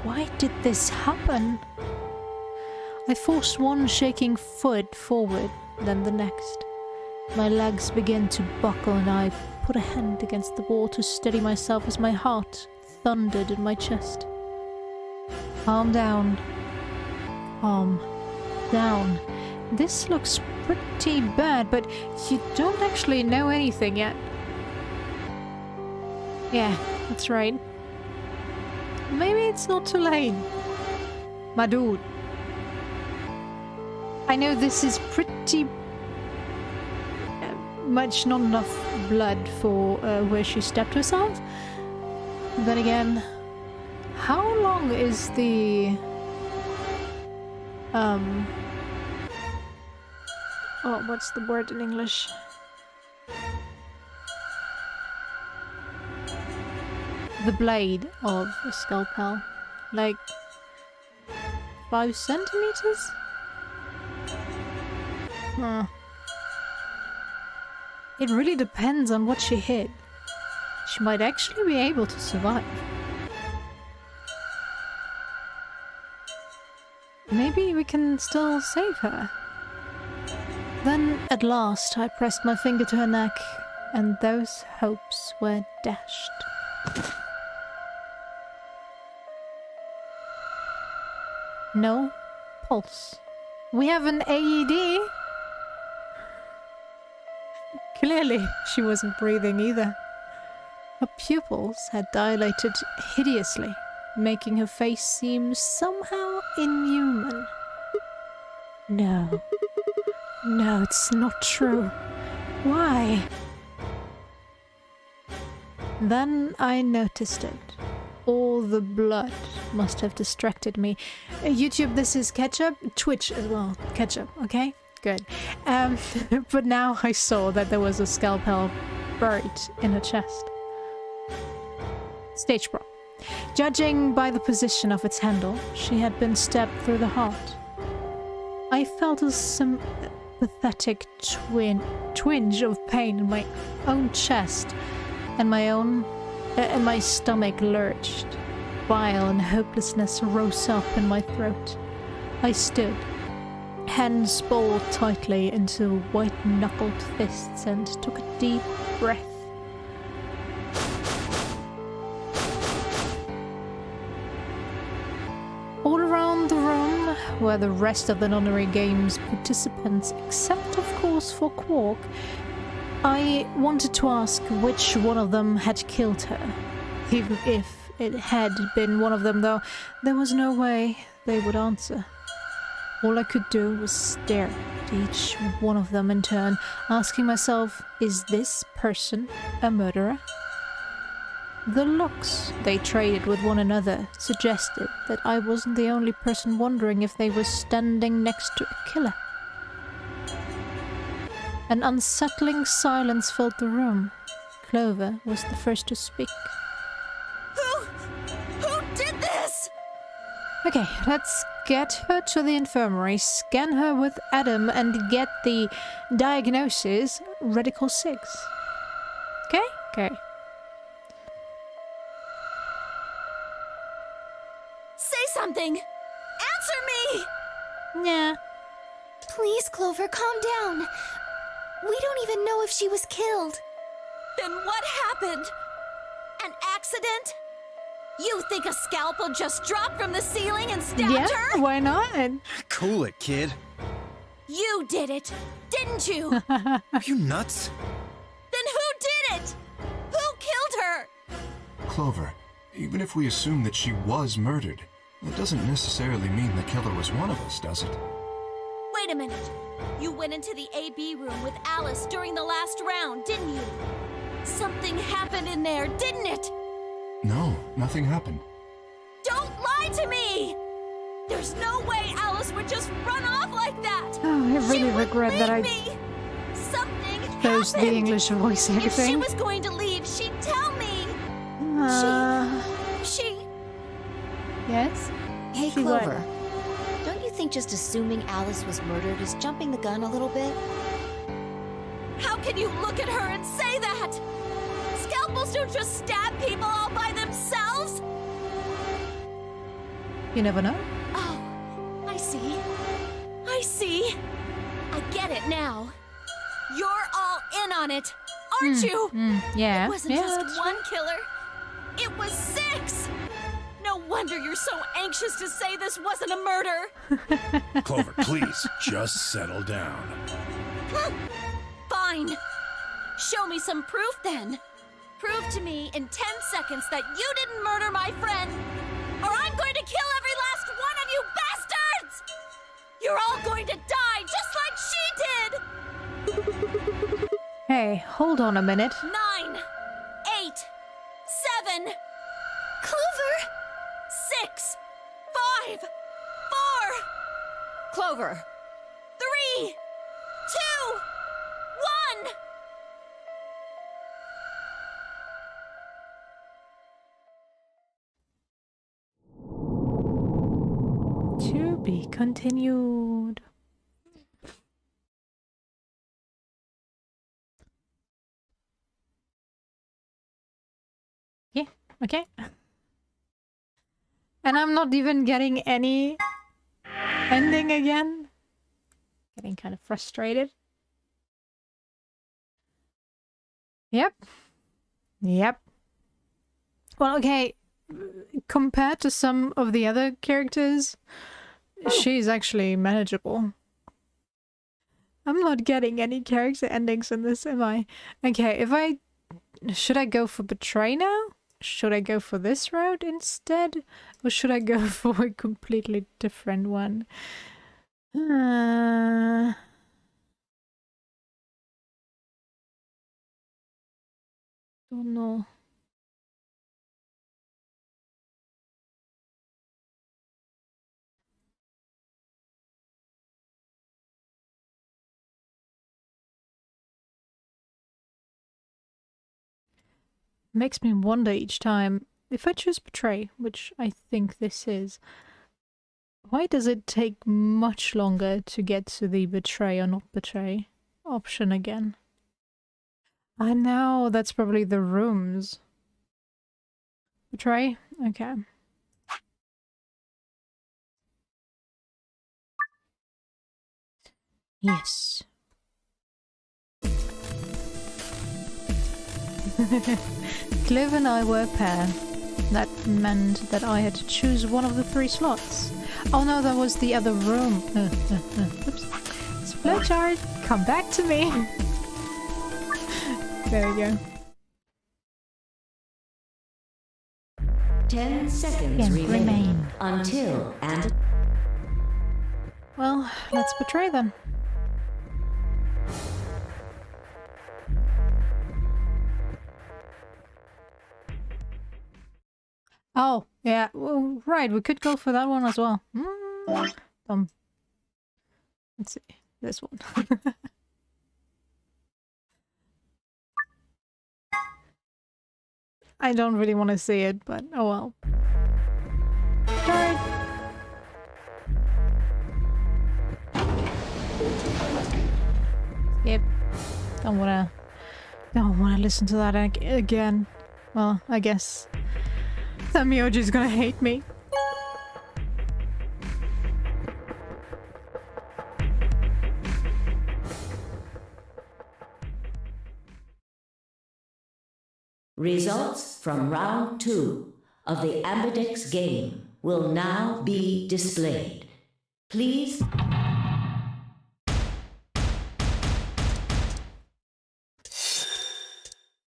Why did this happen? I forced one shaking foot forward, then the next. My legs began to buckle and I put a hand against the wall to steady myself as my heart thundered in my chest. Calm down. Calm down. This looks pretty bad, but you don't actually know anything yet. Yeah, that's right. Maybe it's not too late. My dude. I know this is pretty much not enough blood for where she stabbed herself. Then again, how long is the... Oh, what's the word in English? The blade of a scalpel. Like 5 centimeters? Huh. It really depends on what she hit. She might actually be able to survive. Maybe we can still save her. Then, at last, I pressed my finger to her neck, and those hopes were dashed. No pulse. We have an AED. Clearly, she wasn't breathing either. Her pupils had dilated hideously, making her face seem somehow inhuman. No. No, it's not true. Why? Then I noticed it. All the blood must have distracted me. YouTube, this is ketchup. Twitch as well. Ketchup, okay? Good. But now I saw that there was a scalpel buried in her chest. Stage prop. Judging by the position of its handle, she had been stabbed through the heart. I felt a sympathetic twinge of pain in my own chest, and my stomach lurched. Bile and hopelessness rose up in my throat. I stood, hands balled tightly into white-knuckled fists, and took a deep breath. All around the room were the rest of the nunnery game's participants, except of course for Quark. I wanted to ask which one of them had killed her. Even if it had been one of them, though, there was no way they would answer. All I could do was stare at each one of them in turn, asking myself, is this person a murderer? The looks they traded with one another suggested that I wasn't the only person wondering if they were standing next to a killer. An unsettling silence filled the room. Clover was the first to speak.
Who did this?
Okay, let's get her to the infirmary, scan her with Adam, and get the diagnosis Radical 6. Okay? Okay.
Say something! Answer me!
Yeah.
Please, Clover, calm down. We don't even know if she was killed.
Then what happened? An accident? You think a scalpel just dropped from the ceiling and stabbed her?
Why not?
Cool it, kid.
You did it, didn't you?
Are you nuts?
Then who did it? Who killed her?
Clover, even if we assume that she was murdered, that doesn't necessarily mean the killer was one of us, does it?
Wait a minute. You went into the AB room with Alice during the last round, didn't you? Something happened in there, didn't it?
No, nothing happened.
Don't lie to me! There's no way Alice would just run off like that!
Oh, I really regret that I
Something
chose the
happened.
English voice
If she
acting.
was going to leave, she'd tell me! She...
Yes?
Hey,
She what?
Clover. Don't you think just assuming Alice was murdered is jumping the gun a little bit?
How can you look at her and say that? Scalpels don't just stab people all by themselves!
You never know.
Oh, I see. I see. I get it now. You're all in on it, aren't you?
Yeah.
It wasn't
yeah,
just
that's
one killer. It was 6! No wonder you're so anxious to say this wasn't a murder.
Clover, please, just settle down.
Fine. Show me some proof then. Prove to me in 10 seconds that you didn't murder my friend, or I'm going to kill every last one of you bastards! You're all going to die just like she did!
Hey, hold on a minute.
9, 8, 7,
Clover!
6, 5, 4,
Clover!
3, 2, 1!
To be continued. Yeah, okay. And I'm not even getting any ending again. Getting kind of frustrated. Yep. Yep. Well, okay. Compared to some of the other characters, she's actually manageable. I'm not getting any character endings in this, am I? Okay, should I go for Betray now? Should I go for this route instead? Or should I go for a completely different one? Don't know. Makes me wonder each time, if I choose Betray, which I think this is, why does it take much longer to get to the Betray or not Betray option again? I know, that's probably the rooms. Betray? Okay. Yes. Cliv and I were a pair. That meant that I had to choose one of the 3 slots. Oh no, that was the other room. Oops. Flowchart, come back to me. There we go.
10 seconds remain until and...
Well, let's Betray them. Oh, yeah, well, right, we could go for that one as well. Let's see, this one. I don't really want to see it, but oh well. Alright. Yep. Don't wanna listen to that again. Well, I guess that Myoji's gonna hate me.
Results from round 2 of the Ambidex game will now be displayed. Please.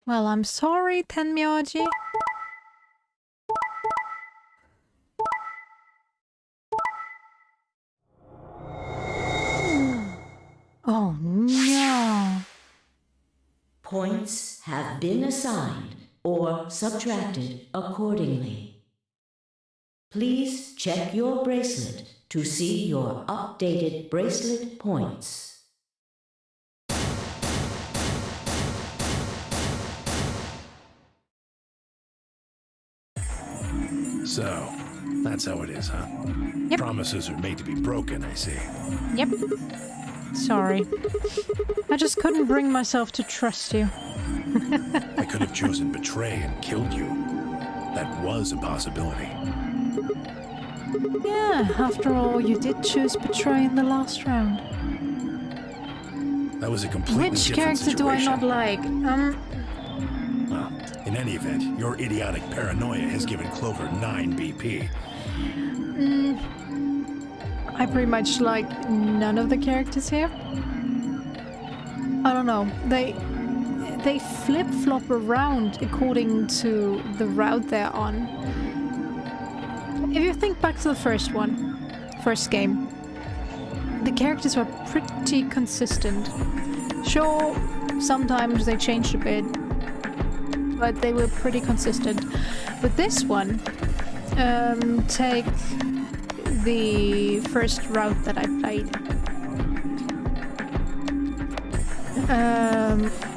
Well, I'm sorry, Tenmyoji. Oh no.
Points have been assigned or subtracted accordingly. Please check your bracelet to see your updated bracelet points.
So, that's how it is, huh?
Yep.
Promises are made to be broken, I see.
Yep. Sorry. I just couldn't bring myself to trust you.
I could have chosen Betray and killed you. That was a possibility.
Yeah, after all, you did choose Betray in the last round.
That was a completely
Which
different
character do I not like?
Well, in any event, your idiotic paranoia has given Clover 9 BP.
I pretty much like none of the characters here. I don't know. They flip-flop around according to the route they're on. If you think back to the first game, the characters were pretty consistent. Sure, sometimes they changed a bit, but they were pretty consistent. But this one, take the first route that I played.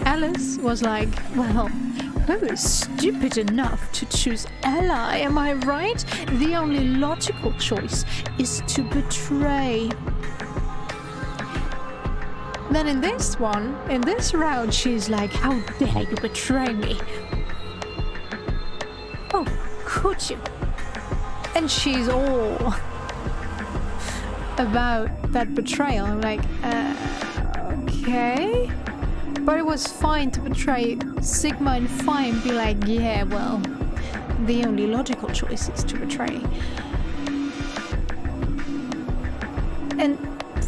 Alice was like, well, who is stupid enough to choose Ally, am I right? The only logical choice is to betray. Then in this round, she's like, how dare you betray me? Oh, could you? And she's all about that betrayal. I'm like, okay. But it was fine to betray Sigma and Phi and be like, yeah, well, the only logical choice is to betray. And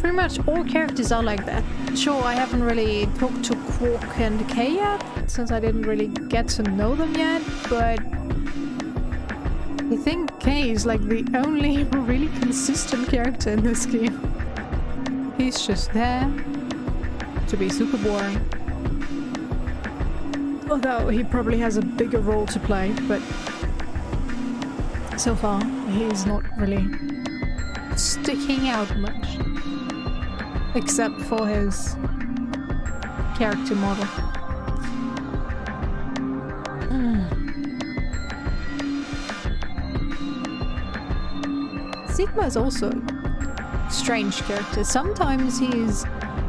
pretty much all characters are like that. Sure, I haven't really talked to Quark and Kay yet, since I didn't really get to know them yet, but I think Kay is like the only really consistent character in this game. He's just there to be super boring. Although he probably has a bigger role to play, but so far he's not really sticking out much. Except for his character model. Sigma is also a strange character. Sometimes he's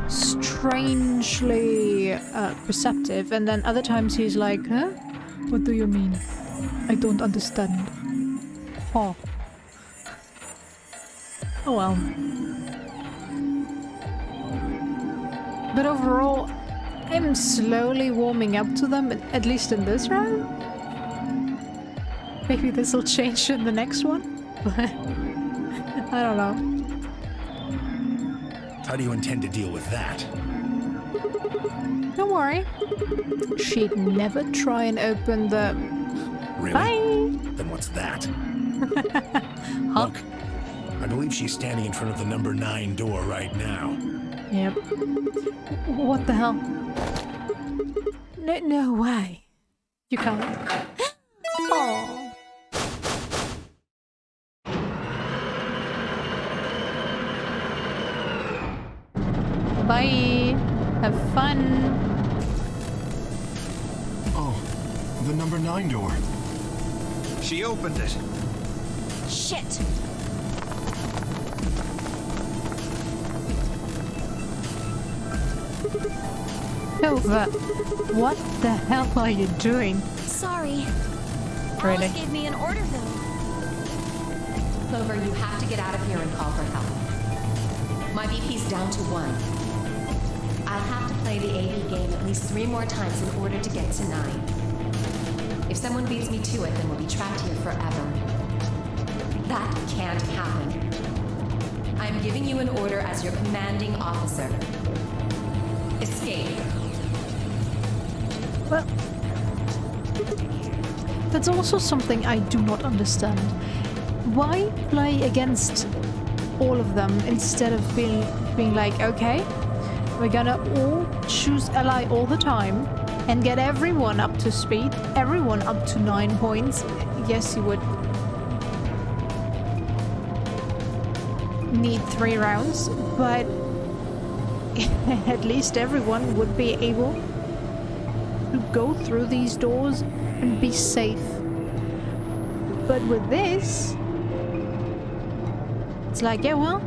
strangely perceptive, and then other times he's like, huh? What do you mean? I don't understand. Oh. Oh well. But overall, I'm slowly warming up to them, at least in this round. Maybe this will change in the next one, but I don't know.
How do you intend to deal with that?
Don't worry. She'd never try and open the...
Really?
Bye!
Then what's that?
Huh?
Look, I believe she's standing in front of the number 9 door right now.
Yep. What the hell? No way. You can't. Oh. Bye. Have fun.
Oh, the number 9 door.
She opened it.
Shit!
Nova, what the hell are you doing?
Sorry.
Really?
Alice gave me an order though.
Clover, you have to get out of here and call for help. My BP's down to 1. I'll have to play the eeeh game at least 3 more times in order to get to 9. If someone beats me to it, then we'll be trapped here forever. That can't happen. I'm giving you an order as your commanding officer. Escape.
Well, that's also something I do not understand. Why play against all of them instead of being like, okay, we're gonna all choose ally all the time and get everyone up to speed, everyone up to 9 points. Yes, you would need 3 rounds, but at least everyone would be able to go through these doors and be safe. But with this, it's like, yeah, well,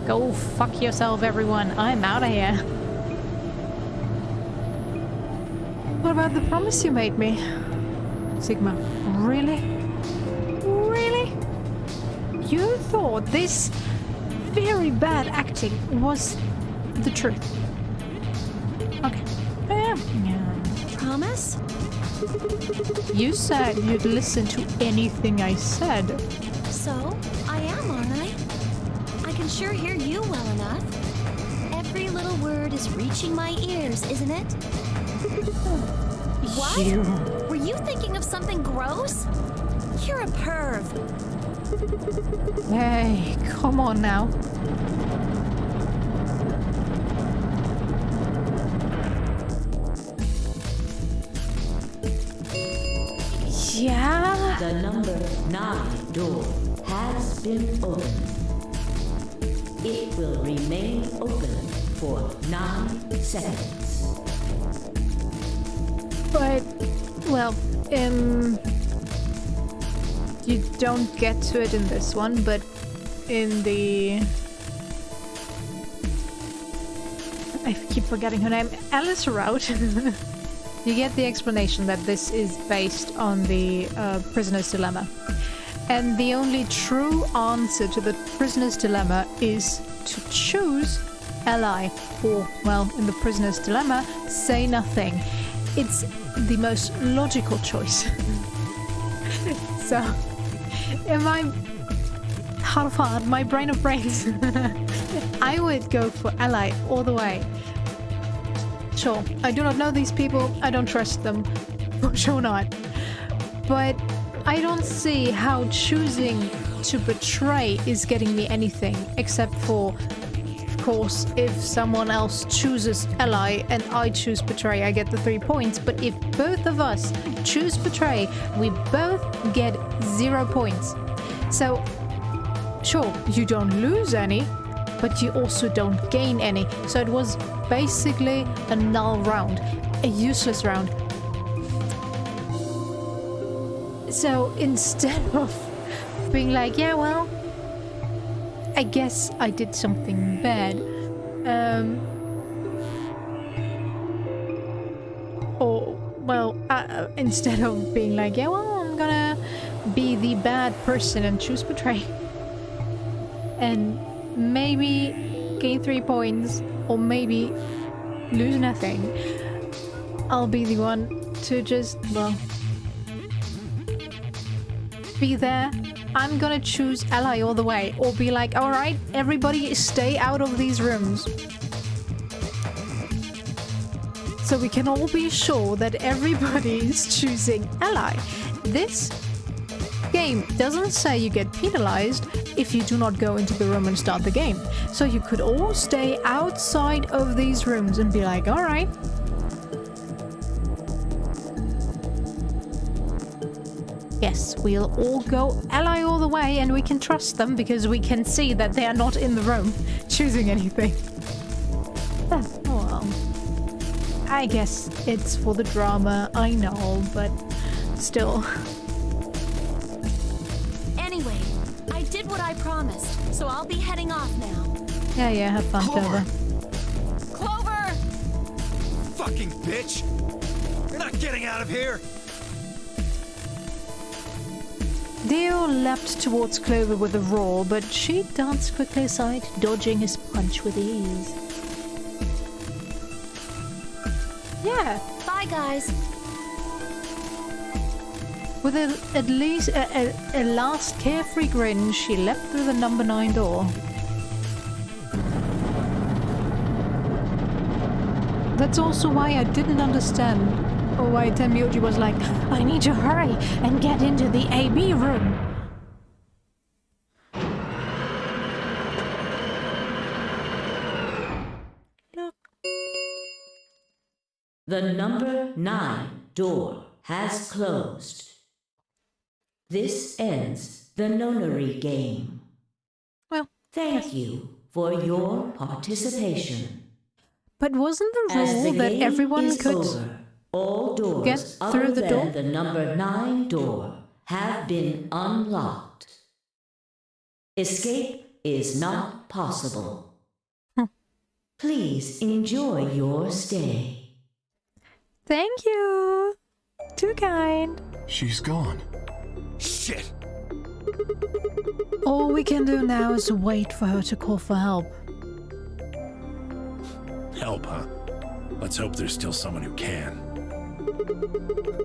go fuck yourself, everyone. I'm out of here. What about the promise you made me, Sigma? Really? Really? You thought this very bad acting was the truth? Okay. Yeah.
Promise?
You said you'd listen to anything I said.
So, I am, aren't I? I can sure hear you well enough. Every little word is reaching my ears, isn't it? What? Were you thinking of something gross? You're a perv.
Hey, come on now. Yeah?
The number 9 door has been opened. It will remain open for 9 seconds.
But, well, you don't get to it in this one, but in the... I keep forgetting her name. Alice Rout. You get the explanation that this is based on the prisoner's dilemma. And the only true answer to the prisoner's dilemma is to choose ally. Or, well, in the prisoner's dilemma, say nothing. It's the most logical choice. So, in my heart of heart, my brain of brains, I would go for ally all the way. Sure, I do not know these people, I don't trust them. For sure not. But I don't see how choosing to betray is getting me anything, except for, of course, if someone else chooses ally and I choose betray, I get the 3 points. But if both of us choose betray, we both get 0 points. So, sure, you don't lose any, but you also don't gain any. So it was basically a null round, a useless round. So instead of being like, yeah, well, I guess I did something bad, instead of being like, yeah, well, I'm gonna be the bad person and choose betray, and maybe gain 3 points, or maybe lose nothing, I'll be the one to just, well, be there. I'm gonna choose ally all the way, or be like, alright, everybody stay out of these rooms. So we can all be sure that everybody is choosing ally. This game doesn't say you get penalized if you do not go into the room and start the game. So you could all stay outside of these rooms and be like, alright. Yes, we'll all go ally all the way, and we can trust them because we can see that they are not in the room choosing anything. Oh, well. I guess it's for the drama, I know, but still.
Anyway, I did what I promised, so I'll be heading off now.
Yeah, have fun, Clover.
Clover!
Fucking bitch! You're not getting out of here!
Dio leapt towards Clover with a roar, but she danced quickly aside, dodging his punch with ease. Yeah.
Bye, guys.
With at least a last carefree grin, she leapt through the number 9 door. That's also why I didn't understand, or why Tenmyoji was like, I need to hurry and get into the AB room. Look.
The number 9 door has closed. This ends the nonary game.
Well,
thank you for your participation.
But wasn't the rule that everyone could
over, all doors
get through the door?
The number 9 door have been unlocked. Escape is not possible. Please enjoy your stay.
Thank you. Too kind.
She's gone.
Shit!
All we can do now is wait for her to call for help.
Help, huh? Let's hope there's still someone who can.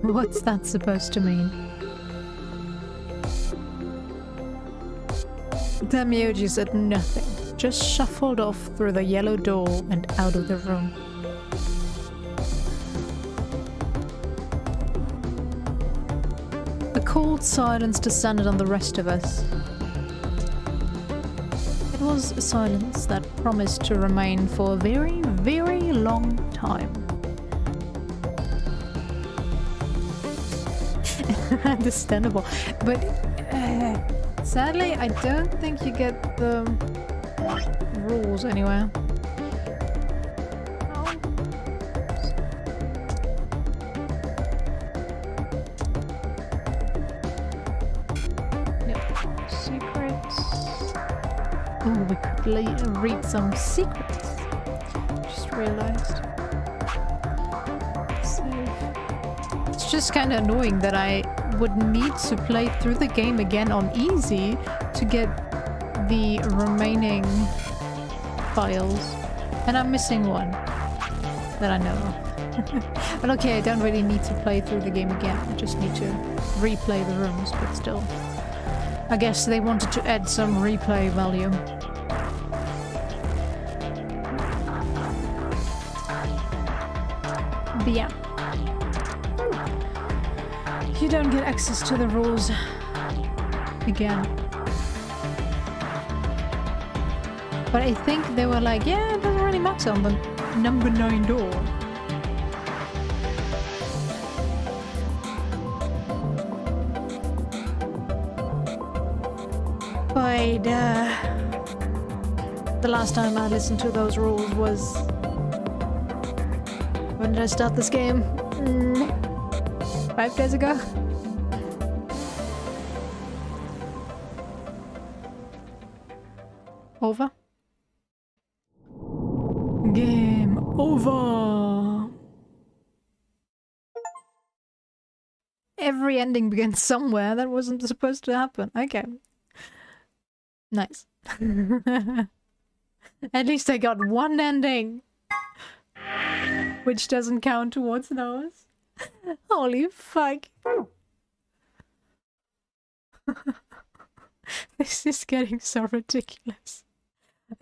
What's that supposed to mean? Tenmyoji said nothing, just shuffled off through the yellow door and out of the room. A cold silence descended on the rest of us. It was a silence that promised to remain for a very, very long time. Understandable, but sadly I don't think you get the rules anywhere. Oh, we could read some secrets. Just realized. Save. Let's It's just kind of annoying that I would need to play through the game again on easy to get the remaining files. And I'm missing one that I know of. But okay, I don't really need to play through the game again. I just need to replay the rooms, but still. I guess they wanted to add some replay value. But yeah. You don't get access to the rules again. But I think they were like, yeah, it doesn't really matter on the number 9 door. But the last time I listened to those rules was... When did I start this game? 5 days ago? Over? Game over! Every ending begins somewhere. That wasn't supposed to happen. Okay. Nice. At least I got one ending! Which doesn't count towards those. Holy fuck. This is getting so ridiculous.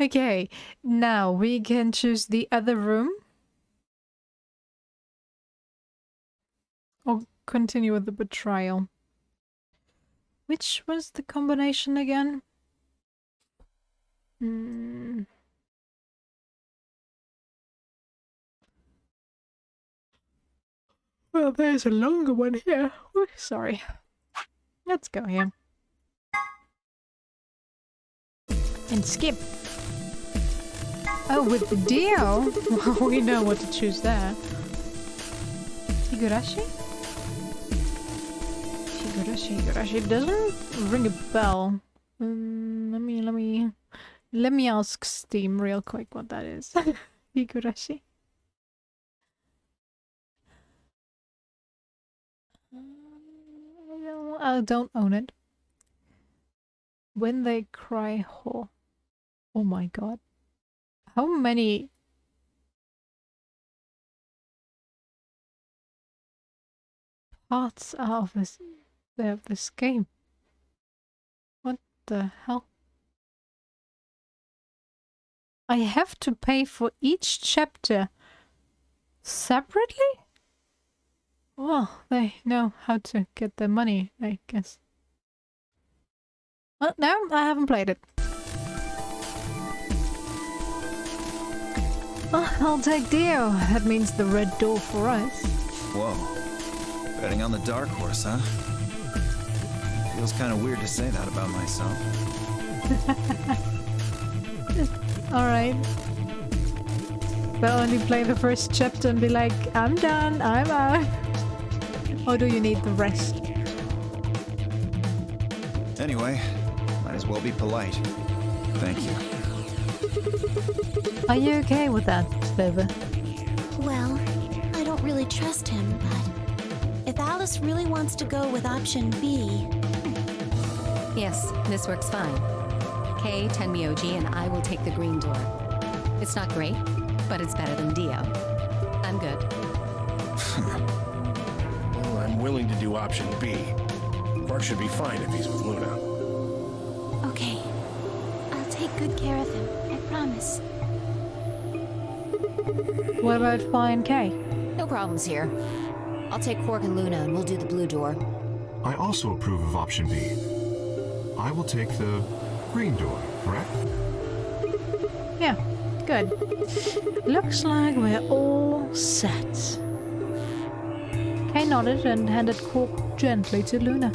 Okay, now we can choose the other room. Or continue with the betrayal. Which was the combination again? Well, there's a longer one here. Ooh, sorry. Let's go here. And skip. Oh, with the deal? We know what to choose there. Higurashi? Higurashi doesn't ring a bell. Let me ask Steam real quick what that is. Higurashi. I don't own it. When they cry whore. Oh my god. How many parts are of this game? What the hell? I have to pay for each chapter separately? Well, they know how to get their money, I guess. Well, no, I haven't played it. Oh, I'll take Dio. That means the red door for us.
Whoa. Betting on the dark horse, huh? Feels kind of weird to say that about myself.
Alright. But only play the first chapter and be like, I'm done, I'm out. Or do you need the rest?
Anyway, might as well be polite. Thank you.
Are you okay with that, Clover?
Well, I don't really trust him, but if Alice really wants to go with option B...
Yes, this works fine. Kay, Tenmyoji, and I will take the green door. It's not great, but it's better than Dio. I'm good.
Well, I'm willing to do option B. Quark should be fine if he's with Luna.
Okay. I'll take good care of him, I promise.
What about Fine K?
No problems here. I'll take Quark and Luna and we'll do the blue door.
I also approve of option B. I will take the green door, correct?
Yeah, good. Looks like we're all set. Kay nodded and handed Quark gently to Luna.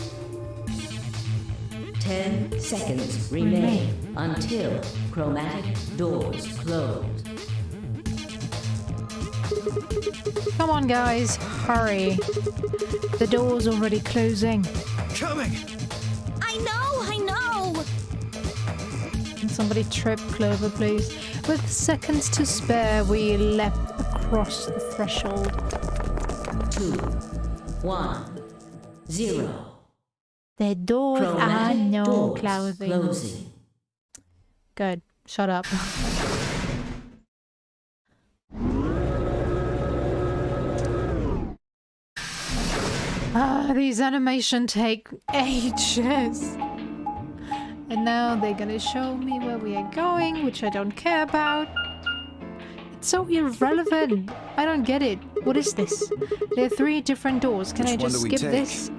10 seconds remain until chromatic doors close.
Come on, guys, hurry. The door's already closing.
Coming!
I know!
Can somebody trip Clover, please? With seconds to spare, we leapt across the threshold.
2, 1, 0.
The doors are
Chromatic
no
doors
closing.
closing.
Good. Shut up. These animations take ages. And now they're gonna show me where we are going, which I don't care about. It's so irrelevant. I don't get it. What is this? There are 3 different doors. Can I
Which one
just
do we
skip
take?
this?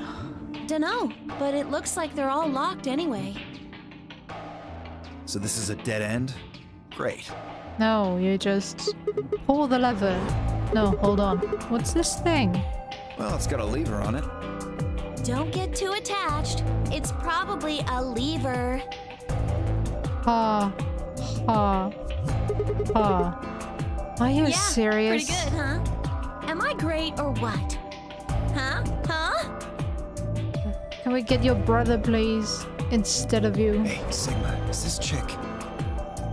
Dunno, but it looks like they're all locked anyway.
So this is a dead end? Great.
No, you just pull the lever. No, hold on. What's this thing?
Well, it's got a lever on it.
Don't get too attached. It's probably a lever.
Ha. Ha. Ha. Are you
Yeah,
serious?
pretty good, huh? Am I great or what? Huh? Huh?
Can we get your brother, please? Instead of you?
Hey, Sigma, is this chick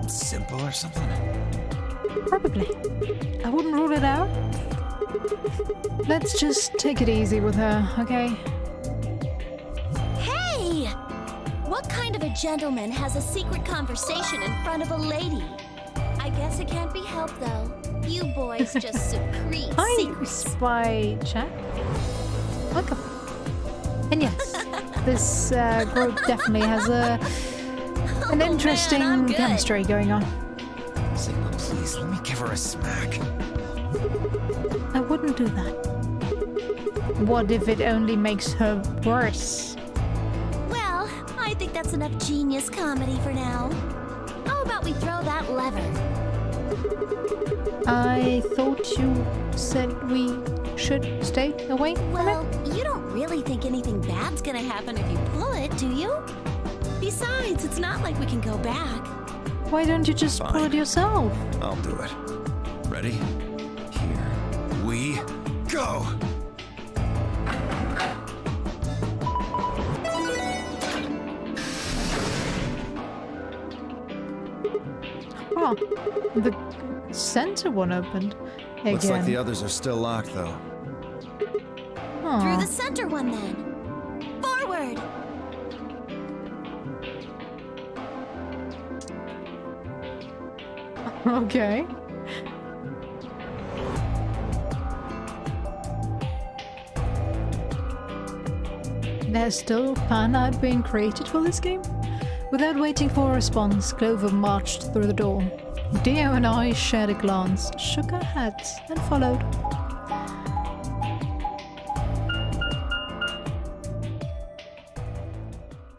simple or something?
Probably. I wouldn't rule it out. Let's just take it easy with her, okay?
Hey! What kind of a gentleman has a secret conversation in front of a lady? I guess it can't be helped, though. You boys just secrete
Hi,
secrets.
Spy Chat. Welcome. And yes, this group definitely has an interesting
I'm good.
chemistry going on.
Sigma, please, let me give her a smack.
I wouldn't do that. What if it only makes her worse?
Well, I think that's enough genius comedy for now. How about we throw that lever?
I thought you said we should stay away from
Well,
it?
you don't really think anything bad's gonna happen if you pull it, do you? Besides, it's not like we can go back.
Why don't you just pull it
Fine.
yourself?
I'll do it. Ready? Here we go!
Oh, the center one opened again.
Looks like the others are still locked, though.
Aw.
Through the center one, then. Forward!
Okay. There's still fan art being created for this game? Without waiting for a response, Clover marched through the door. Dio and I shared a glance, shook our heads, and followed.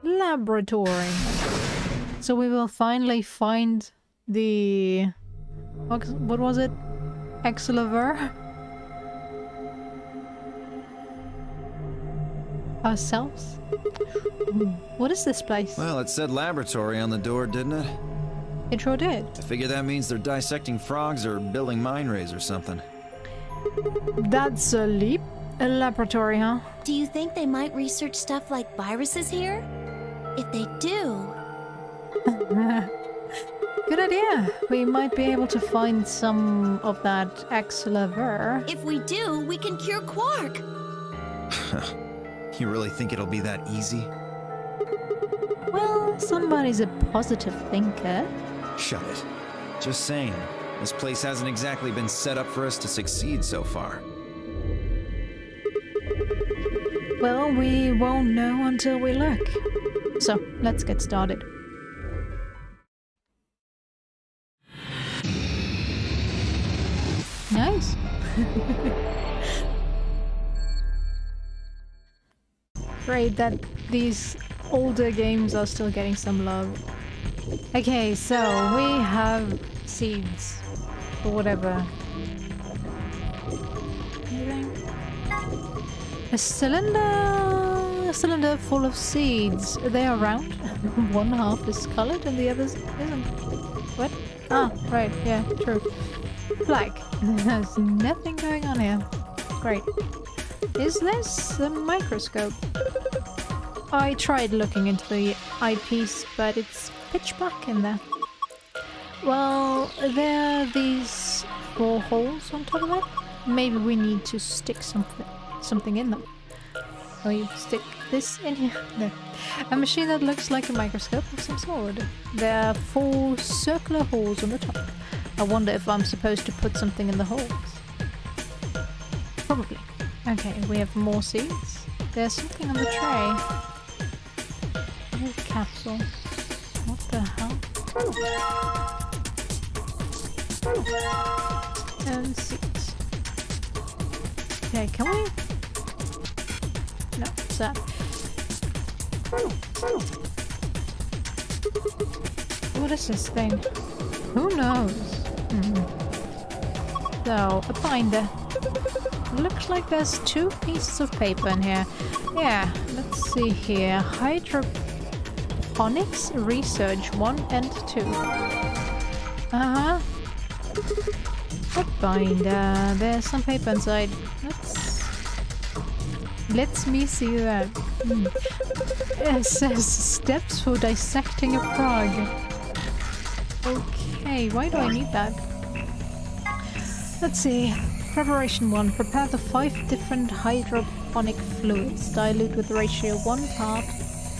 Laboratory. So we will finally find the... What was it? Excaliver? Ourselves? What is this place?
Well, it said laboratory on the door, didn't it?
It sure did.
I figure that means they're dissecting frogs or building mine rays or something.
That's a leap. A laboratory, huh?
Do you think they might research stuff like viruses here? If they do...
Good idea. We might be able to find some of that Excaliver.
If we do, we can cure Quark!
You really think it'll be that easy?
Well, somebody's a positive thinker.
Shut it. Just saying. This place hasn't exactly been set up for us to succeed so far.
Well, we won't know until we look. So, let's get started. Nice. Great that these older games are still getting some love. Okay, so we have seeds. Or whatever. Anything? A cylinder full of seeds. Are they round? One half is colored and the other isn't. What? Ah, right, yeah, true. Black. There's nothing going on here. Great. Is this a microscope? I tried looking into the eyepiece, but it's pitch black in there. Well, there are these 4 holes on top of it. Maybe we need to stick something in them. We stick this in here. No. A machine that looks like a microscope of some sort. There are 4 circular holes on the top. I wonder if I'm supposed to put something in the holes. Probably. Okay, we have more seeds. There's something on the tray. A capsule. What the hell? And seeds. Okay, can we? No, what's that? What is this thing? Who knows? So, a binder. Looks like there's 2 pieces of paper in here. Yeah, let's see here. Hydroponics Research 1 and 2. Uh-huh. A binder. There's some paper inside. Let me see that. It says steps for dissecting a frog. Okay, why do I need that? Let's see. Preparation 1. Prepare the 5 different hydroponic fluids. Dilute with ratio 1 part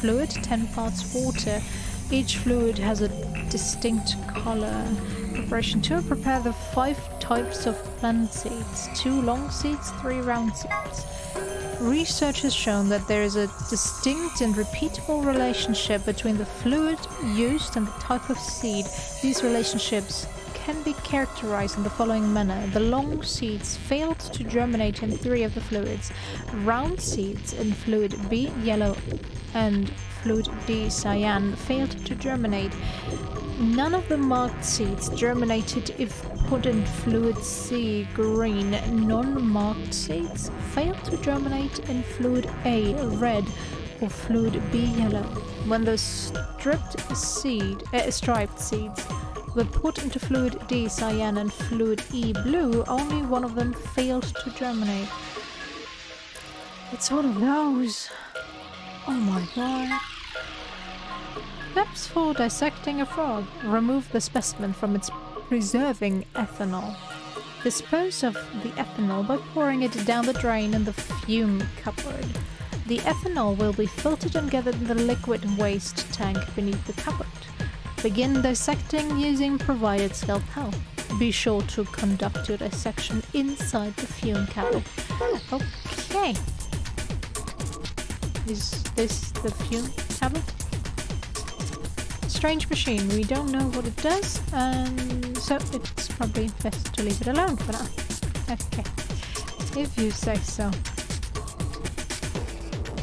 fluid, 10 parts water. Each fluid has a distinct color. Preparation 2. Prepare the 5 types of plant seeds. 2 long seeds, 3 round seeds. Research has shown that there is a distinct and repeatable relationship between the fluid used and the type of seed. These relationships can be characterized in the following manner. The long seeds failed to germinate in 3 of the fluids. Round seeds in fluid B, yellow, and fluid D, cyan, failed to germinate. None of the marked seeds germinated if put in fluid C, green. Non-marked seeds failed to germinate in fluid A, red, or fluid B, yellow. When the striped seeds were put into fluid D, cyan, and fluid E, blue, only one of them failed to germinate. It's one of those. Oh my god. Steps for dissecting a frog. Remove the specimen from its preserving ethanol. Dispose of the ethanol by pouring it down the drain in the fume cupboard. The ethanol will be filtered and gathered in the liquid waste tank beneath the cupboard. Begin dissecting using provided scalpel. Be sure to conduct your dissection inside the fume cupboard. Okay. Is this the fume cupboard? Strange machine. We don't know what it does, and so it's probably best to leave it alone for now. Okay. If you say so.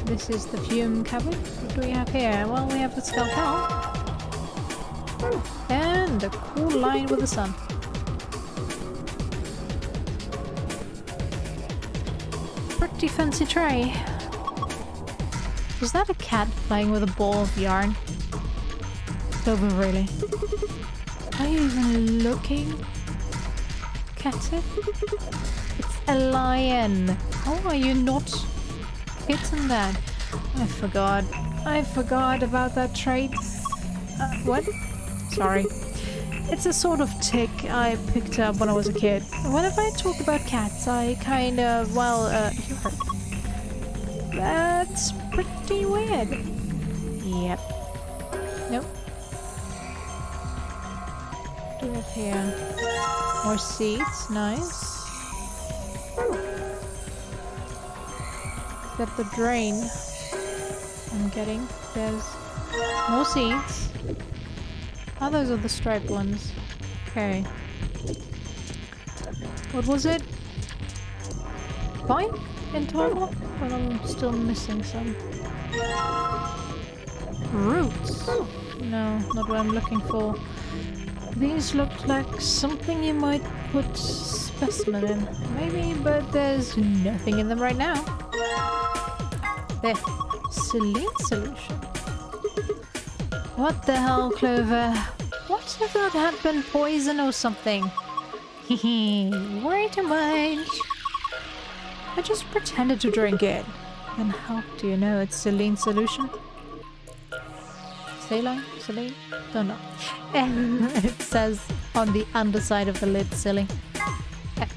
This is the fume cupboard. What do we have here? Well, we have the scalpel. And a cool line with the sun. Pretty fancy tray. Is that a cat playing with a ball of yarn? Over, really? Are you even looking at it? It's a lion. How are you not hitting that? I forgot about that trait. What? Sorry. It's a sort of tick I picked up when I was a kid. Whenever I talk about cats, I kind of, that's pretty weird. Yep. Nope. What do we have here? More seeds, nice. Got the drain. I'm getting. There's more seeds. Oh, those are the striped ones. Okay. What was it? 5 in total? But I'm still missing some. Roots? No, not what I'm looking for. These look like something you might put specimen in. Maybe, but there's nothing in them right now. There. Saline solution. What the hell, Clover? What if that had been poison or something? Hehe, way too much. I just pretended to drink it. Then how do you know it's saline solution? Saline? Saline? Don't know. And it says on the underside of the lid, silly.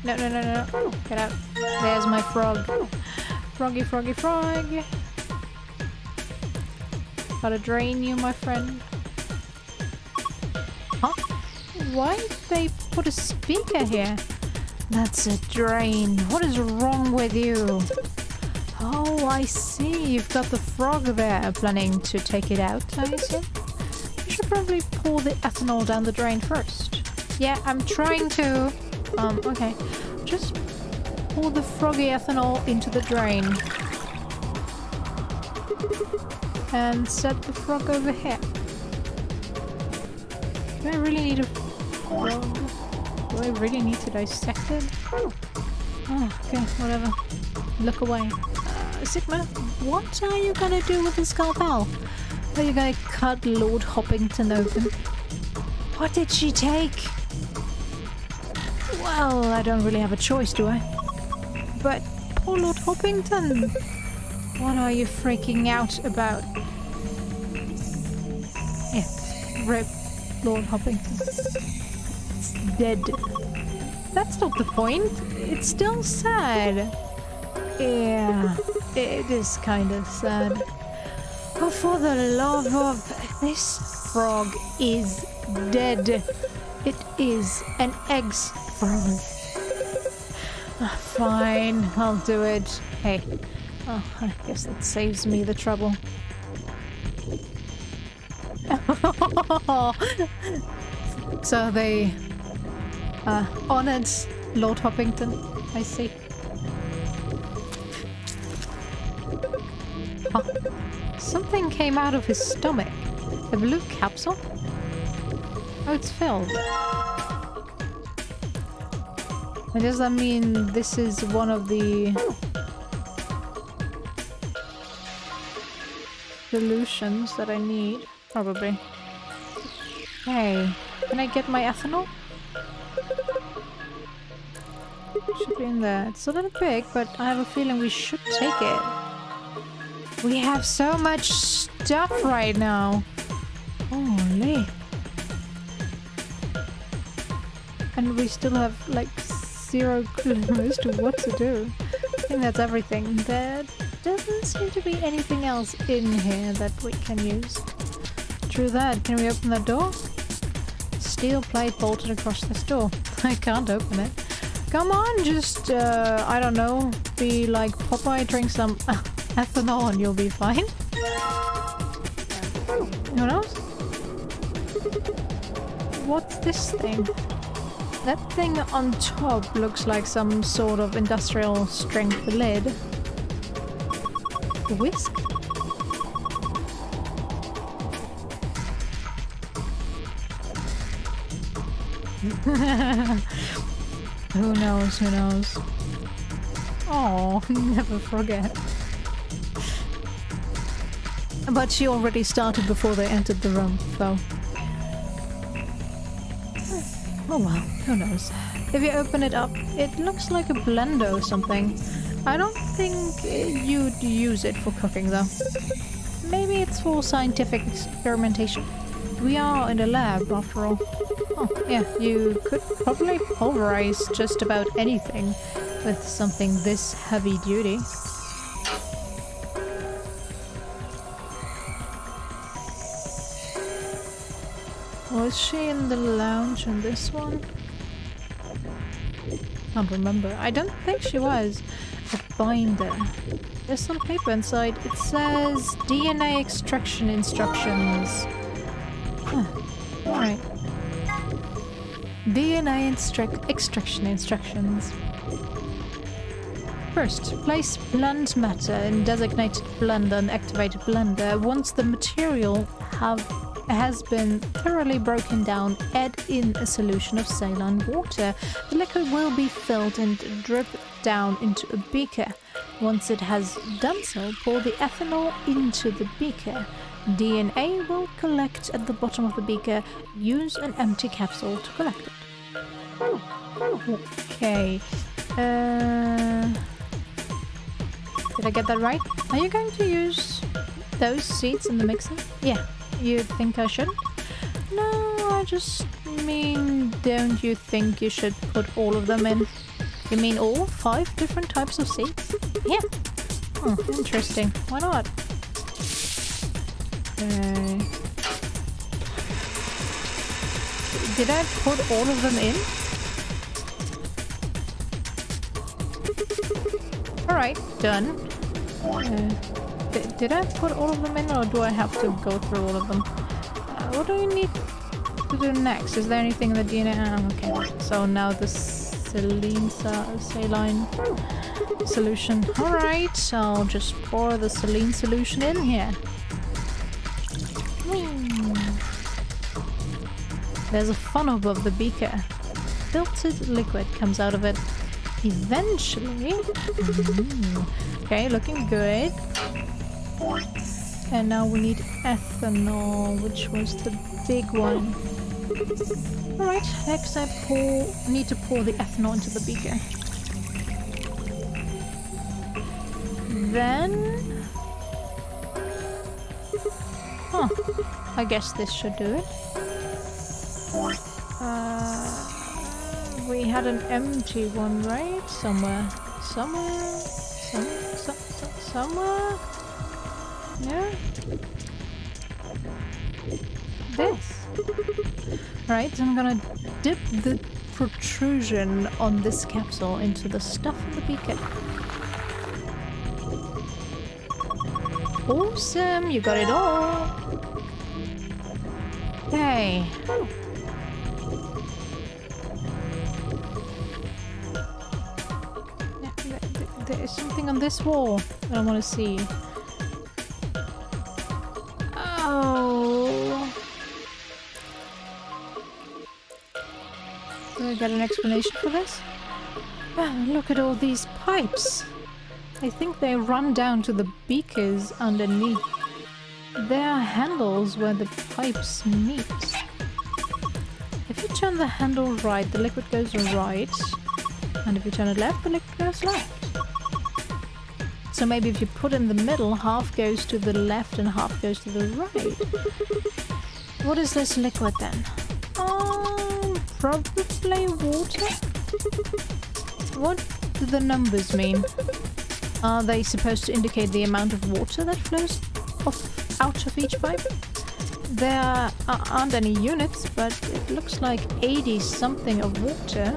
No. Get out. There's my frog. Froggy, froggy, frog. Gotta drain you, my friend. Huh? Why did they put a speaker here? That's a drain. What is wrong with you? Oh, I see. You've got the frog there, planning to take it out, I assume? You should probably pour the ethanol down the drain first. Yeah, I'm trying to... okay. Just pour the froggy ethanol into the drain. And set the frog over here. Do I really need a frog? Do I really need to dissect it? Oh, okay, whatever. Look away. Sigma, what are you gonna do with the scalpel? Are you gonna cut Lord Hoppington open? What did she take? Well, I don't really have a choice, do I? But poor Lord Hoppington. What are you freaking out about? Yeah, rip Lord Hoppington. It's dead. That's not the point. It's still sad. Yeah, it is kind of sad. But for the love of... This frog is dead. It is an egg's frog. Fine, I'll do it. Hey. Oh, I guess that saves me the trouble. So they honored Lord Hoppington, I see. Oh, something came out of his stomach. A blue capsule? Oh, it's filled. And does that mean this is one of the solutions that I need? Probably. Hey, can I get my ethanol? Should be in there. It's a little big, but I have a feeling we should take it. We have so much stuff right now. Holy. And we still have like 0 clues to what to do. I think that's everything. There doesn't seem to be anything else in here that we can use. True that. Can we open that door? Steel plate bolted across this door. I can't open it. Come on, just, I don't know, be like Popeye, drink some ethanol and you'll be fine. Who knows? What's this thing? That thing on top looks like some sort of industrial strength lid. Whisk? Who knows, who knows? Oh, never forget. But she already started before they entered the room, so... Oh well, who knows. If you open it up, it looks like a blender or something. I don't think you'd use it for cooking though. Maybe it's for scientific experimentation. We are in a lab after all. Oh, yeah, you could probably pulverize just about anything with something this heavy duty. Was she in the lounge in this one? Can't remember. I don't think she was. A binder. There's some paper inside. It says DNA extraction instructions. Huh. Alright. DNA extraction instructions. First, place blend matter in designated blender and activated blender. Once the material has been thoroughly broken down, add in a solution of saline water. The liquid will be filled and dripped down into a beaker. Once it has done so, pour the ethanol into the beaker. DNA will collect at the bottom of the beaker. Use an empty capsule to collect it. Okay. Did I get that right? Are you going to use those seeds in the mixer? Yeah. You think I shouldn't? No, I just mean, don't you think you should put all of them in? You mean all 5 different types of seeds? Yeah. Oh, interesting. Why not? Okay. Did I put all of them in? Alright, done. Did I put all of them in, or do I have to go through all of them? What do we need to do next? Is there anything in the DNA? Okay, so now the saline solution. Alright, so I'll just pour the saline solution in here. There's a funnel above the beaker. Filtered liquid comes out of it. Eventually. Okay, looking good. And now we need ethanol, which was the big one. Alright, next I need to pour the ethanol into the beaker. Then... Huh. I guess this should do it. We had an empty one, right? Somewhere. Yeah? This. Right, so I'm gonna dip the protrusion on this capsule into the stuff in the beaker. Awesome, you got it all. Okay. There's something on this wall that I want to see. Oh. Do I get an explanation for this? Oh, look at all these pipes. I think they run down to the beakers underneath. There are handles where the pipes meet. If you turn the handle right, the liquid goes right. And if you turn it left, the liquid goes left. So maybe if you put in the middle, half goes to the left and half goes to the right. What is this liquid then? Probably water? What do the numbers mean? Are they supposed to indicate the amount of water that flows out of each pipe? There aren't any units, but it looks like 80 something of water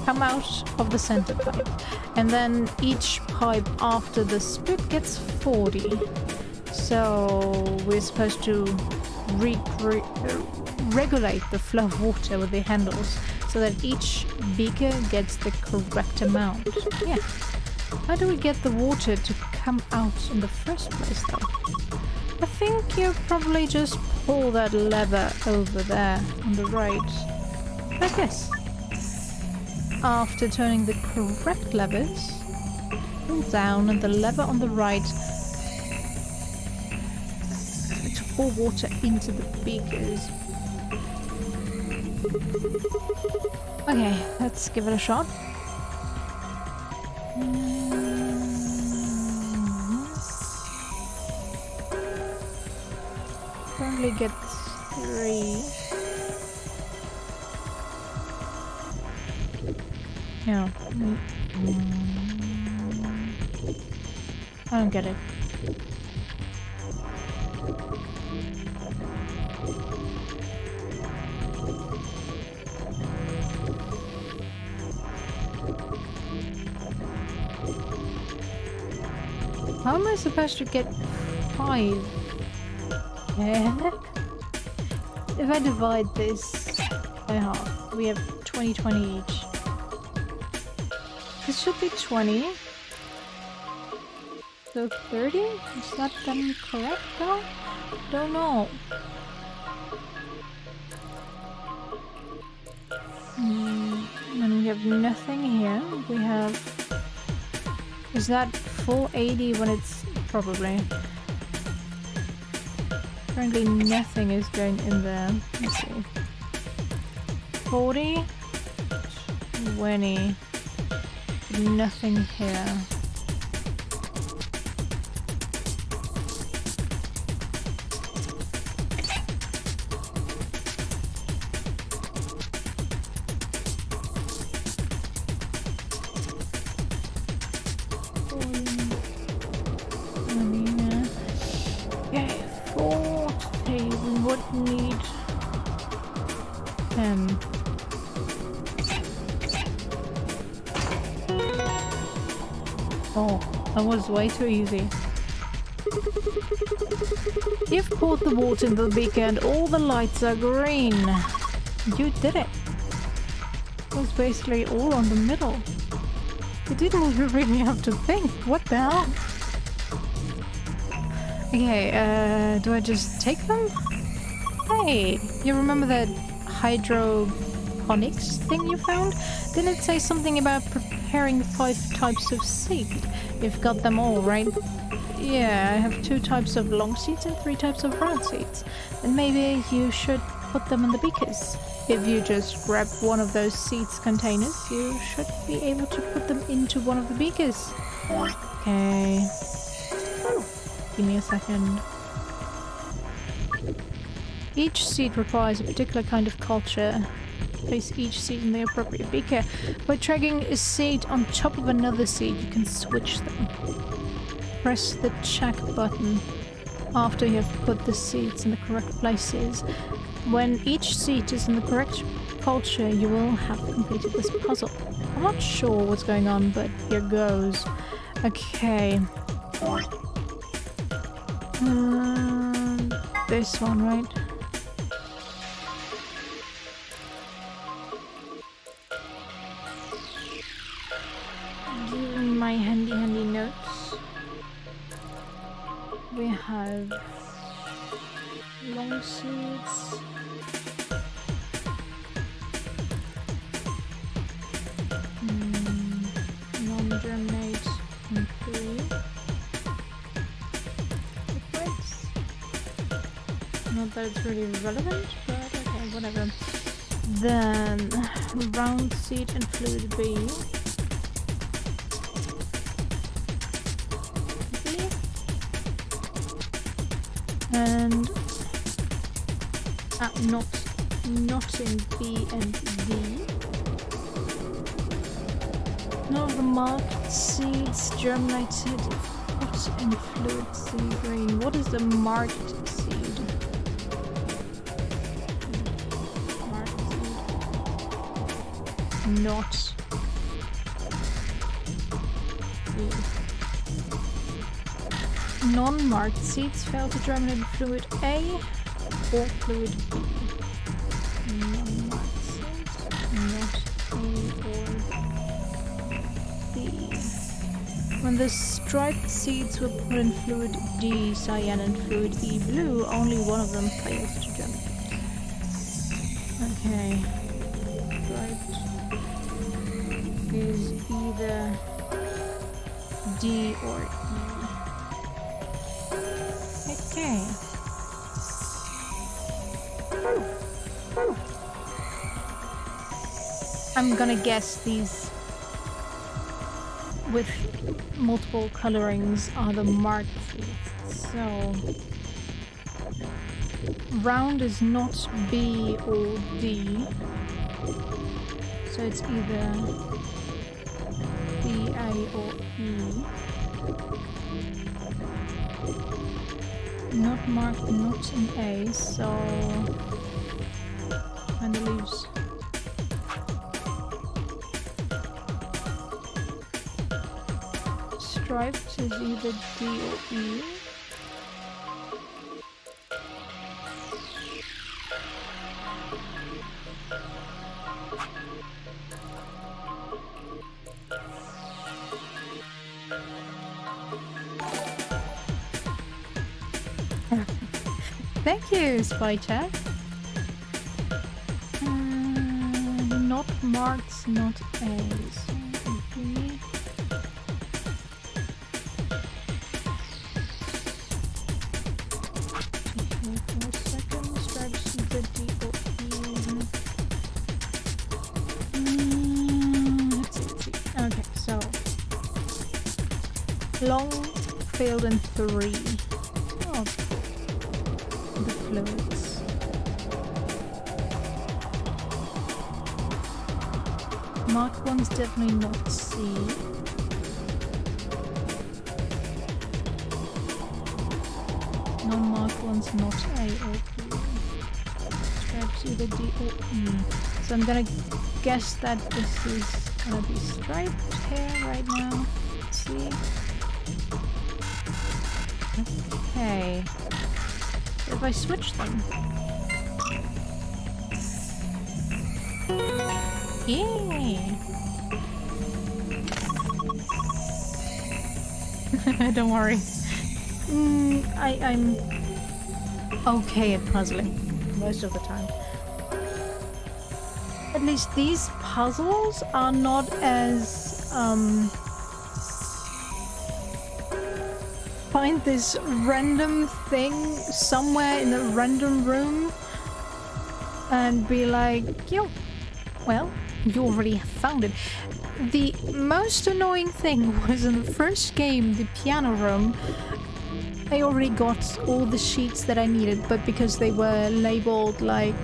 come out of the center pipe. And then each pipe after the split gets 40. So we're supposed to regulate the flow of water with the handles so that each beaker gets the correct amount. Yeah. How do we get the water to come out in the first place though? I think you probably just pull that lever over there on the right. Like this. After turning the correct levers, pull down and the lever on the right to pour water into the beakers. Okay, let's give it a shot. Currently get 3. No. I don't get it. How am I supposed to get 5? If I divide this by half, we have 20 each. This should be 20. So 30? Is that then correct though? Don't know. And we have nothing here. We have... Is that full 80 when it's... Probably. Currently nothing is going in there. Let's see. 40. 20. Nothing here. 10. Oh, that was way too easy. You've poured the water into the beaker and all the lights are green. You did it. It was basically all on the middle. You didn't even really have to think. What the hell? Okay, do I just take them? Hey, you remember that hydroponics thing you found? Didn't it say something about preparing 5 types of seed? You've got them all, right? Yeah, I have 2 types of long seeds and 3 types of round seeds. And maybe you should put them in the beakers. If you just grab one of those seeds containers, you should be able to put them into one of the beakers. Okay. Give me a second. Each seed requires a particular kind of culture. Place each seed in the appropriate beaker. By dragging a seed on top of another seed, you can switch them. Press the check button after you have put the seeds in the correct places. When each seed is in the correct culture, you will have completed this puzzle. I'm not sure what's going on, but here goes. Okay. This one, right? Given my handy notes, we have long seeds, non-germinate, and 3 liquids. Not that it's really relevant, but okay, whatever. Then round seed and fluid B. And not in B and D. None of the marked seeds germinated. What's in fluid C green? What is the marked seed? Marked seed. Not. Non-marked seeds fail to germinate in fluid A or fluid B. Non-marked seeds, not A or B. When the striped seeds were put in fluid D, cyan, and fluid E, blue, only one of them fails to germinate. Okay. Striped is either D or E. Okay. I'm gonna guess these with multiple colorings are the marked seeds. So round is not B or D. So it's either B, A or E. Not marked, not in A, so and the leaves. Striped is either D or E. Thank you, Spy Chat. Not marked, not A's. B. Okay, so long failed in 3. Oh. The fluids. Marked one's definitely not C. Non-marked one's not A or B. Stripes either D or E. So I'm gonna guess that this is gonna be striped hair right now. Let's see. Okay. If I switch them. Yeah. Don't worry. I'm okay at puzzling most of the time. At least these puzzles are not as find this random thing somewhere in a random room and be like, yo, well, you already found it. The most annoying thing was in the first game, the piano room, I already got all the sheets that I needed, but because they were labeled like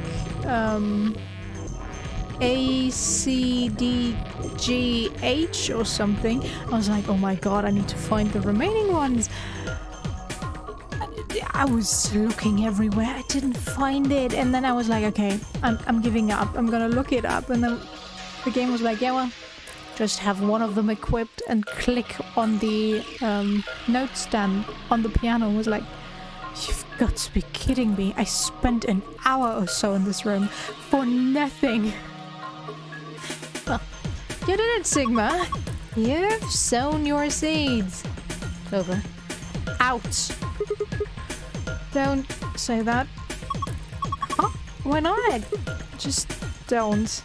A, C, D, G, H or something, I was like, oh my god, I need to find the remaining ones. I was looking everywhere, I didn't find it, and then I was like, okay, I'm giving up, I'm gonna look it up, and then the game was like, yeah, well, just have one of them equipped and click on the note stand on the piano. I was like, you've got to be kidding me. I spent an hour or so in this room for nothing. Well, you did it, Sigma. You've sown your seeds. Over. Out. Don't say that. Oh, why not? Just don't.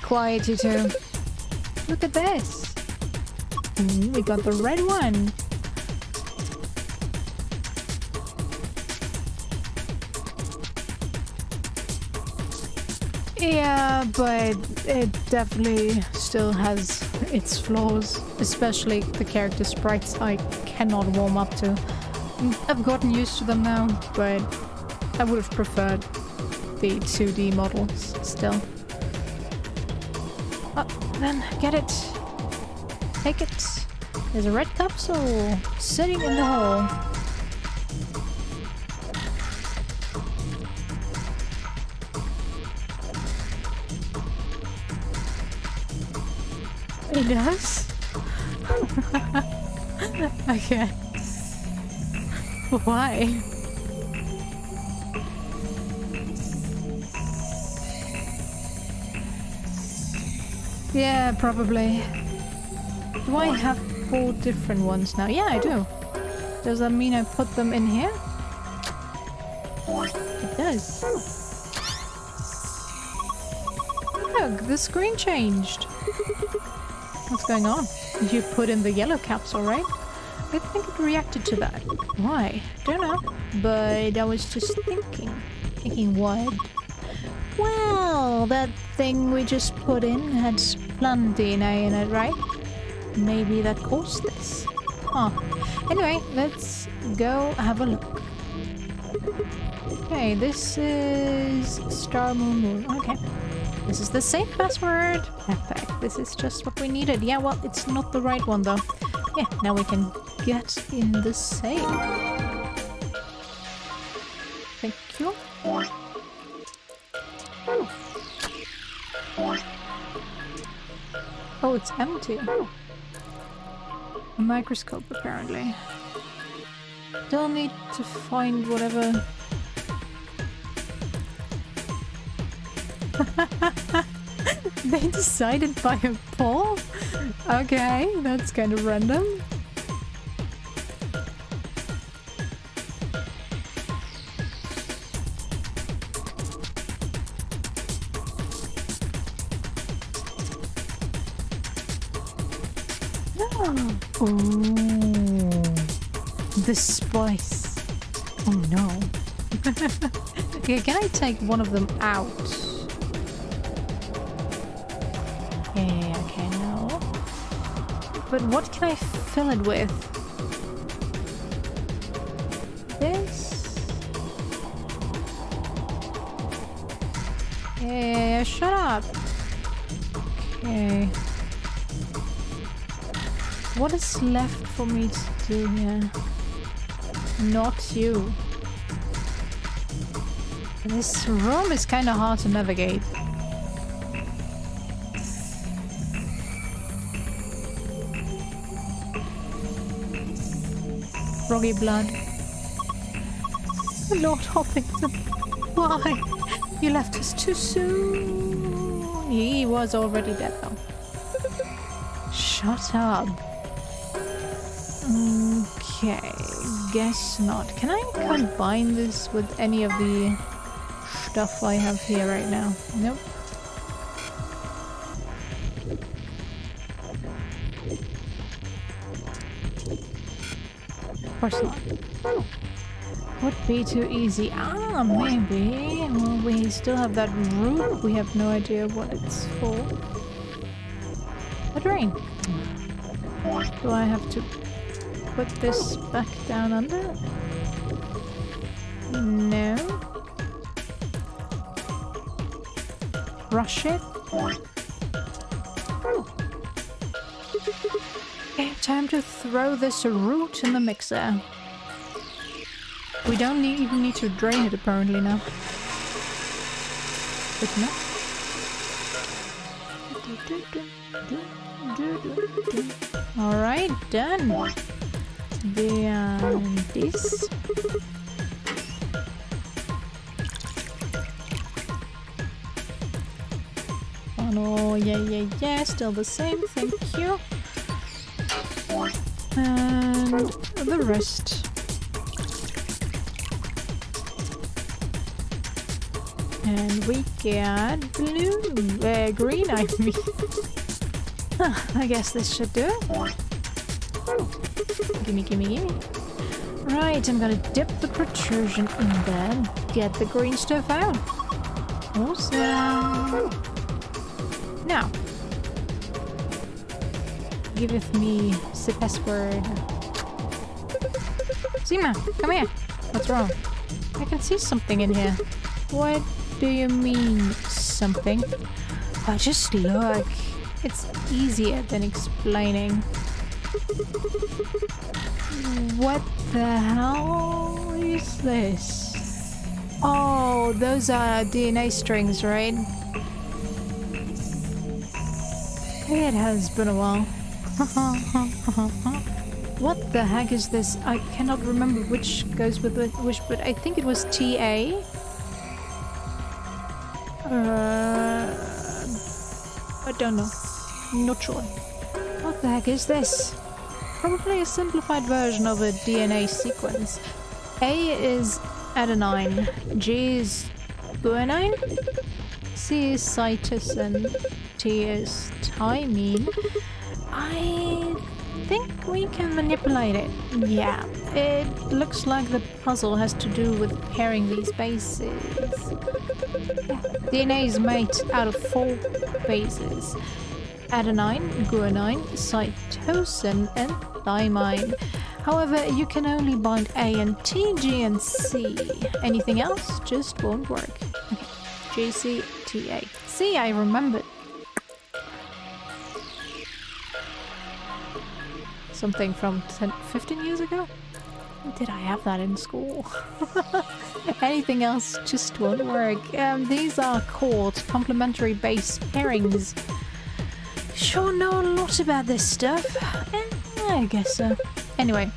Quiet, you two. Look at this. We got the red one. Yeah, but it definitely still has its flaws, especially the character sprites I cannot warm up to. I've gotten used to them now, but I would have preferred the 2D models still. Oh, then get it. Take it. There's a red capsule sitting in the hole. It does? Okay. Why? Yeah, probably. Do I have 4 different ones now? Yeah, I do. Does that mean I put them in here? It does. Look, the screen changed. What's going on? You put in the yellow capsule, right? I think it reacted to that. Why? Don't know. But I was just thinking. Thinking what? Well, that thing we just put in had plant DNA in it, right? Maybe that caused this. Huh. Anyway, let's go have a look. Okay, this is Star Moon Moon. Okay. This is the safe password. Perfect. This is just what we needed. Yeah, well, it's not the right one though. Yeah, now we can get in the safe. Thank you. Oh, it's empty. A microscope, apparently. Still need to find whatever... They decided by a poll? Okay, that's kind of random. Oh, the spice. Oh no. Okay, can I take one of them out? Yeah, okay, no. But what can I fill it with? This? Yeah, shut up. Okay. What is left for me to do here? Not you. This room is kind of hard to navigate. Froggy blood. Lord Hoppington, why? You left us too soon. He was already dead though. Shut up. Okay, guess not. Can I combine this with any of the stuff I have here right now? Nope. Of course not. Would be too easy. Ah, maybe. Well, we still have that root. We have no idea what it's for. A drain. Do I have to put this back down under? No. Brush it. Okay, time to throw this root in the mixer. We don't even need to drain it apparently now. Good enough. Alright, done. Then this. Oh no, yeah, still the same, thank you. And the rest. And we got blue, green, I mean. I guess this should do it. Gimme. Right, I'm gonna dip the protrusion in there. Get the green stuff out. Awesome. Now, giveth me the password. Zima, come here. What's wrong? I can see something in here. What do you mean, something? Oh, just look. It's easier than explaining. What the hell is this? Oh, those are DNA strings, right? It has been a while. What the heck is this? I cannot remember which goes with which, but I think it was TA. I don't know. Not sure. What the heck is this? Probably a simplified version of a DNA sequence. A is adenine, G is guanine, C is cytosine, T is thymine. I think we can manipulate it. Yeah, it looks like the puzzle has to do with pairing these bases. DNA is made out of 4 bases. Adenine, guanine, cytosine, and thymine. However, you can only bind A and T, G and C. Anything else just won't work. Okay. G, C, T, A. See, I remembered. Something from 15 years ago? Did I have that in school? Anything else just won't work. These are called complementary base pairings. Sure know a lot about this stuff. I guess so. Anyway,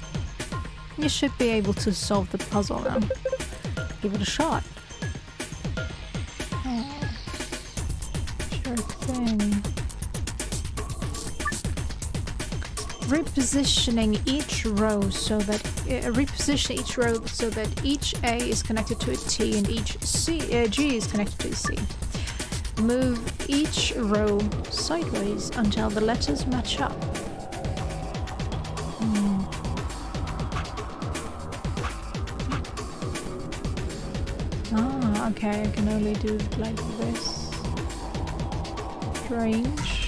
you should be able to solve the puzzle now. Give it a shot. Sure thing. Repositioning each row so that each A is connected to a T and each G is connected to a C. Move each row sideways until the letters match up. Ah, okay, I can only do it like this. Strange.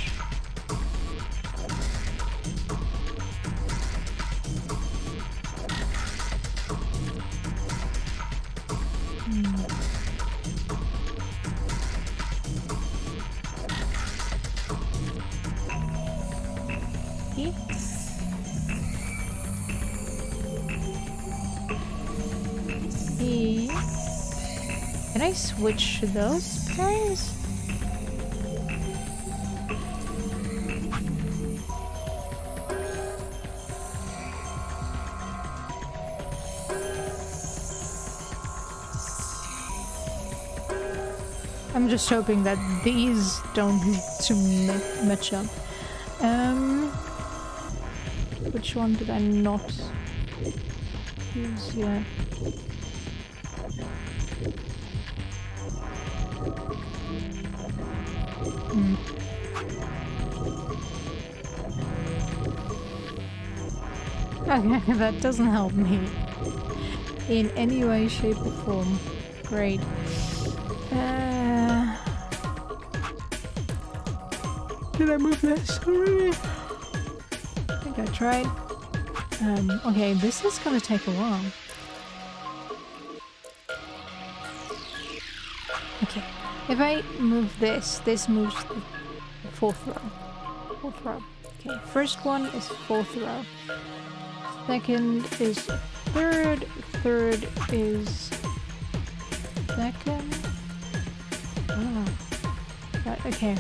Can I switch those guys? I'm just hoping that these don't need to match up. Which one did I not use yet? Okay, that doesn't help me in any way, shape or form. Great. Did I move this already? I think I tried. Okay, this is gonna take a while. Okay, if I move this, this moves the fourth row. Fourth row. Okay, first one is fourth row. Second is third. Third is second. Oh. Right, okay.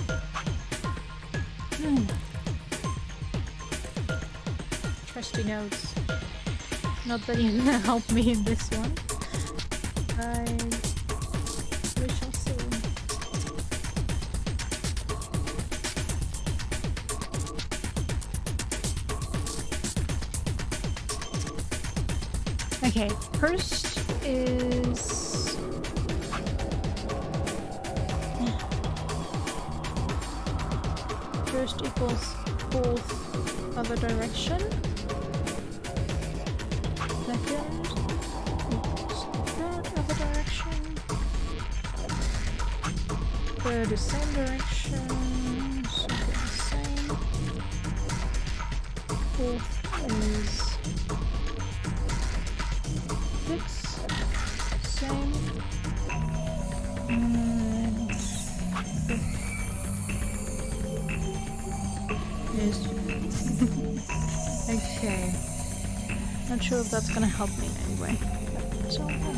Trusty notes. Not that you're gonna help me in this one. We shall see. Okay, first is first equals fourth other direction. Second equals third other direction. Third is same direction. Second is same. Fourth is 6. Same. And fifth is okay. Not sure if that's gonna help me in any way. But it's okay.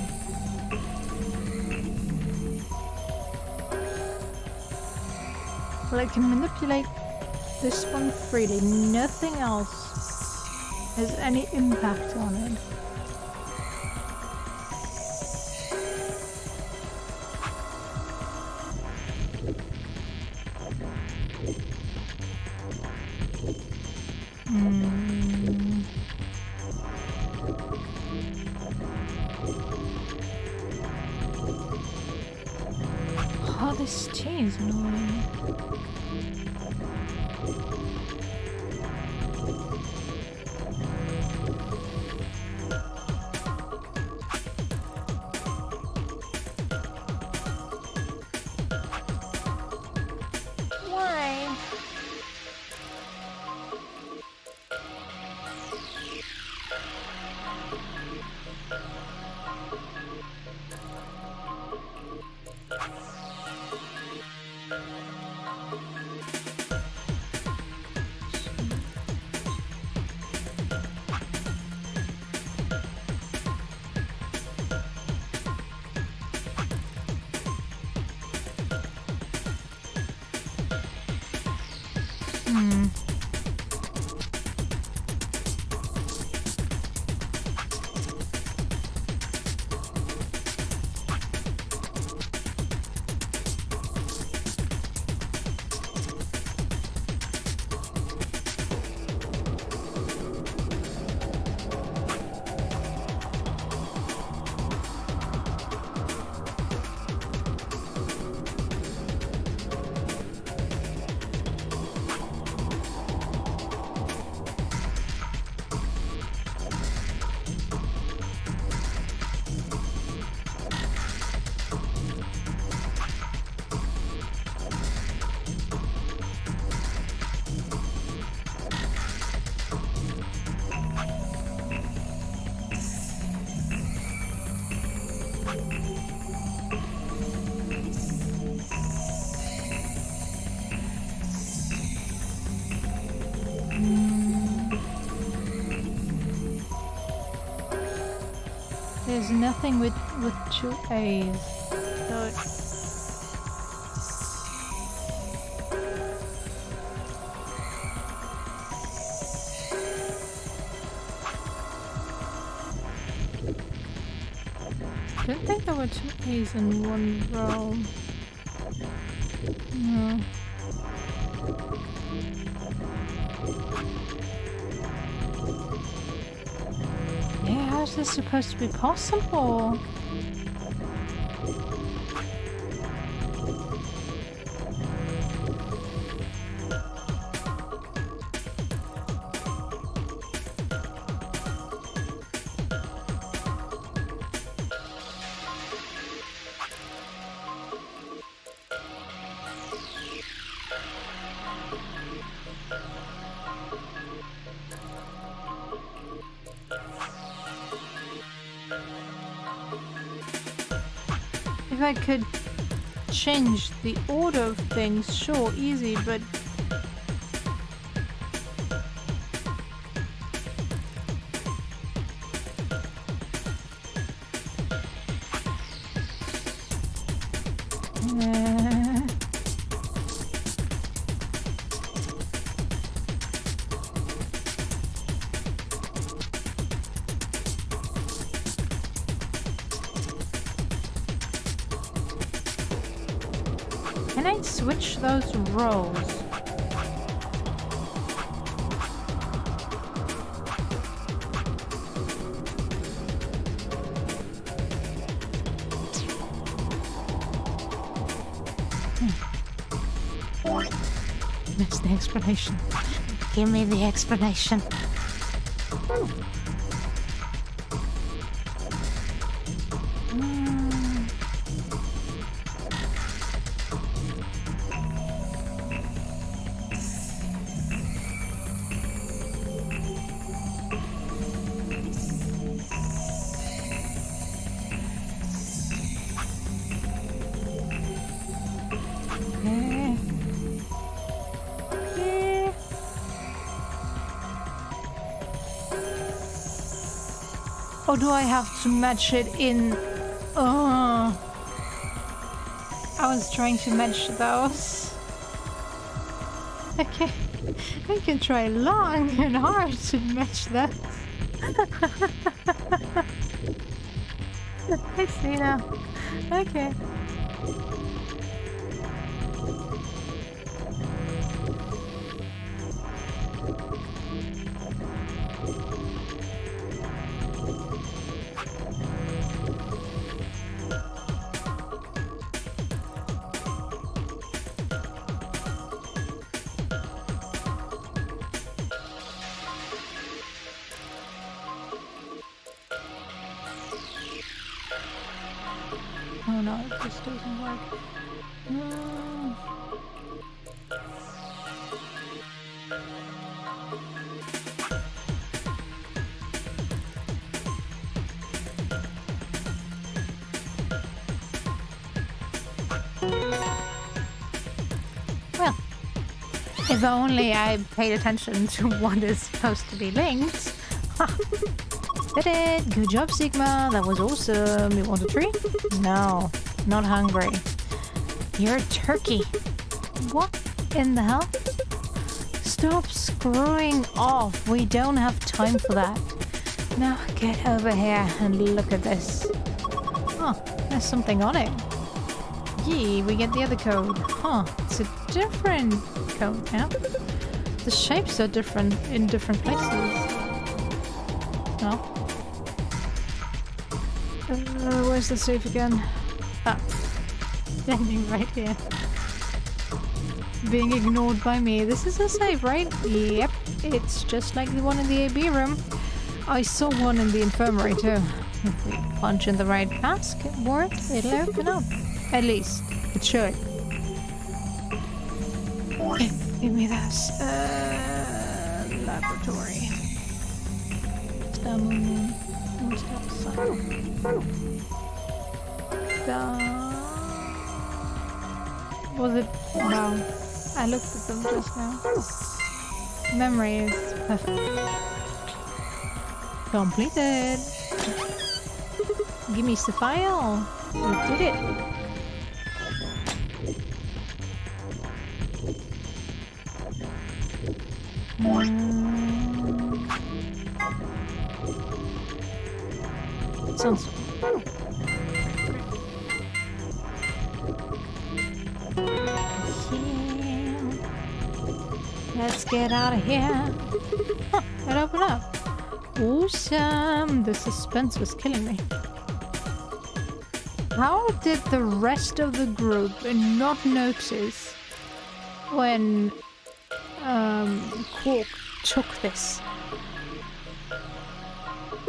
Well, I can manipulate this one freely. Nothing else has any impact on it. Oh, this tea is annoying. Why? There's nothing with 2 A's. do it. I don't think there were 2 A's in one row. No. Yeah, how is this supposed to be possible? If I could change the order of things, sure, easy, but... Can I switch those rows? That's the explanation. Give me the explanation. Or do I have to match it in? Oh, I was trying to match those. Okay, I can try long and hard to match that. I see now. Okay. Oh no, it just doesn't work. No. Well, if only I paid attention to what is supposed to be linked. Did it! Good job, Sigma. That was awesome. You want a treat? No, not hungry. You're a turkey. What in the hell? Stop screwing off. We don't have time for that. Now get over here and look at this. Oh, there's something on it. Yee, we get the other code. Huh, it's a different code now. The shapes are different in different places. No. Where's the safe again? Ah, standing right here. Being ignored by me. This is a safe, right? Yep, it's just like the one in the AB room. I saw one in the infirmary too. If we punch in the right password, it'll open up. At least, it should. Give me this. Laboratory. Was it? No. I looked at them just now. Memory is perfect. Completed. Give me the file. You did it. Sounds. Let's get out of here. Huh, it opened up. Awesome. The suspense was killing me. How did the rest of the group not notice when Quark took this?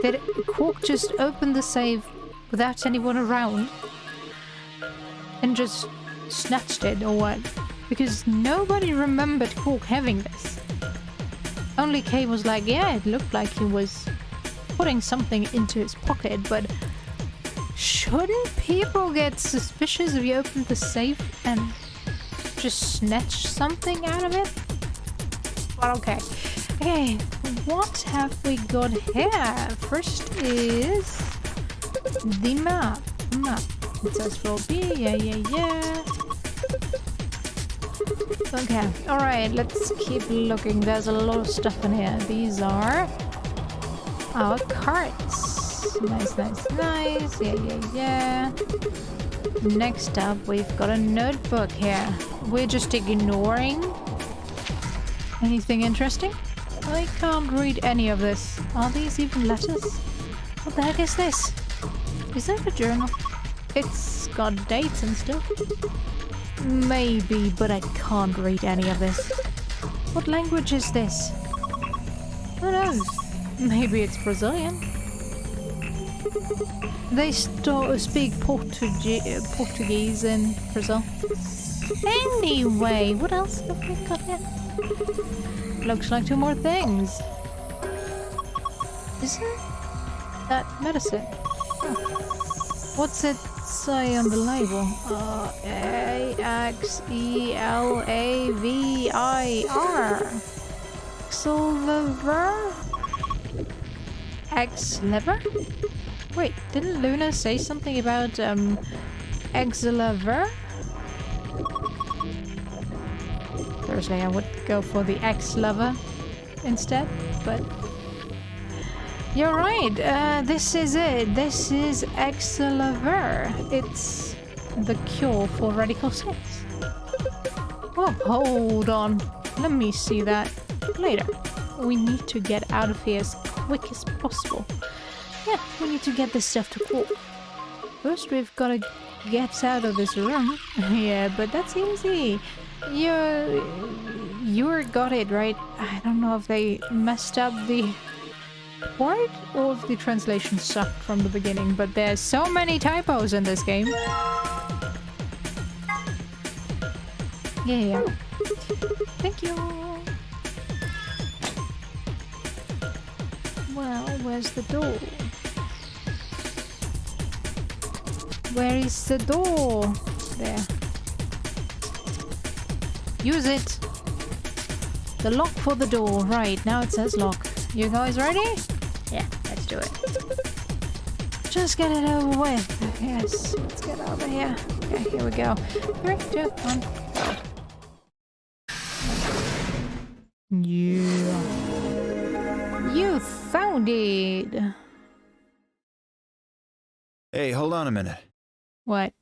Did Quark just open the safe without anyone around and just snatched it or what? Because nobody remembered Quark having this. Only Kay was like, yeah, it looked like he was putting something into his pocket, but shouldn't people get suspicious if you open the safe and just snatch something out of it? But okay. Okay, what have we got here? First is the map. It says floor B, yeah. Okay, alright, let's keep looking. There's a lot of stuff in here. These are our cards. Nice. Yeah. Next up, we've got a notebook here. We're just ignoring anything interesting. I can't read any of this. Are these even letters? What the heck is this? Is that a journal? It's got dates and stuff. Maybe, but I can't read any of this. What language is this? Who knows? Maybe it's Brazilian. They speak Portuguese in Brazil. Anyway, what else have we got here? Looks like 2 more things. Isn't that medicine? Huh. What's it say on the label? AXELAVIR. Xlever? Xlever? Wait, didn't Luna say something about Xlever? Thursday, I would go for the X-Lover instead, but you're right. This is it. This is X-Lover. It's the cure for Radical 6. Oh, hold on. Let me see that later. We need to get out of here as quick as possible. Yeah, we need to get this stuff to Quark. First, we've got to get out of this room. Yeah, but that's easy. You got it, right? I don't know if they messed up the word or if the translation sucked from the beginning, but there's so many typos in this game. Yeah. Thank you. Well, where's the door? Where is the door? There. Use it. The lock for the door. Right, now it says lock. You guys ready? Yeah, let's do it. Just get it over with. Yes, let's get over here. Okay, here we go. 3, 2, 1, go. Yeah. You found it.
Hey, hold on a minute.
What?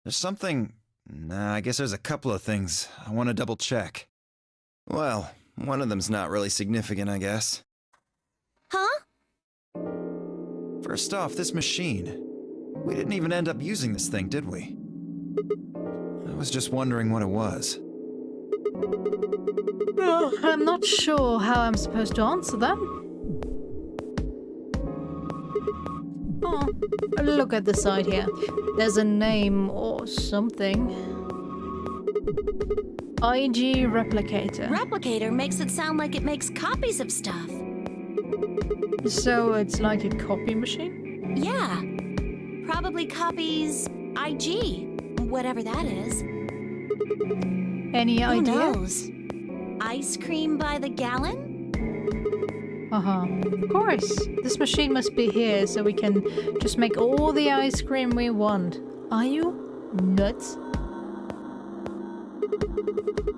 There's something... Nah, I guess there's a couple of things I want to double check. Well, one of them's not really significant, I guess.
Huh?
First off, this machine. We didn't even end up using this thing, did we? I was just wondering what it was.
Well, I'm not sure how I'm supposed to answer that. Oh, look at the side here. There's a name or something. IG Replicator.
Replicator makes it sound like it makes copies of stuff.
So it's like a copy machine?
Yeah. Probably copies IG, whatever that is.
Any
Who
idea?
knows? Ice cream by the gallon?
Of course. This machine must be here so we can just make all the ice cream we want. Are you nuts?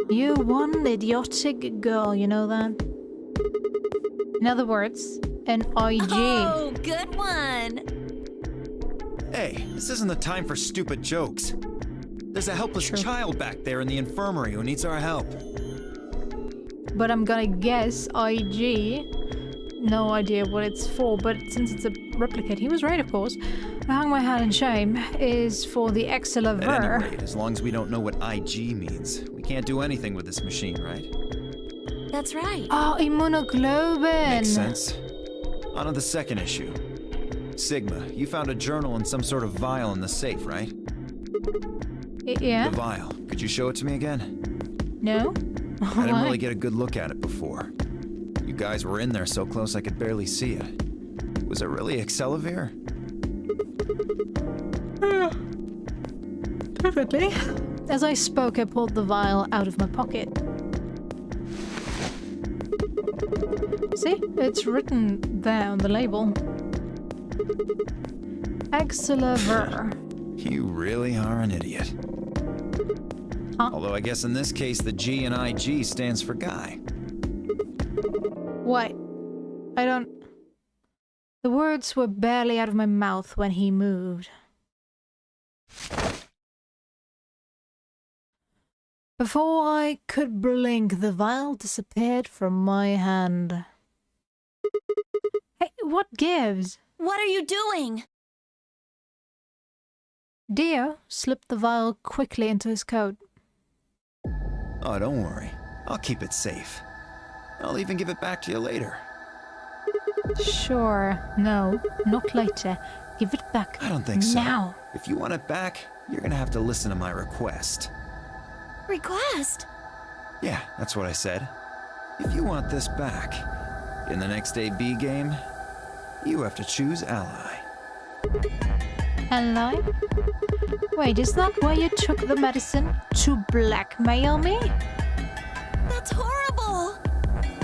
You one idiotic girl, you know that? In other words, an IG.
Oh, good one.
Hey, this isn't the time for stupid jokes. There's a helpless child back there in the infirmary who needs our help.
But I'm gonna guess IG. No idea what it's for, but since it's a replicate, he was right, of course. I hung my hat in shame. Is for the
At
Excelaver.
any rate, as long as we don't know what IG means, we can't do anything with this machine, right?
That's right.
Oh, immunoglobin.
Makes sense. On to the second issue. Sigma, you found a journal and some sort of vial in the safe, right?
Yeah.
The vial. Could you show it to me again?
No.
I didn't really get a good look at it before. You guys were in there so close I could barely see it. Was it really Excelavir?
Perfectly. As I spoke, I pulled the vial out of my pocket. See? It's written there on the label. Excelaver.
You really are an idiot.
Huh?
Although I guess in this case the G in IG stands for guy.
What? I don't... The words were barely out of my mouth when he moved. Before I could blink, the vial disappeared from my hand. Hey, what gives?
What are you doing?
Dio slipped the vial quickly into his coat.
Oh, don't worry. I'll keep it safe. I'll even give it back to you later.
Sure. No, not later. Give it back.
I don't think so.
Now.
If you want it back, you're gonna have to listen to my request.
Request?
Yeah, that's what I said. If you want this back, in the next AB game, you have to choose ally.
Ally? Wait, is that why you took the medicine? To blackmail me?
That's horrible!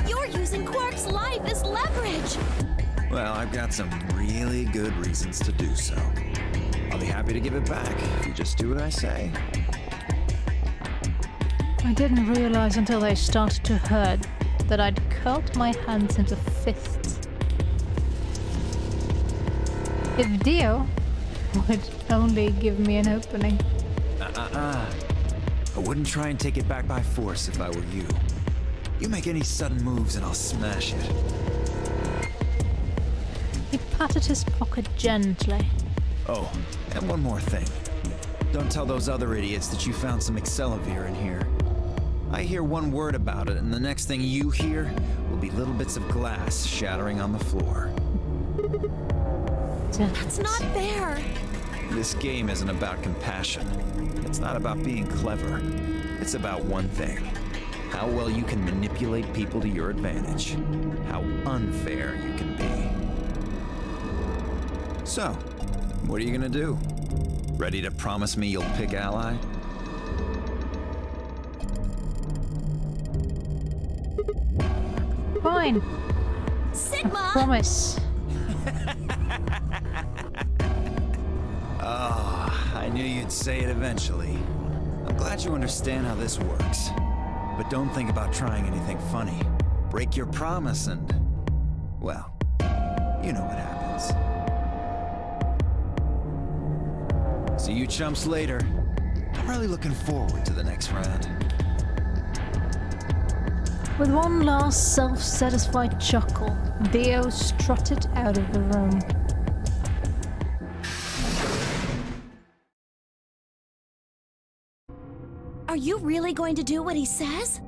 You're using Quark's life as leverage!
Well, I've got some really good reasons to do so. I'll be happy to give it back if you just do what I say.
I didn't realize until they started to hurt that I'd curled my hands into fists. If Dio would only give me an opening.
I wouldn't try and take it back by force if I were you. You make any sudden moves and I'll smash it.
He patted his pocket gently.
Oh, and one more thing. Don't tell those other idiots that you found some Excelavir in here. I hear one word about it, and the next thing you hear will be little bits of glass shattering on the floor.
That's not fair!
This game isn't about compassion. It's not about being clever. It's about one thing. How well you can manipulate people to your advantage. How unfair you can be. So, what are you gonna do? Ready to promise me you'll pick ally?
Fine.
Sigma!
Promise.
I knew you'd say it eventually. I'm glad you understand how this works. But don't think about trying anything funny. Break your promise and... well, you know what happens. See you chumps later. I'm really looking forward to the next round.
With one last self-satisfied chuckle, Dio strutted out of the room.
Are you really going to do what he says?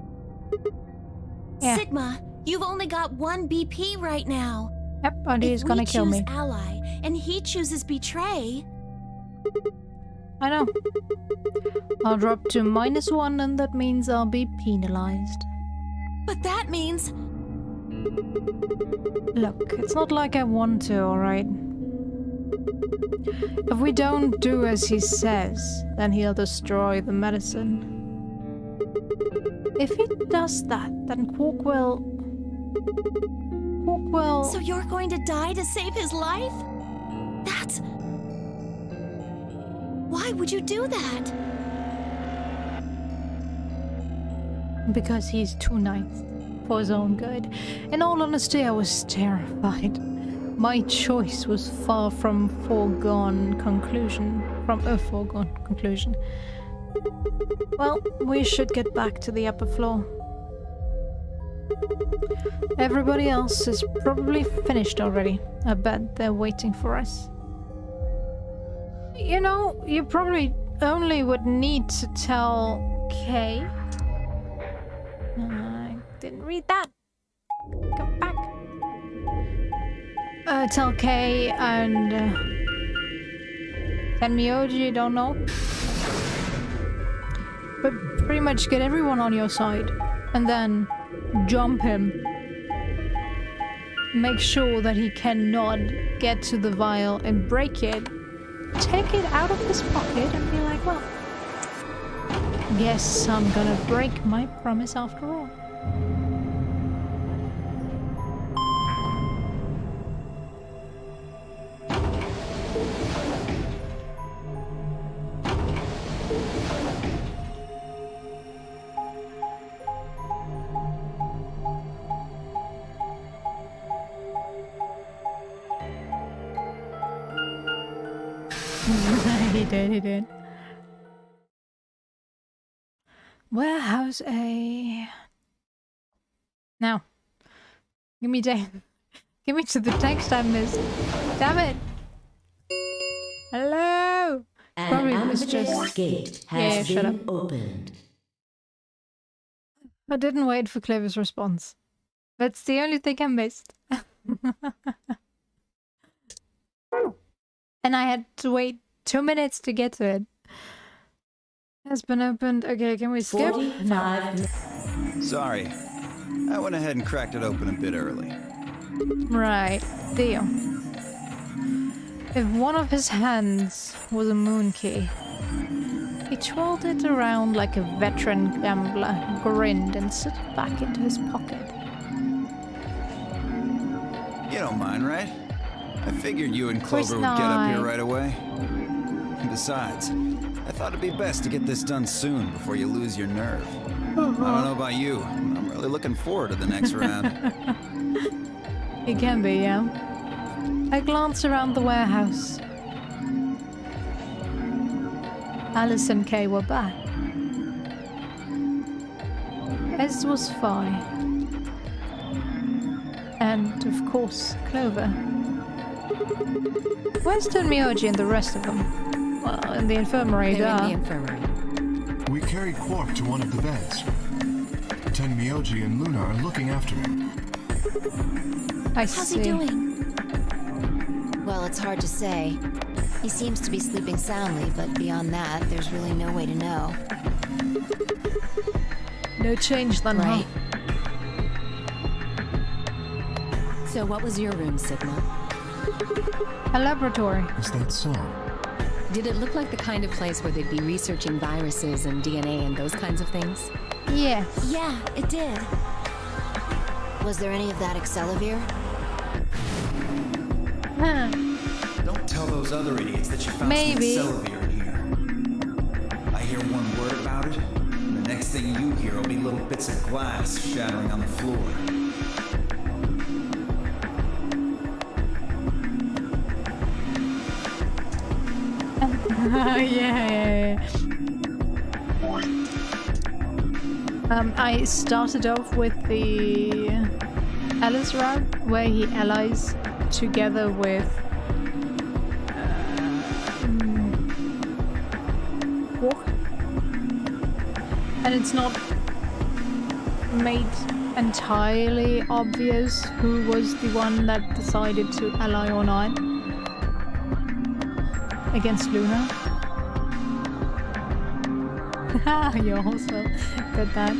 Yeah.
Sigma, you've only got one BP right now.
Yep, and he's gonna kill me.
If we choose ally, and he chooses betray...
I know. I'll drop to -1, and that means I'll be penalized.
But that means...
Look, it's not like I want to, alright? If we don't do as he says, then he'll destroy the medicine. If he does that, then Quark will...
So you're going to die to save his life? That's... Why would you do that?
because he's too nice for his own good. In all honesty, I was terrified. My choice was far from a foregone conclusion. Well, we should get back to the upper floor. Everybody else is probably finished already. I bet they're waiting for us. You know, you probably only would need to tell Kay. I didn't read that. Come back. Tell Kay and Tenmyoji, don't know. But pretty much get everyone on your side. And then jump him. Make sure that he cannot get to the vial and break it. Take it out of his pocket and be like, well, guess I'm gonna break my promise after all. He did. Warehouse A. Now. Give me to the text I missed. Damn it. Hello.
An
Probably was
amethyst
just...
gate has
shut
been
up.
opened.
I didn't wait for Clover's response. That's the only thing I missed. And I had to wait 2 minutes to get to it. Has been opened. Okay, can we skip?
45
Sorry. I went ahead and cracked it open a bit early.
Right. Deal. If one of his hands was a moon key, he twirled it around like a veteran gambler, grinned, and slipped it back into his pocket.
You don't mind, right? I figured you and Clover would get up here right away. Besides, I thought it'd be best to get this done soon before you lose your nerve. I don't know about you, but I'm really looking forward to the next round.
It can be, yeah. I glance around the warehouse. Alice and Kay were back. As was Fi. And, of course, Clover. Where's Tenmyoji and the rest of them? Well, in the infirmary,
They're
duh.
in the infirmary.
We carried Quark to one of the beds. Tenmyoji and Luna are looking after him.
I
How's
see.
he doing?
Well, it's hard to say. He seems to be sleeping soundly, but beyond that, there's really no way to know.
No change then,
Right.
So what was your room, Sigma?
A laboratory.
Is that so?
Did it look like the kind of place where they'd be researching viruses and DNA and those kinds of things?
Yeah.
Yeah, it did.
Was there any of that Excelivir?
Huh.
Don't tell those other idiots that you found
Maybe.
some Excelivir in here. I hear one word about it, and the next thing you hear will be little bits of glass shattering on the floor.
Yeah. I started off with the Alice route, where he allies together with Quark. And it's not made entirely obvious who was the one that decided to ally or not against Luna. You also got that.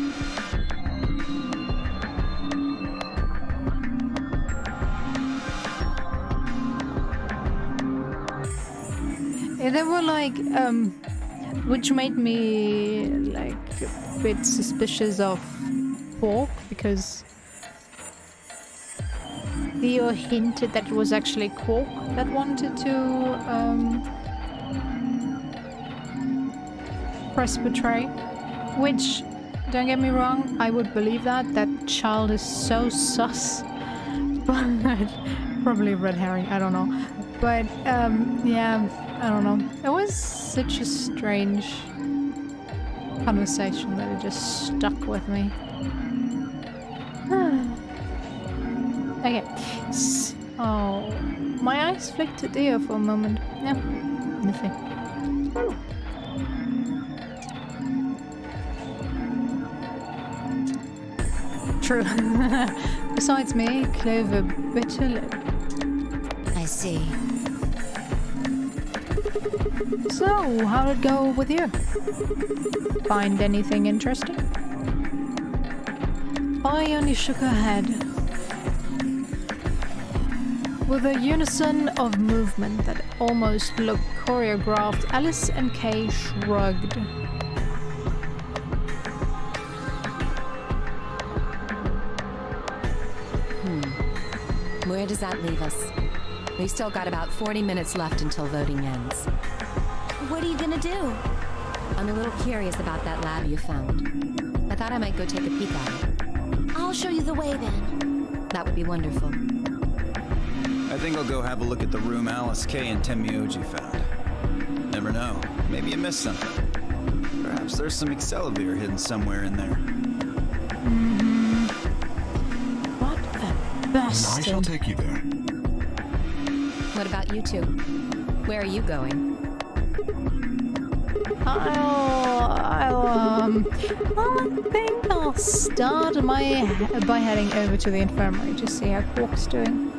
Yeah, they were like, which made me like a bit suspicious of Quark, because Theo hinted that it was actually Quark that wanted to press betray, which don't get me wrong, I would believe that. That child is so sus. But probably a red herring, I don't know. But, yeah, I don't know. It was such a strange conversation that it just stuck with me. Okay, so my eyes flicked to Dio for a moment. Yeah, nothing. True. Besides me, Clover bitterlip.
I see.
So, how'd it go with you? Find anything interesting? I only shook her head. With a unison of movement that almost looked choreographed, Alice and Kay shrugged.
Where does that leave us? We've still got about 40 minutes left until voting ends.
What are you gonna do?
I'm a little curious about that lab you found. I thought I might go take a peek at it.
I'll show you the way then.
That would be wonderful.
I think I'll go have a look at the room Alice, Kay, and Tenmyoji found. Never know. Maybe you missed something. Perhaps there's some Excelivir hidden somewhere in there.
What a bastard.
I shall take you there.
What about you two? Where are you going?
I think I'll start by heading over to the infirmary to see how Quark's doing.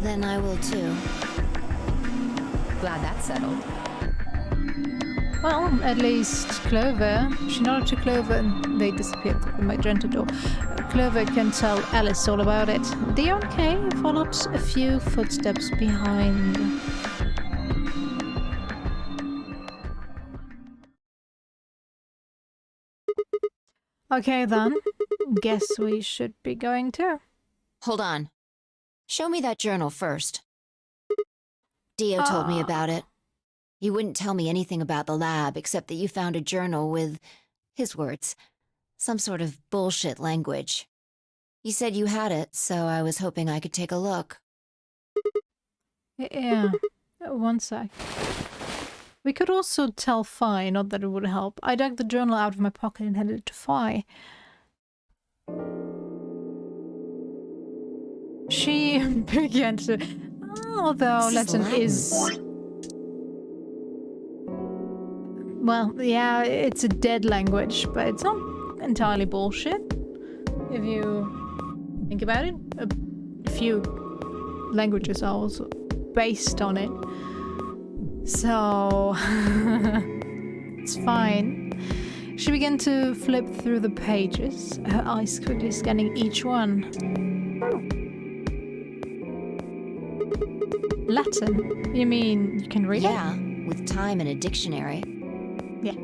Then I will too.
Glad that's settled.
Well, at least Clover, she nodded to Clover and they disappeared through the magenta door. Clover can tell Alice all about it. Dio and Kay followed a few footsteps behind. Okay then, guess we should be going too.
Hold on. Show me that journal first. Dio told me about it. He wouldn't tell me anything about the lab except that you found a journal with, his words, some sort of bullshit language. He said you had it, so I was hoping I could take a look.
Yeah, one sec. We could also tell Phi, not that it would help. I dug the journal out of my pocket and handed it to Phi. She began to... Although Latin is... Well, yeah, it's a dead language, but it's not entirely bullshit. If you think about it, a few languages are also based on it. So... it's fine. She began to flip through the pages, her eyes quickly scanning each one. Latin? You mean you can read it?
Yeah, with time and a dictionary.
Yeah.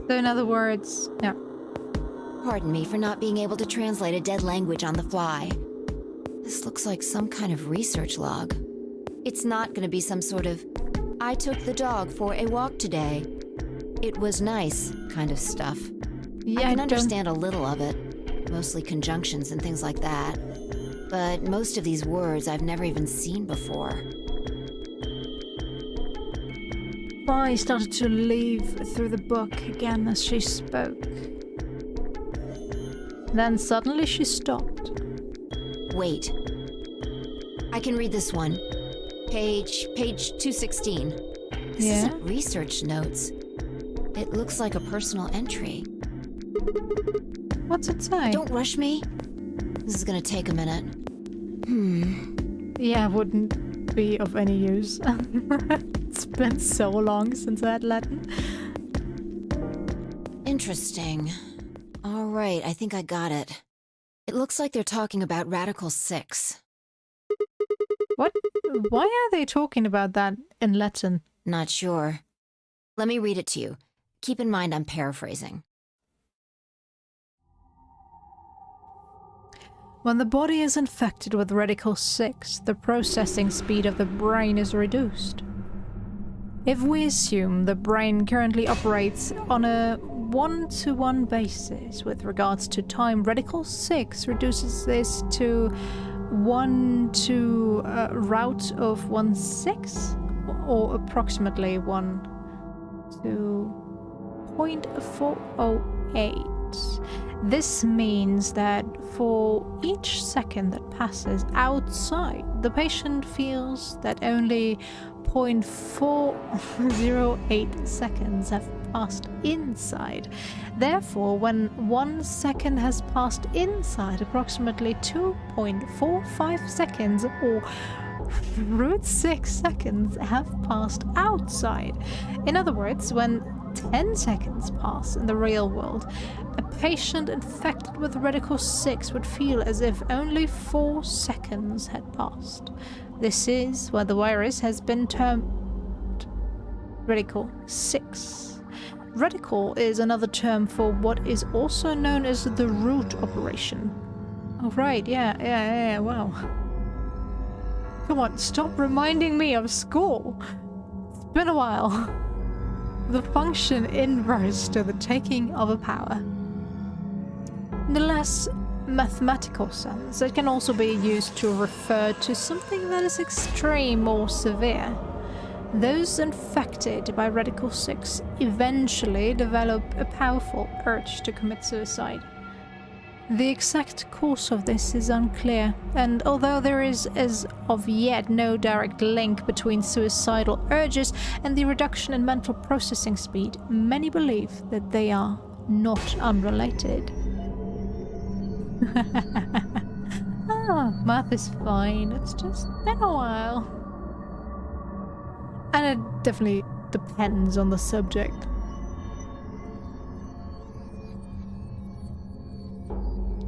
So in other words, no.
Pardon me for not being able to translate a dead language on the fly. This looks like some kind of research log. It's not going to be some sort of, I took the dog for a walk today. It was nice kind of stuff.
Yeah,
I can understand a little of it, mostly conjunctions and things like that. But most of these words I've never even seen before.
Phi started to leaf through the book again as she spoke. Then suddenly she stopped.
Wait. I can read this one. Page 216. This isn't research notes. It looks like a personal entry.
What's it say?
Don't rush me. This is gonna take a minute.
Yeah, wouldn't be of any use. It's been so long since I had Latin.
Interesting. All right, I think I got it. It looks like they're talking about Radical 6.
What? Why are they talking about that in Latin?
Not sure. Let me read it to you. Keep in mind I'm paraphrasing.
When the body is infected with Radical 6, the processing speed of the brain is reduced. If we assume the brain currently operates on a 1-to-1 basis with regards to time, Radical 6 reduces this to 1 to a route of 1/6, or approximately 1 to 0.408. This means that for each second that passes outside, the patient feels that only 0.408 seconds have passed inside. Therefore, when 1 second has passed inside, approximately 2.45 seconds or √6 seconds have passed outside. In other words, when 10 seconds pass in the real world, a patient infected with Radical 6 would feel as if only 4 seconds had passed. This is why the virus has been termed Radical 6. Radical is another term for what is also known as the root operation. Oh right, yeah, wow. Come on, stop reminding me of school. It's been a while. The function inverse to the taking of a power. In the less mathematical sense, it can also be used to refer to something that is extreme or severe. Those infected by Radical 6 eventually develop a powerful urge to commit suicide. The exact cause of this is unclear, and although there is as of yet no direct link between suicidal urges and the reduction in mental processing speed, many believe that they are not unrelated. Math is fine, it's just been a while. And it definitely depends on the subject.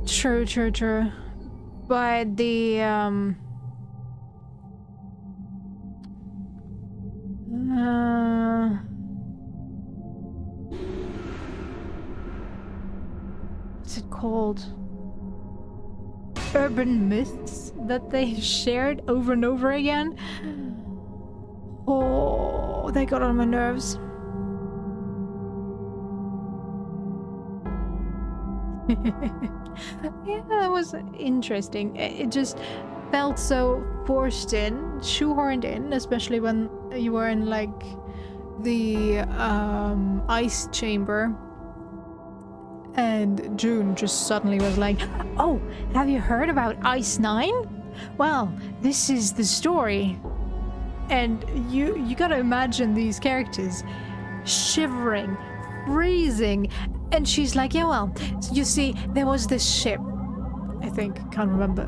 True. But the what's it called? Urban myths that they shared over and over again. Oh, they got on my nerves. Yeah, that was interesting. It just felt so forced in, shoehorned in, especially when you were in like the ice chamber and June just suddenly was like, "Oh, have you heard about Ice 9? Well, this is the story." And you gotta imagine these characters shivering, freezing, and she's like, "Yeah, well, you see, there was this ship, I think, can't remember."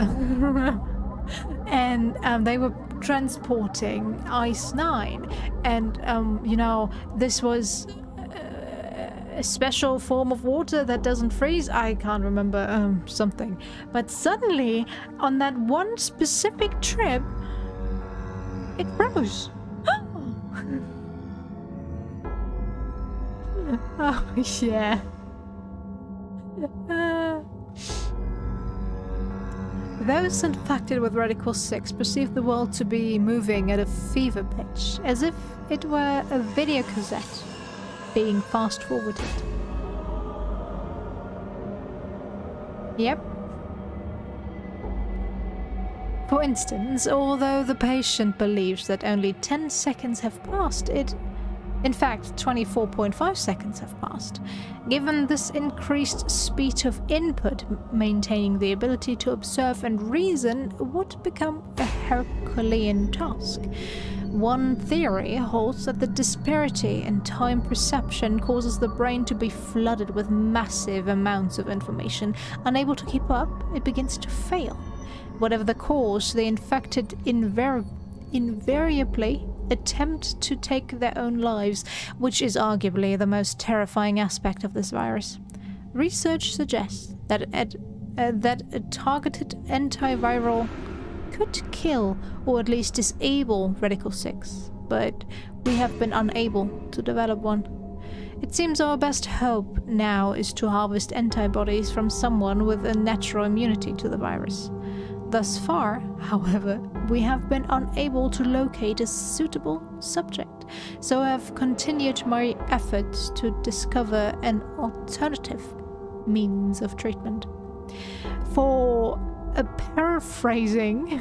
And they were transporting Ice 9, and you know, this was a special form of water that doesn't freeze. I can't remember something, but suddenly on that one specific trip, it froze. Oh yeah. Those infected with Radical 6 perceive the world to be moving at a fever pitch, as if it were a video cassette being fast-forwarded. Yep. For instance, although the patient believes that only 10 seconds have passed, in fact, 24.5 seconds have passed. Given this increased speed of input, maintaining the ability to observe and reason would become a Herculean task. One theory holds that the disparity in time perception causes the brain to be flooded with massive amounts of information. Unable to keep up, it begins to fail. Whatever the cause, the infected invariably attempt to take their own lives, which is arguably the most terrifying aspect of this virus. Research suggests that a targeted antiviral could kill or at least disable Radical 6, but we have been unable to develop one. It seems our best hope now is to harvest antibodies from someone with a natural immunity to the virus. Thus far, however, we have been unable to locate a suitable subject, so I have continued my efforts to discover an alternative means of treatment. For a paraphrasing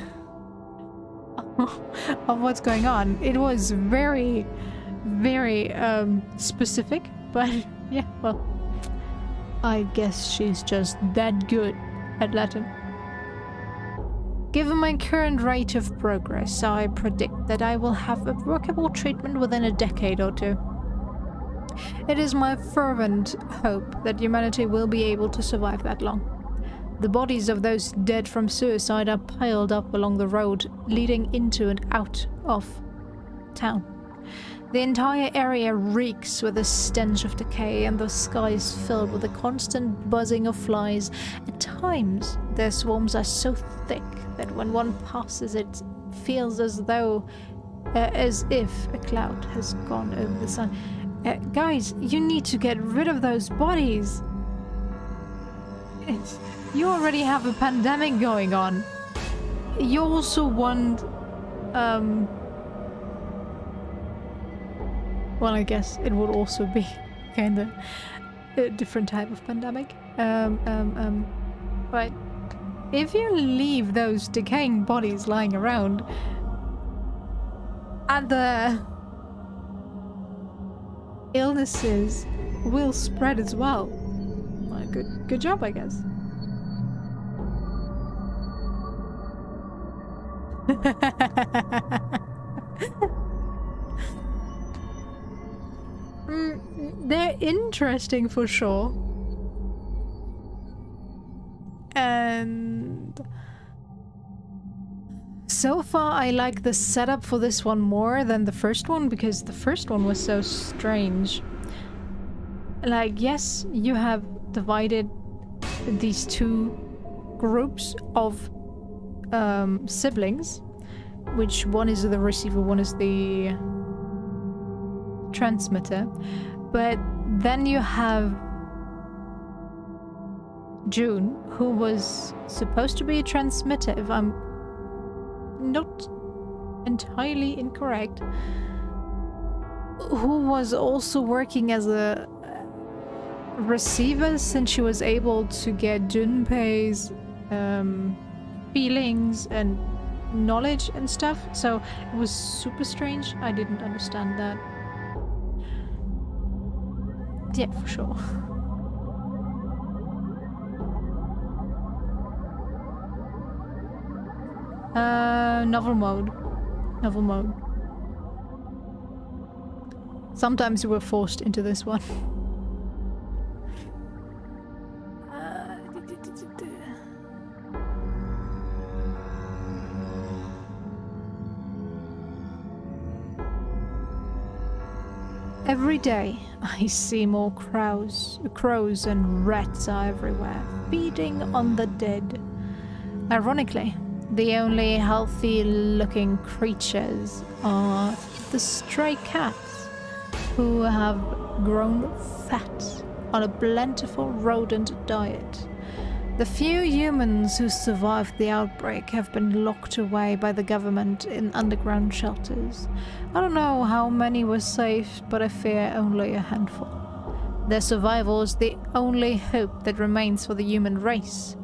of what's going on, it was very, very specific, but yeah, well, I guess she's just that good at Latin. Given my current rate of progress, I predict that I will have a workable treatment within a decade or two. It is my fervent hope that humanity will be able to survive that long. The bodies of those dead from suicide are piled up along the road leading into and out of town. The entire area reeks with the stench of decay, and the sky is filled with the constant buzzing of flies. At times, their swarms are so thick that when one passes it feels as though, as if a cloud has gone over the sun. Guys, you need to get rid of those bodies. You already have a pandemic going on. You also want, well, I guess it would also be kind of a different type of pandemic. But if you leave those decaying bodies lying around, other illnesses will spread as well. Well, good job, I guess. They're interesting for sure. And so far I like the setup for this one more than the first one, because the first one was so strange. Like, yes, you have divided these two groups of siblings, which one is the receiver, one is the transmitter, but then you have June, who was supposed to be a transmitter, if I'm not entirely incorrect, who was also working as a receiver since she was able to get Junpei's feelings and knowledge and stuff. So it was super strange. I didn't understand that. Yeah, for sure. Novel mode. Novel mode. Sometimes you were forced into this one. Every day, I see more crows and rats are everywhere, feeding on the dead. Ironically, the only healthy-looking creatures are the stray cats, who have grown fat on a plentiful rodent diet. The few humans who survived the outbreak have been locked away by the government in underground shelters. I don't know how many were saved, but I fear only a handful. Their survival is the only hope that remains for the human race.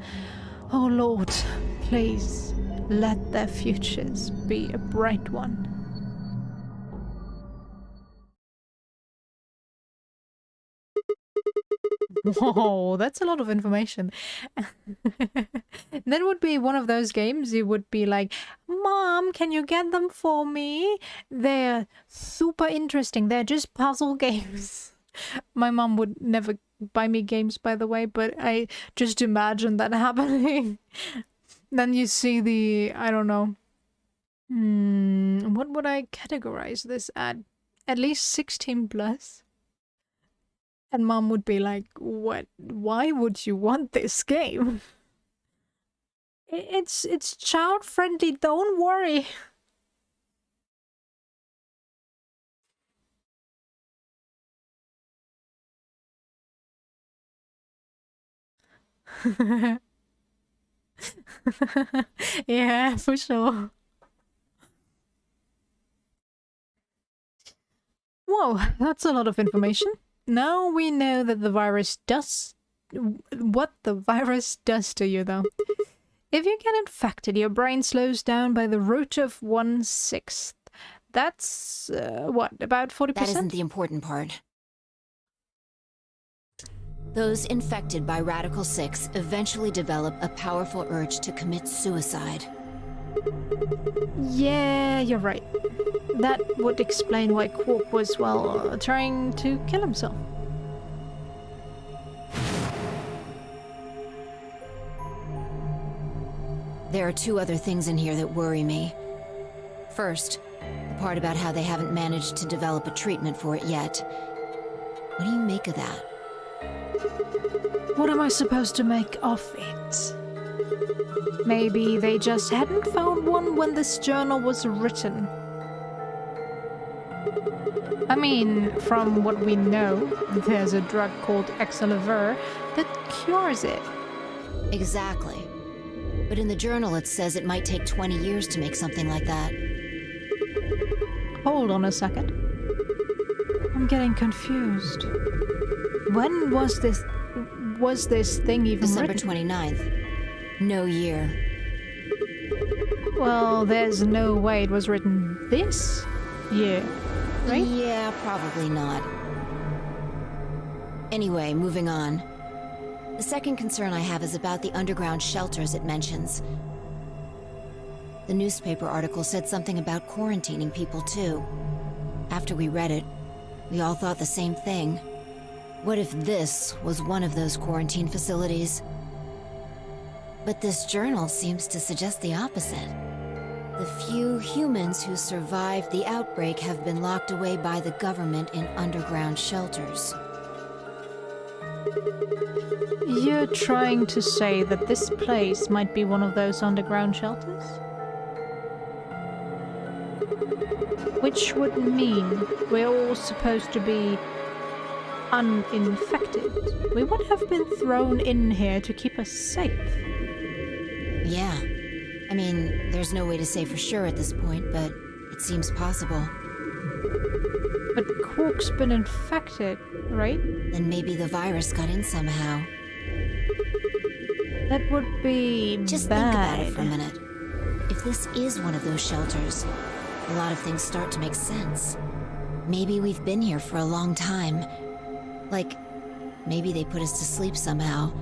Oh Lord, please, let their futures be a bright one. Whoa, that's a lot of information. That would be one of those games you would be like, Mom, can you get them for me? They're super interesting. They're just puzzle games. My mom would never buy me games, by the way, but I just imagine that happening. Then you see the, I don't know. What would I categorize this at? At least 16 plus. And Mom would be like, what? Why would you want this game? It's child friendly, don't worry. Yeah, for sure. Whoa, that's a lot of information. Now we know that the virus does... what the virus does to you, though. If you get infected, your brain slows down by the root of 1/6. That's, what, about 40%?
That isn't the important part. Those infected by Radical 6 eventually develop a powerful urge to commit suicide.
Yeah, you're right. That would explain why Quark was, well, trying to kill himself.
There are two other things in here that worry me. First, the part about how they haven't managed to develop a treatment for it yet. What do you make of that?
What am I supposed to make of it? Maybe they just hadn't found one when this journal was written. I mean, from what we know, there's a drug called eeeh that cures it.
Exactly. But in the journal it says it might take 20 years to make something like that.
Hold on a second. I'm getting confused. When was this thing even
December
written?
29th. No year.
Well, there's no way it was written this year, right?
Yeah, probably not. Anyway, moving on. The second concern I have is about the underground shelters it mentions. The newspaper article said something about quarantining people too. After we read it, we all thought the same thing. What if this was one of those quarantine facilities? But this journal seems to suggest the opposite. The few humans who survived the outbreak have been locked away by the government in underground shelters.
You're trying to say that this place might be one of those underground shelters? Which would mean we're all supposed to be uninfected. We would have been thrown in here to keep us safe.
Yeah. I mean, there's no way to say for sure at this point, but it seems possible.
But Quark's been infected, right?
Then maybe the virus got in somehow.
That would be
Just
bad.
think about it for a minute. If this is one of those shelters, a lot of things start to make sense. Maybe we've been here for a long time. Like, maybe they put us to sleep somehow.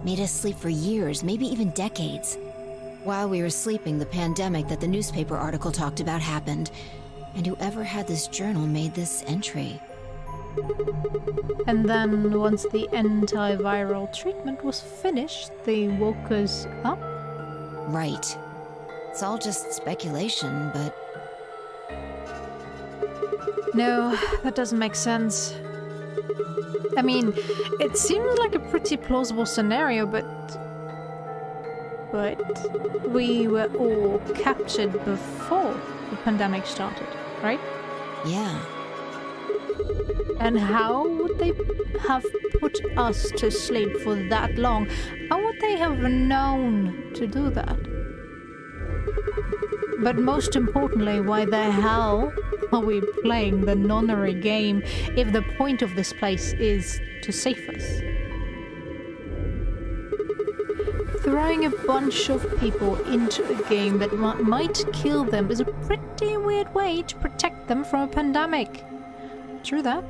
Made us sleep for years, maybe even decades. While we were sleeping, the pandemic that the newspaper article talked about happened. And whoever had this journal made this entry.
And then, once the antiviral treatment was finished, they woke us up?
Right. It's all just speculation, but...
No, that doesn't make sense. I mean, it seems like a pretty plausible scenario, but we were all captured before the pandemic started, right?
Yeah.
And how would they have put us to sleep for that long? How would they have known to do that? But most importantly, why the hell are we playing the nonary game if the point of this place is to save us? Throwing a bunch of people into a game that might kill them is a pretty weird way to protect them from a pandemic. True that.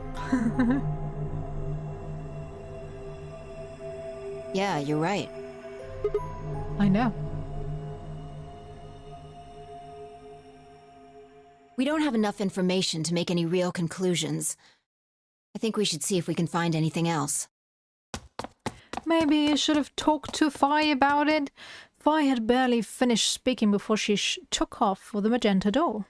Yeah, you're right.
I know.
We don't have enough information to make any real conclusions. I think we should see if we can find anything else.
Maybe you should have talked to Fi about it. Fi had barely finished speaking before she took off for the magenta door.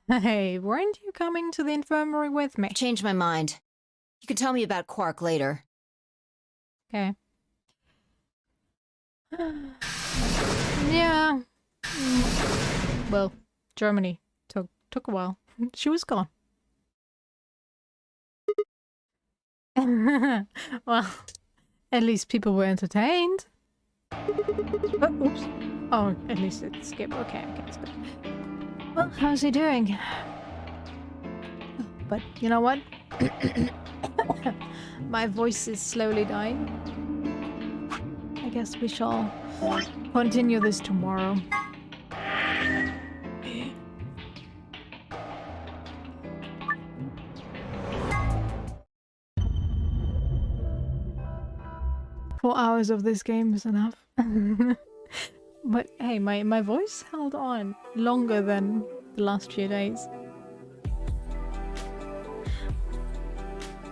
Hey, weren't you coming to the infirmary with me?
Changed my mind. You can tell me about Quark later.
Okay. Yeah. Well, Germany took a while. She was gone. Well, at least people were entertained. Oh, oops. Oh, at least it skipped. Okay, it's good. Well, how's he doing? But you know what? My voice is slowly dying. I guess we shall continue this tomorrow. Four hours of this game is enough. But hey, my voice held on longer than the last few days.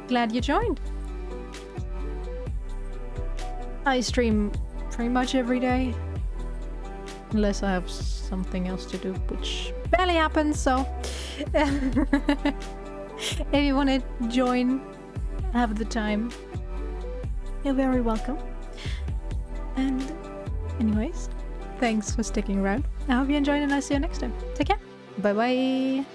Glad you joined. I stream pretty much every day. Unless I have something else to do, which barely happens, so... If you want to join, have the time, you're very welcome. And anyways, thanks for sticking around. I hope you enjoyed and I'll see you next time. Take care. Bye bye.